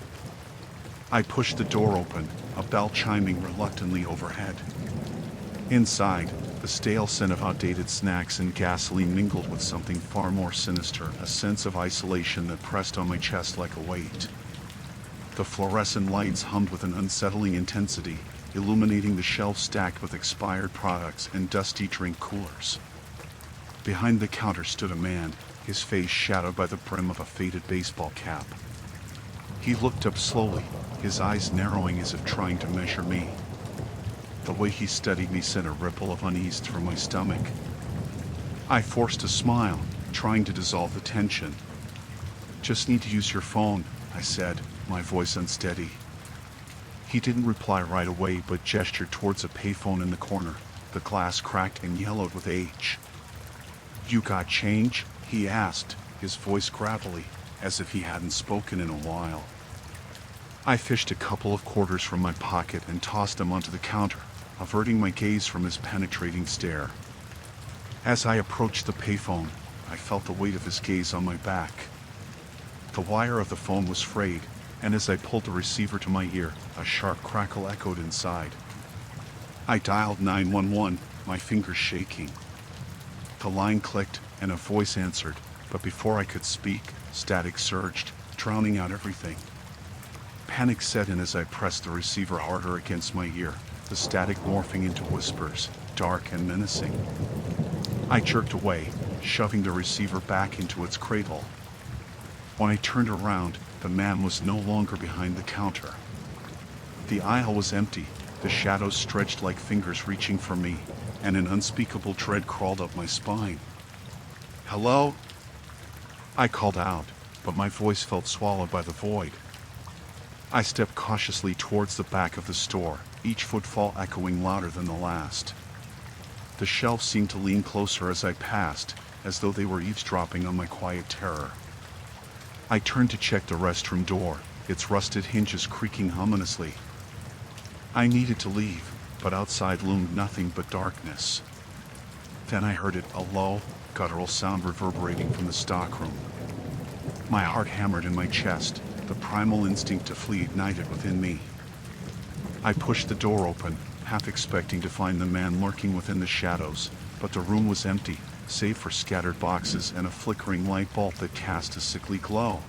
I pushed the door open, a bell chiming reluctantly overhead. Inside, the stale scent of outdated snacks and gasoline mingled with something far more sinister, a sense of isolation that pressed on my chest like a weight. The fluorescent lights hummed with an unsettling intensity, illuminating the shelves stacked with expired products and dusty drink coolers. Behind the counter stood a man, his face shadowed by the brim of a faded baseball cap. He looked up slowly, his eyes narrowing as if trying to measure me. The way he studied me sent a ripple of unease through my stomach. I forced a smile, trying to dissolve the tension. "Just need to use your phone," I said, my voice unsteady. He didn't reply right away but gestured towards a payphone in the corner. The glass cracked and yellowed with age. "You got change?" he asked, his voice gravelly, as if he hadn't spoken in a while. I fished a couple of quarters from my pocket and tossed them onto the counter, averting my gaze from his penetrating stare. As I approached the payphone, I felt the weight of his gaze on my back. The wire of the phone was frayed, and as I pulled the receiver to my ear, a sharp crackle echoed inside. I dialed 911, my fingers shaking. The line clicked, and a voice answered, but before I could speak, static surged, drowning out everything. Panic set in as I pressed the receiver harder against my ear, the static morphing into whispers, dark and menacing. I jerked away, shoving the receiver back into its cradle. When I turned around, the man was no longer behind the counter. The aisle was empty, the shadows stretched like fingers reaching for me, and an unspeakable dread crawled up my spine. "Hello?" I called out, but my voice felt swallowed by the void. I stepped cautiously towards the back of the store, each footfall echoing louder than the last. The shelves seemed to lean closer as I passed, as though they were eavesdropping on my quiet terror. I turned to check the restroom door, its rusted hinges creaking ominously. I needed to leave, but outside loomed nothing but darkness. Then I heard it, a low, guttural sound reverberating from the stockroom. My heart hammered in my chest, the primal instinct to flee ignited within me. I pushed the door open, half expecting to find the man lurking within the shadows, but the room was empty, save for scattered boxes and a flickering light bulb that cast a sickly glow.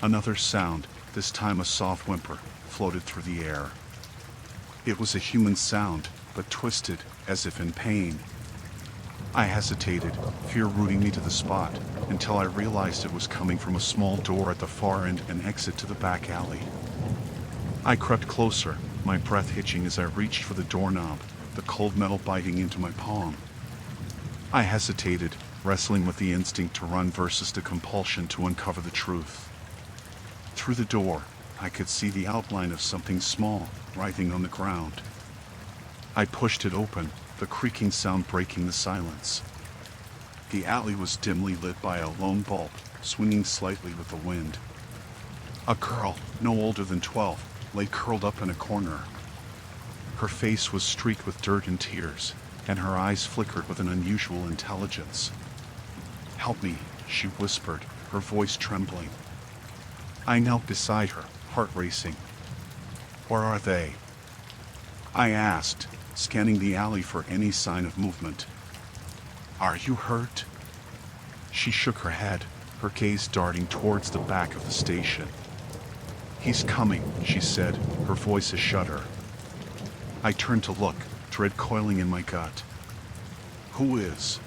Another sound, this time a soft whimper, floated through the air. It was a human sound, but twisted, as if in pain. I hesitated, fear rooting me to the spot, until I realized it was coming from a small door at the far end and exit to the back alley. I crept closer, my breath hitching as I reached for the doorknob, the cold metal biting into my palm. I hesitated, wrestling with the instinct to run versus the compulsion to uncover the truth. Through the door, I could see the outline of something small, writhing on the ground. I pushed it open, the creaking sound breaking the silence. The alley was dimly lit by a lone bulb, swinging slightly with the wind. A girl, no older than 12, lay curled up in a corner. Her face was streaked with dirt and tears, and her eyes flickered with an unusual intelligence. "Help me," she whispered, her voice trembling. I knelt beside her, heart racing. "Where are they?" I asked, scanning the alley for any sign of movement. "Are you hurt?" She shook her head, her gaze darting towards the back of the station. "He's coming," she said, her voice a shudder. I turned to look, dread coiling in my gut. "Who is?"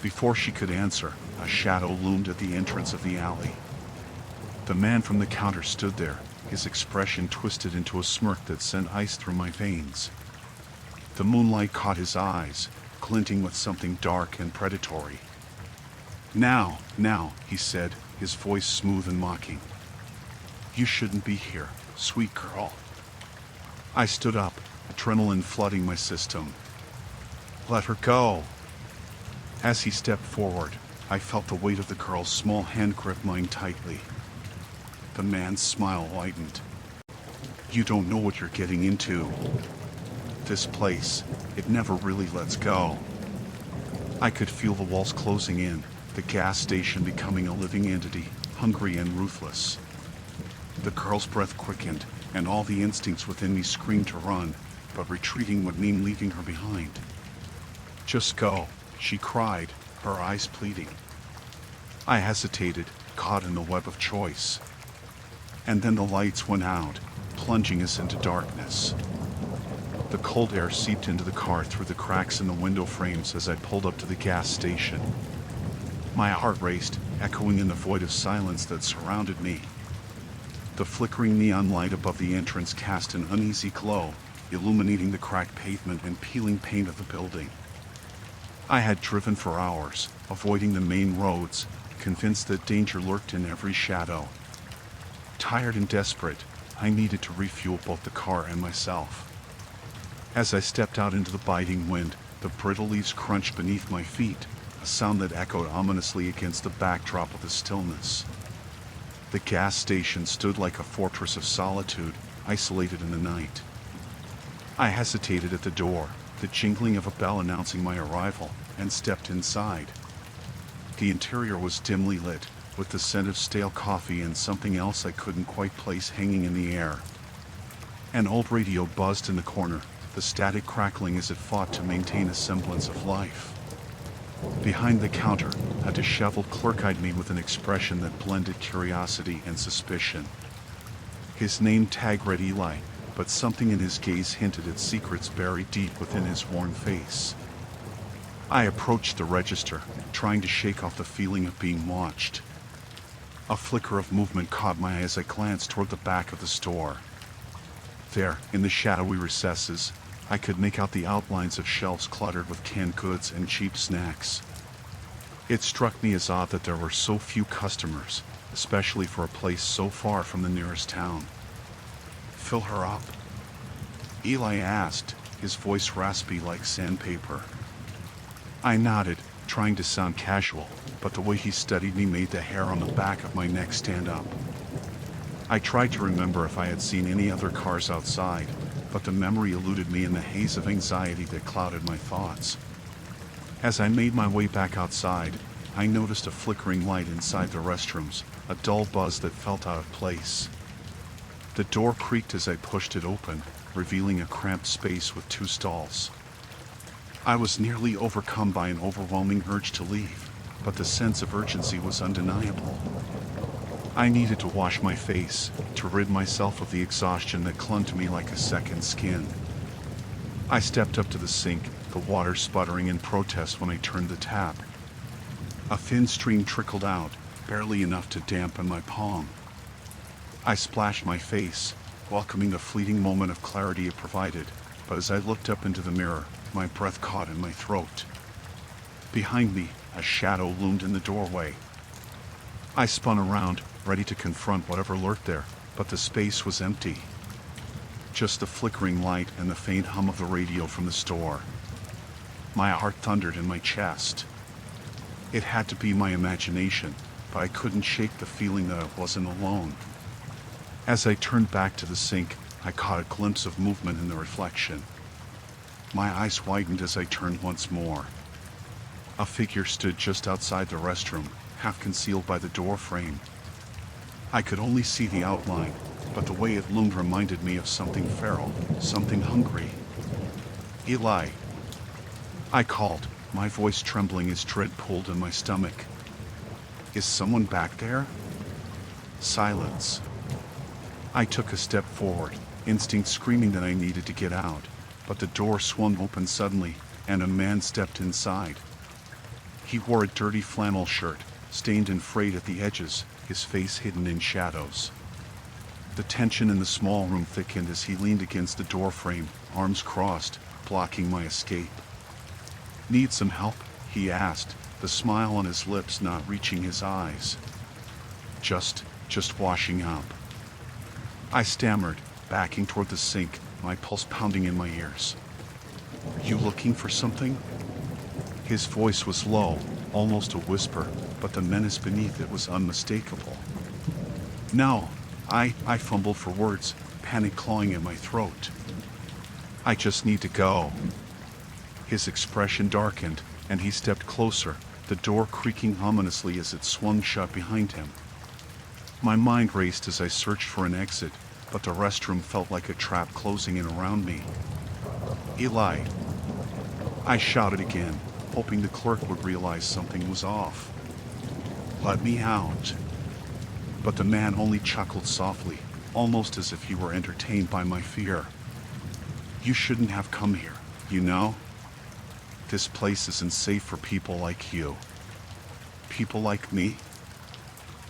Before she could answer, a shadow loomed at the entrance of the alley. The man from the counter stood there, his expression twisted into a smirk that sent ice through my veins. The moonlight caught his eyes, glinting with something dark and predatory. Now, he said, his voice smooth and mocking. "You shouldn't be here, sweet girl." I stood up, adrenaline flooding my system. "Let her go." As he stepped forward, I felt the weight of the girl's small hand grip mine tightly. The man's smile lightened. "You don't know what you're getting into. This place, it never really lets go." I could feel the walls closing in, the gas station becoming a living entity, hungry and ruthless. The girl's breath quickened, and all the instincts within me screamed to run, but retreating would mean leaving her behind. "Just go," she cried, her eyes pleading. I hesitated, caught in the web of choice. And then the lights went out, plunging us into darkness. The cold air seeped into the car through the cracks in the window frames as I pulled up to the gas station. My heart raced, echoing in the void of silence that surrounded me. The flickering neon light above the entrance cast an uneasy glow, illuminating the cracked pavement and peeling paint of the building. I had driven for hours, avoiding the main roads, convinced that danger lurked in every shadow. Tired and desperate, I needed to refuel both the car and myself. As I stepped out into the biting wind, the brittle leaves crunched beneath my feet, a sound that echoed ominously against the backdrop of the stillness. The gas station stood like a fortress of solitude, isolated in the night. I hesitated at the door, the jingling of a bell announcing my arrival, and stepped inside. The interior was dimly lit, with the scent of stale coffee and something else I couldn't quite place hanging in the air. An old radio buzzed in the corner, the static crackling as it fought to maintain a semblance of life. Behind the counter, a disheveled clerk eyed me with an expression that blended curiosity and suspicion. His name tag read Eli, but something in his gaze hinted at secrets buried deep within his worn face. I approached the register, trying to shake off the feeling of being watched. A flicker of movement caught my eye as I glanced toward the back of the store. There, in the shadowy recesses, I could make out the outlines of shelves cluttered with canned goods and cheap snacks. It struck me as odd that there were so few customers, especially for a place so far from the nearest town. "Fill her up?" Eli asked, his voice raspy like sandpaper. I nodded, trying to sound casual, but the way he studied me made the hair on the back of my neck stand up. I tried to remember if I had seen any other cars outside, but the memory eluded me in the haze of anxiety that clouded my thoughts. As I made my way back outside, I noticed a flickering light inside the restrooms, a dull buzz that felt out of place. The door creaked as I pushed it open, revealing a cramped space with 2 stalls. I was nearly overcome by an overwhelming urge to leave, but the sense of urgency was undeniable. I needed to wash my face, to rid myself of the exhaustion that clung to me like a second skin. I stepped up to the sink, the water sputtering in protest when I turned the tap. A thin stream trickled out, barely enough to dampen my palm. I splashed my face, welcoming the fleeting moment of clarity it provided, but as I looked up into the mirror, my breath caught in my throat. Behind me, a shadow loomed in the doorway. I spun around, ready to confront whatever lurked there, but the space was empty. Just the flickering light and the faint hum of the radio from the store. My heart thundered in my chest. It had to be my imagination, but I couldn't shake the feeling that I wasn't alone. As I turned back to the sink, I caught a glimpse of movement in the reflection. My eyes widened as I turned once more. A figure stood just outside the restroom, half concealed by the door frame. I could only see the outline, but the way it loomed reminded me of something feral, something hungry. "Eli," I called, my voice trembling as dread pulled in my stomach. "Is someone back there?" Silence. I took a step forward, instinct screaming that I needed to get out, but the door swung open suddenly, and a man stepped inside. He wore a dirty flannel shirt, stained and frayed at the edges, his face hidden in shadows. The tension in the small room thickened as he leaned against the door frame, arms crossed, blocking my escape. "Need some help?" he asked, the smile on his lips not reaching his eyes. Just washing up." I stammered, backing toward the sink, my pulse pounding in my ears. "You looking for something?" His voice was low, almost a whisper, but the menace beneath it was unmistakable. "No," I fumbled for words, panic clawing at my throat. "I just need to go." His expression darkened, and he stepped closer, the door creaking ominously as it swung shut behind him. My mind raced as I searched for an exit, but the restroom felt like a trap closing in around me. "Eli," I shouted again, hoping the clerk would realize something was off. "Let me out." But the man only chuckled softly, almost as if he were entertained by my fear. "You shouldn't have come here, you know? This place isn't safe for people like you." "People like me?"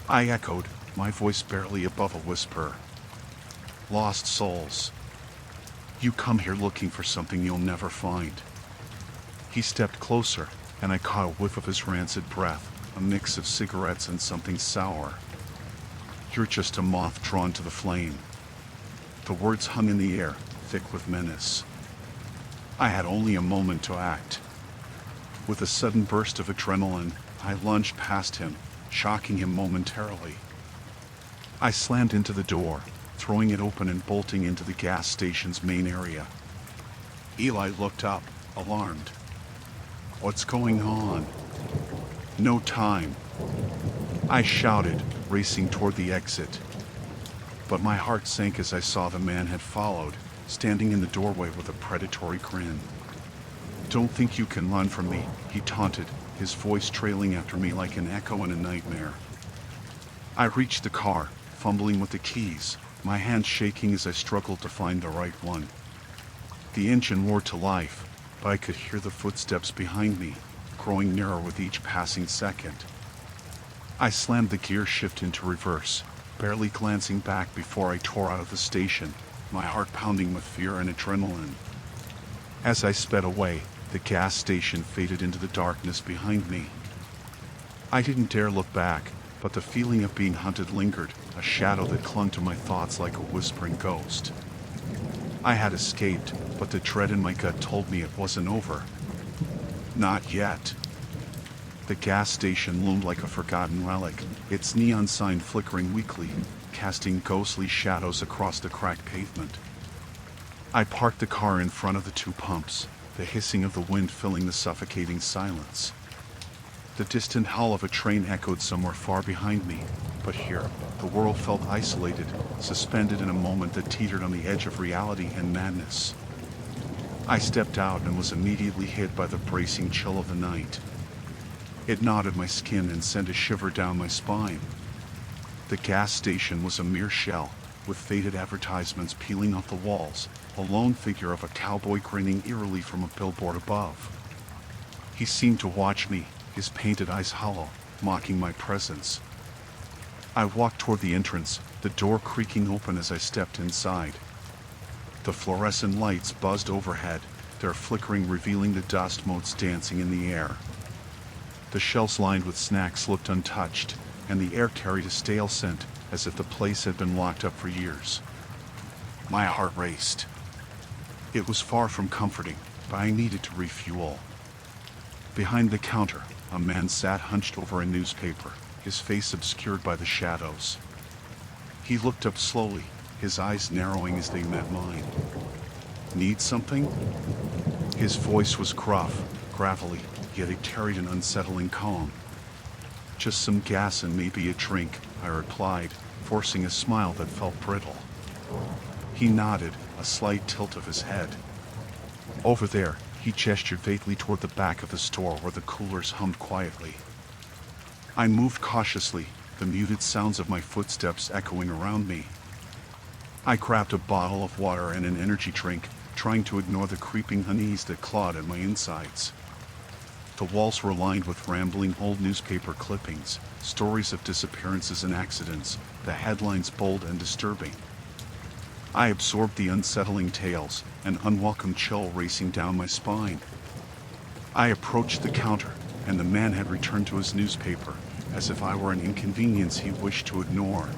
I echoed, my voice barely above a whisper. "Lost souls. You come here looking for something you'll never find." He stepped closer, and I caught a whiff of his rancid breath, a mix of cigarettes and something sour. "You're just a moth drawn to the flame." The words hung in the air, thick with menace. I had only a moment to act. With a sudden burst of adrenaline, I lunged past him, shocking him momentarily. I slammed into the door, throwing it open and bolting into the gas station's main area. Eli looked up, alarmed. "What's going on?" "No time," I shouted, racing toward the exit. But my heart sank as I saw the man had followed, standing in the doorway with a predatory grin. "Don't think you can run from me," he taunted, his voice trailing after me like an echo in a nightmare. I reached the car, fumbling with the keys, my hands shaking as I struggled to find the right one. The engine roared to life, but I could hear the footsteps behind me, growing nearer with each passing second. I slammed the gear shift into reverse, barely glancing back before I tore out of the station, my heart pounding with fear and adrenaline. As I sped away, the gas station faded into the darkness behind me. I didn't dare look back, but the feeling of being hunted lingered, a shadow that clung to my thoughts like a whispering ghost. I had escaped, but the dread in my gut told me it wasn't over. Not yet. The gas station loomed like a forgotten relic, its neon sign flickering weakly, casting ghostly shadows across the cracked pavement. I parked the car in front of the two pumps, the hissing of the wind filling the suffocating silence. The distant howl of a train echoed somewhere far behind me, but here, the world felt isolated, suspended in a moment that teetered on the edge of reality and madness. I stepped out and was immediately hit by the bracing chill of the night. It gnawed at my skin and sent a shiver down my spine. The gas station was a mere shell, with faded advertisements peeling off the walls, a lone figure of a cowboy grinning eerily from a billboard above. He seemed to watch me, his painted eyes hollow, mocking my presence. I walked toward the entrance, the door creaking open as I stepped inside. The fluorescent lights buzzed overhead, their flickering revealing the dust motes dancing in the air. The shelves lined with snacks looked untouched, and the air carried a stale scent, as if the place had been locked up for years. My heart raced. It was far from comforting, but I needed to refuel. Behind the counter, a man sat hunched over a newspaper, his face obscured by the shadows. He looked up slowly, his eyes narrowing as they met mine. Need something? His voice was gruff, gravelly, yet it carried an unsettling calm. Just some gas and maybe a drink, I replied, forcing a smile that felt brittle. He nodded, a slight tilt of his head. Over there, he gestured vaguely toward the back of the store where the coolers hummed quietly. I moved cautiously, the muted sounds of my footsteps echoing around me. I grabbed a bottle of water and an energy drink, trying to ignore the creeping unease that clawed at my insides. The walls were lined with rambling old newspaper clippings, stories of disappearances and accidents, the headlines bold and disturbing. I absorbed the unsettling tales, an unwelcome chill racing down my spine. I approached the counter, and the man had returned to his newspaper, as if I were an inconvenience he wished to ignore.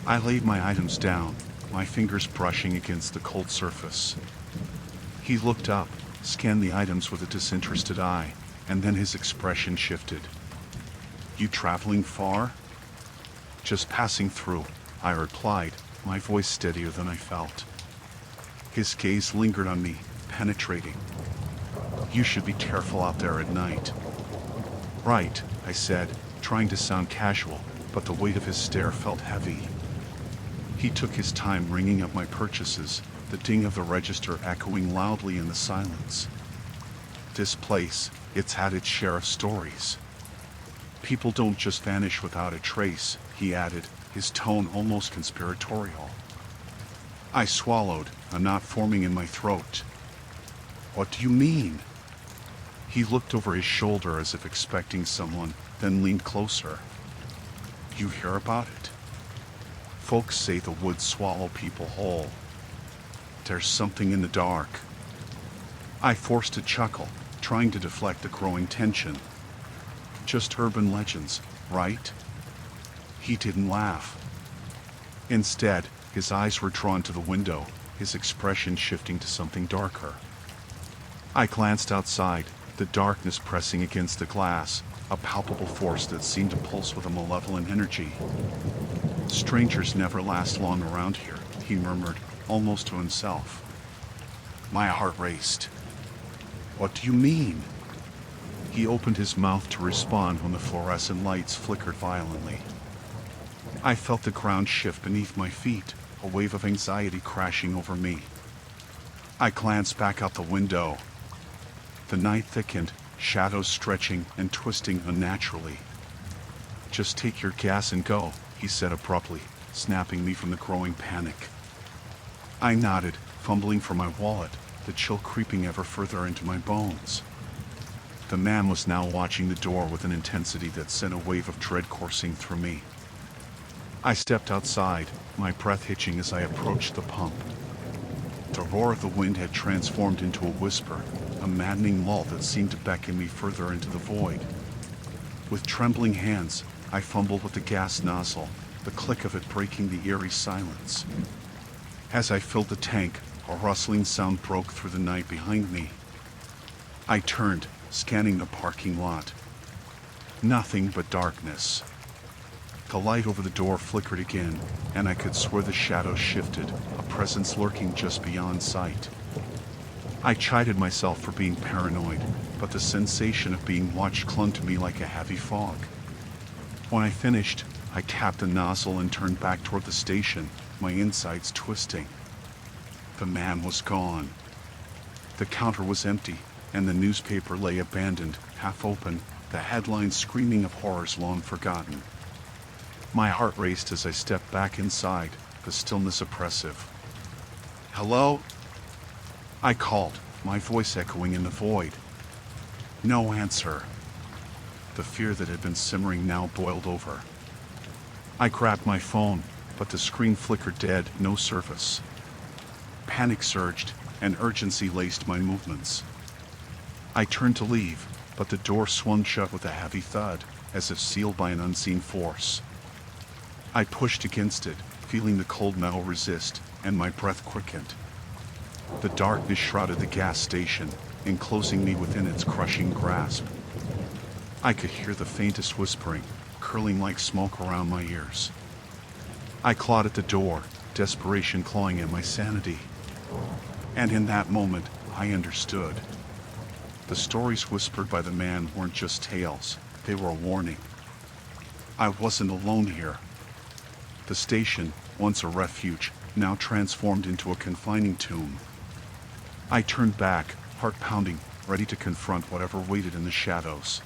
I laid my items down, my fingers brushing against the cold surface. He looked up, scanned the items with a disinterested eye, and then his expression shifted. "You traveling far?" "Just passing through," I replied, my voice steadier than I felt. His gaze lingered on me, penetrating. "You should be careful out there at night." "Right," I said, trying to sound casual, but the weight of his stare felt heavy. He took his time ringing up my purchases, the ding of the register echoing loudly in the silence. "This place, it's had its share of stories. People don't just vanish without a trace," he added, his tone almost conspiratorial. I swallowed, a knot forming in my throat. "What do you mean?" He looked over his shoulder as if expecting someone, then leaned closer. "You hear about it? Folks say the woods swallow people whole. There's something in the dark." I forced a chuckle, trying to deflect the growing tension. "Just urban legends, right?" He didn't laugh. Instead, his eyes were drawn to the window, his expression shifting to something darker. I glanced outside, the darkness pressing against the glass, a palpable force that seemed to pulse with a malevolent energy. "Strangers never last long around here," he murmured, almost to himself. My heart raced. "What do you mean?" He opened his mouth to respond when the fluorescent lights flickered violently. I felt the ground shift beneath my feet, a wave of anxiety crashing over me. I glanced back out the window. The night thickened, shadows stretching and twisting unnaturally. "Just take your gas and go," he said abruptly, snapping me from the growing panic. I nodded, fumbling for my wallet, the chill creeping ever further into my bones. The man was now watching the door with an intensity that sent a wave of dread coursing through me. I stepped outside, my breath hitching as I approached the pump. The roar of the wind had transformed into a whisper, a maddening lull that seemed to beckon me further into the void. With trembling hands, I fumbled with the gas nozzle, the click of it breaking the eerie silence. As I filled the tank, a rustling sound broke through the night behind me. I turned, scanning the parking lot. Nothing but darkness. The light over the door flickered again, and I could swear the shadows shifted, a presence lurking just beyond sight. I chided myself for being paranoid, but the sensation of being watched clung to me like a heavy fog. When I finished, I tapped the nozzle and turned back toward the station, my insides twisting. The man was gone. The counter was empty, and the newspaper lay abandoned, half open, the headlines screaming of horrors long forgotten. My heart raced as I stepped back inside, the stillness oppressive. "Hello?" I called, my voice echoing in the void. No answer. The fear that had been simmering now boiled over. I grabbed my phone, but the screen flickered dead, no service. Panic surged, and urgency laced my movements. I turned to leave, but the door swung shut with a heavy thud, as if sealed by an unseen force. I pushed against it, feeling the cold metal resist, and my breath quickened. The darkness shrouded the gas station, enclosing me within its crushing grasp. I could hear the faintest whispering, curling like smoke around my ears. I clawed at the door, desperation clawing at my sanity. And in that moment, I understood. The stories whispered by the man weren't just tales, they were a warning. I wasn't alone here. The station, once a refuge, now transformed into a confining tomb. I turned back, heart pounding, ready to confront whatever waited in the shadows.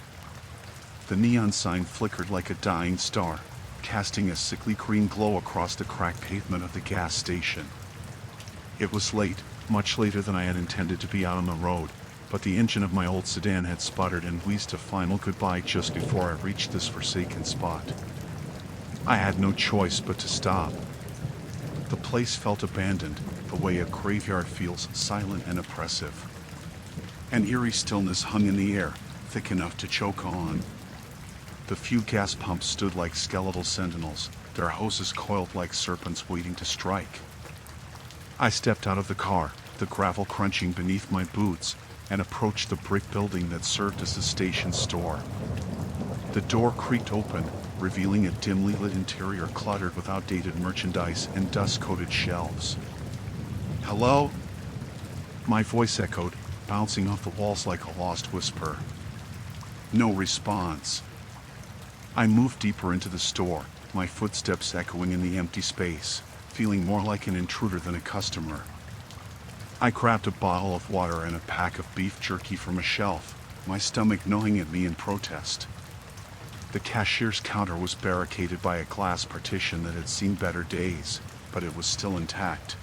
The neon sign flickered like a dying star, casting a sickly green glow across the cracked pavement of the gas station. It was late, much later than I had intended to be out on the road, but the engine of my old sedan had sputtered and wheezed a final goodbye just before I reached this forsaken spot. I had no choice but to stop. The place felt abandoned, the way a graveyard feels, silent and oppressive. An eerie stillness hung in the air, thick enough to choke on. The few gas pumps stood like skeletal sentinels, their hoses coiled like serpents waiting to strike. I stepped out of the car, the gravel crunching beneath my boots, and approached the brick building that served as the station's store. The door creaked open, revealing a dimly lit interior cluttered with outdated merchandise and dust-coated shelves. "Hello?" My voice echoed, bouncing off the walls like a lost whisper. No response. I moved deeper into the store, my footsteps echoing in the empty space, feeling more like an intruder than a customer. I grabbed a bottle of water and a pack of beef jerky from a shelf, my stomach gnawing at me in protest. The cashier's counter was barricaded by a glass partition that had seen better days, but it was still intact.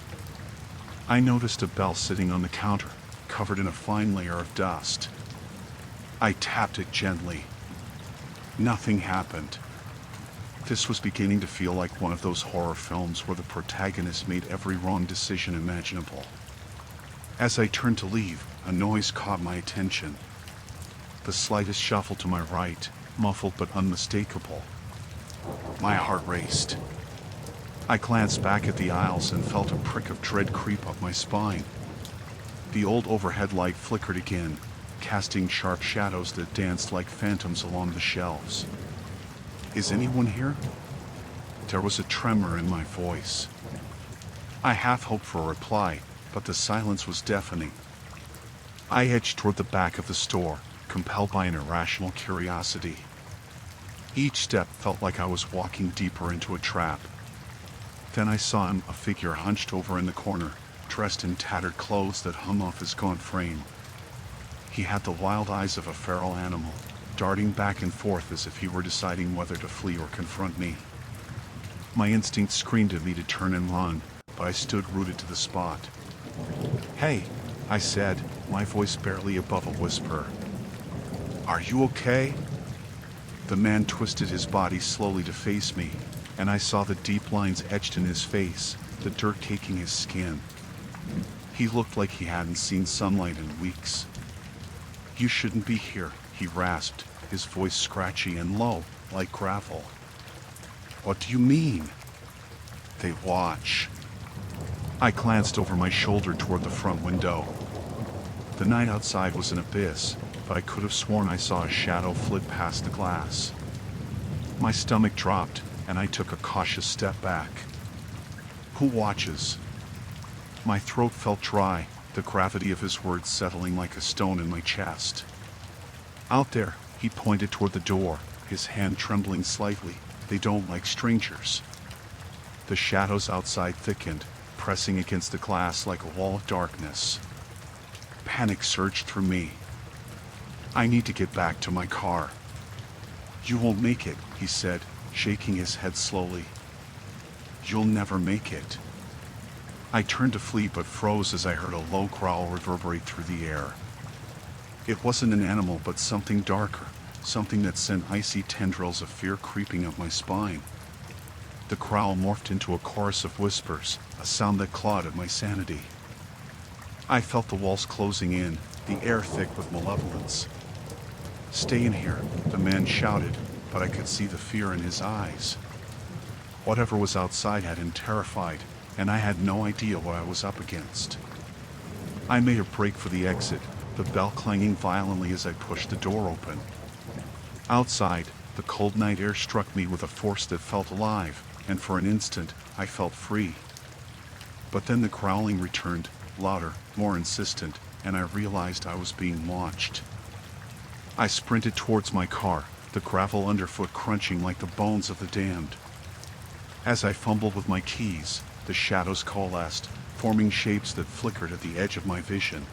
I noticed a bell sitting on the counter, covered in a fine layer of dust. I tapped it gently. Nothing happened. This was beginning to feel like one of those horror films where the protagonist made every wrong decision imaginable. As I turned to leave, a noise caught my attention. The slightest shuffle to my right, muffled but unmistakable. My heart raced. I glanced back at the aisles and felt a prick of dread creep up my spine. The old overhead light flickered again, casting sharp shadows that danced like phantoms along the shelves. "Is anyone here?" There was a tremor in my voice. I half hoped for a reply, but the silence was deafening. I edged toward the back of the store, compelled by an irrational curiosity. Each step felt like I was walking deeper into a trap. Then I saw him, a figure hunched over in the corner, dressed in tattered clothes that hung off his gaunt frame. He had the wild eyes of a feral animal, darting back and forth as if he were deciding whether to flee or confront me. My instinct screamed at me to turn and run, but I stood rooted to the spot. "Hey," I said, my voice barely above a whisper. "Are you okay?" The man twisted his body slowly to face me, and I saw the deep lines etched in his face, the dirt caking his skin. He looked like he hadn't seen sunlight in weeks. "You shouldn't be here," he rasped, his voice scratchy and low, like gravel. "What do you mean?" "They watch." I glanced over my shoulder toward the front window. The night outside was an abyss, but I could have sworn I saw a shadow flit past the glass. My stomach dropped, and I took a cautious step back. "Who watches?" My throat felt dry, the gravity of his words settling like a stone in my chest. "Out there," he pointed toward the door, his hand trembling slightly. "They don't like strangers." The shadows outside thickened, pressing against the glass like a wall of darkness. Panic surged through me. "I need to get back to my car." "You won't make it," he said, shaking his head slowly. "You'll never make it." I turned to flee but froze as I heard a low growl reverberate through the air. It wasn't an animal but something darker, something that sent icy tendrils of fear creeping up my spine. The growl morphed into a chorus of whispers, a sound that clawed at my sanity. I felt the walls closing in, the air thick with malevolence. "Stay in here," the man shouted, but I could see the fear in his eyes. Whatever was outside had him terrified, and I had no idea what I was up against. I made a break for the exit, the bell clanging violently as I pushed the door open. Outside, the cold night air struck me with a force that felt alive, and for an instant, I felt free. But then the growling returned, louder, more insistent, and I realized I was being watched. I sprinted towards my car, the gravel underfoot crunching like the bones of the damned. As I fumbled with my keys, the shadows coalesced, forming shapes that flickered at the edge of my vision.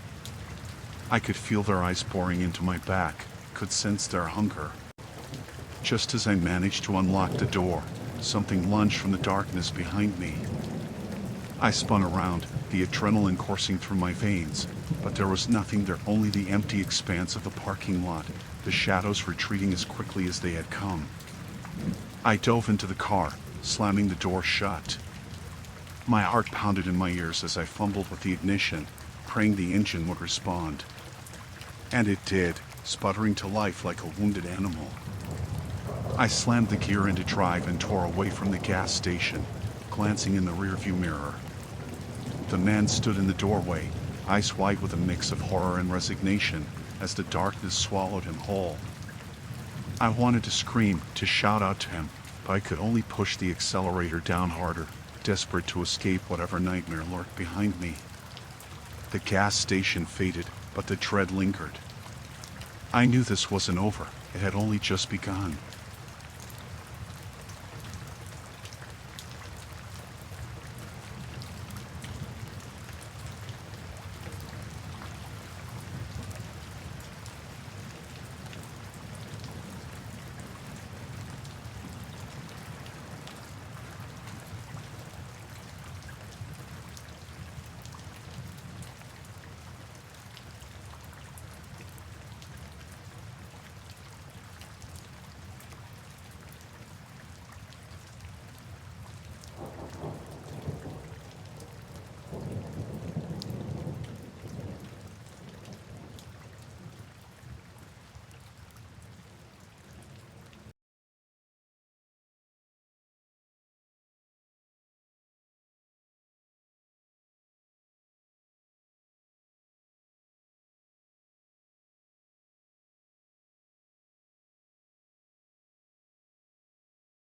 I could feel their eyes boring into my back, could sense their hunger. Just as I managed to unlock the door, something lunged from the darkness behind me. I spun around, the adrenaline coursing through my veins, but there was nothing there, only the empty expanse of the parking lot, the shadows retreating as quickly as they had come. I dove into the car, slamming the door shut. My heart pounded in my ears as I fumbled with the ignition, praying the engine would respond. And it did, sputtering to life like a wounded animal. I slammed the gear into drive and tore away from the gas station, glancing in the rearview mirror. The man stood in the doorway, eyes wide with a mix of horror and resignation, as the darkness swallowed him whole. I wanted to scream, to shout out to him, but I could only push the accelerator down harder, desperate to escape whatever nightmare lurked behind me. The gas station faded, but the dread lingered. I knew this wasn't over, it had only just begun.